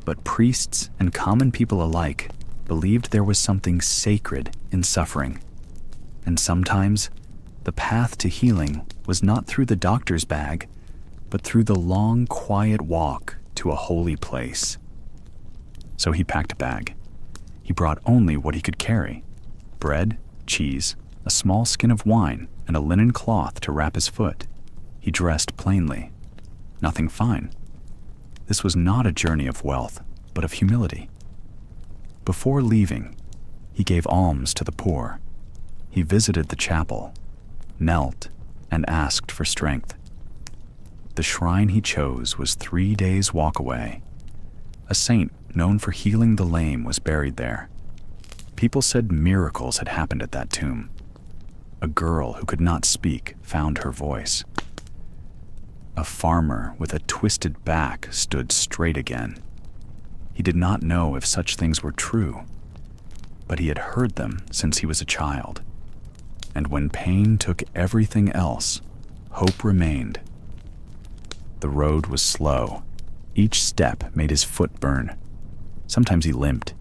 But priests and common people alike believed there was something sacred in suffering. And sometimes, the path to healing was not through the doctor's bag, but through the long, quiet walk to a holy place. So he packed a bag. He brought only what he could carry: bread, cheese, a small skin of wine, and a linen cloth to wrap his foot. He dressed plainly. Nothing fine. This was not a journey of wealth, but of humility. Before leaving, he gave alms to the poor. He visited the chapel, knelt, and asked for strength. The shrine he chose was 3 days' walk away. A saint known for healing the lame was buried there. People said miracles had happened at that tomb. A girl who could not speak found her voice. A farmer with a twisted back stood straight again. He did not know if such things were true, but he had heard them since he was a child. And when pain took everything else, hope remained. The road was slow. Each step made his foot burn. Sometimes he limped.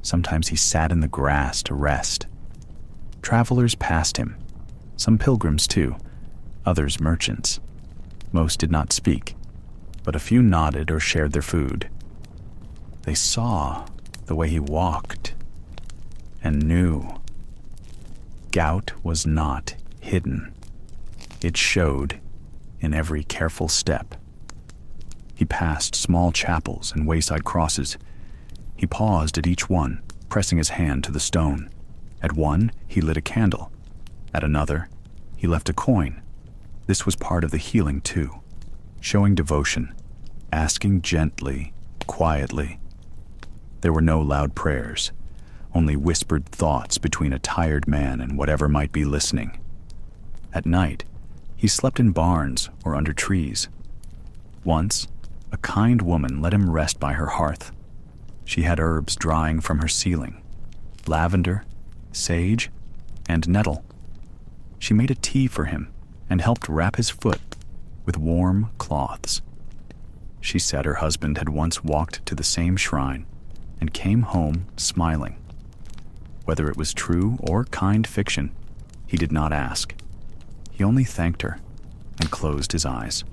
Sometimes he sat in the grass to rest. Travelers passed him, some pilgrims too, others merchants. Most did not speak, but a few nodded or shared their food. They saw the way he walked and knew. Gout was not hidden. It showed in every careful step. He passed small chapels and wayside crosses. He paused at each one, pressing his hand to the stone. At one, he lit a candle. At another, he left a coin. This was part of the healing too, showing devotion, asking gently, quietly. There were no loud prayers, only whispered thoughts between a tired man and whatever might be listening. At night, he slept in barns or under trees. Once, a kind woman let him rest by her hearth. She had herbs drying from her ceiling: lavender, sage, and nettle. She made a tea for him and helped wrap his foot with warm cloths. She said her husband had once walked to the same shrine and came home smiling. Whether it was true or kind fiction, he did not ask. He only thanked her and closed his eyes.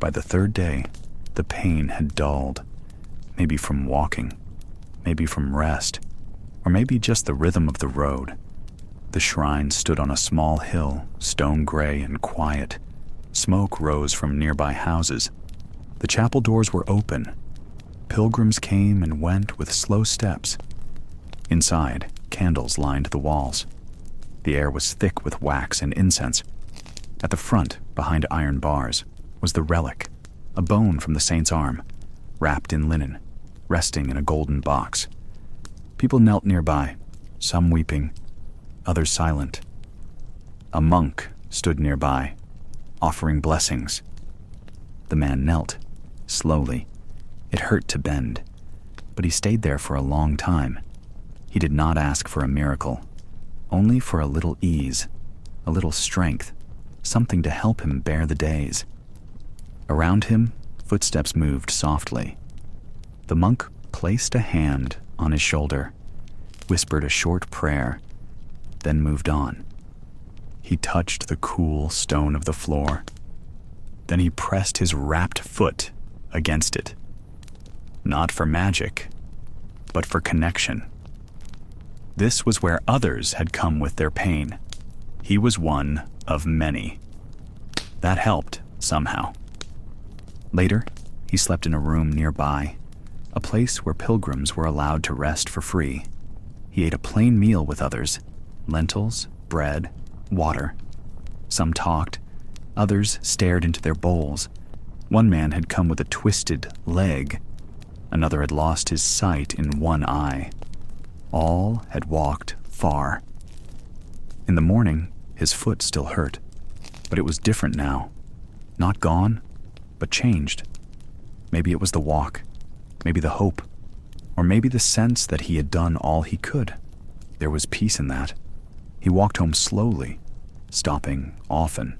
By the third day, the pain had dulled, maybe from walking, maybe from rest, or maybe just the rhythm of the road. The shrine stood on a small hill, stone gray and quiet. Smoke rose from nearby houses. The chapel doors were open. Pilgrims came and went with slow steps. Inside, candles lined the walls. The air was thick with wax and incense. At the front, behind iron bars, was the relic, a bone from the saint's arm, wrapped in linen, resting in a golden box. People knelt nearby, some weeping, others silent. A monk stood nearby, offering blessings. The man knelt, slowly. It hurt to bend, but he stayed there for a long time. He did not ask for a miracle, only for a little ease, a little strength, something to help him bear the days. Around him, footsteps moved softly. The monk placed a hand on his shoulder, whispered a short prayer, then moved on. He touched the cool stone of the floor. Then he pressed his wrapped foot against it. Not for magic, but for connection. This was where others had come with their pain. He was one of many. That helped, somehow. Later, he slept in a room nearby, a place where pilgrims were allowed to rest for free. He ate a plain meal with others, lentils, bread, water. Some talked, others stared into their bowls. One man had come with a twisted leg. Another had lost his sight in one eye. All had walked far. In the morning, his foot still hurt, but it was different now. Not gone, but changed. Maybe it was the walk, maybe the hope, or maybe the sense that he had done all he could. There was peace in that. He walked home slowly, stopping often.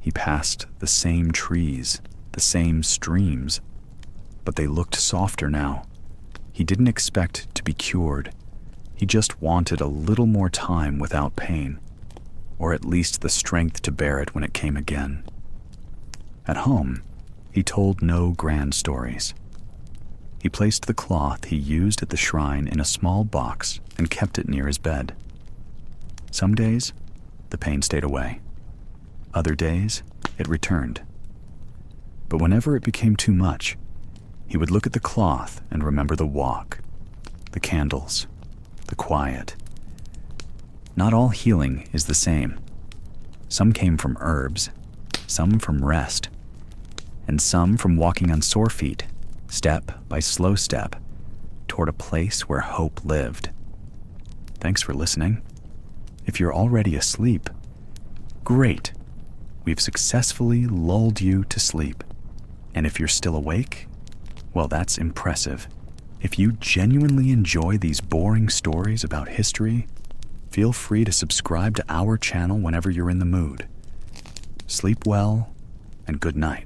He passed the same trees, the same streams, but they looked softer now. He didn't expect to be cured. He just wanted a little more time without pain, or at least the strength to bear it when it came again. At home, he told no grand stories. He placed the cloth he used at the shrine in a small box and kept it near his bed. Some days, the pain stayed away. Other days, it returned. But whenever it became too much, he would look at the cloth and remember the walk, the candles, the quiet. Not all healing is the same. Some came from herbs, some from rest, and some from walking on sore feet, step by slow step, toward a place where hope lived. Thanks for listening. If you're already asleep, great. We've successfully lulled you to sleep. And if you're still awake, well, that's impressive. If you genuinely enjoy these boring stories about history, feel free to subscribe to our channel whenever you're in the mood. Sleep well, and good night.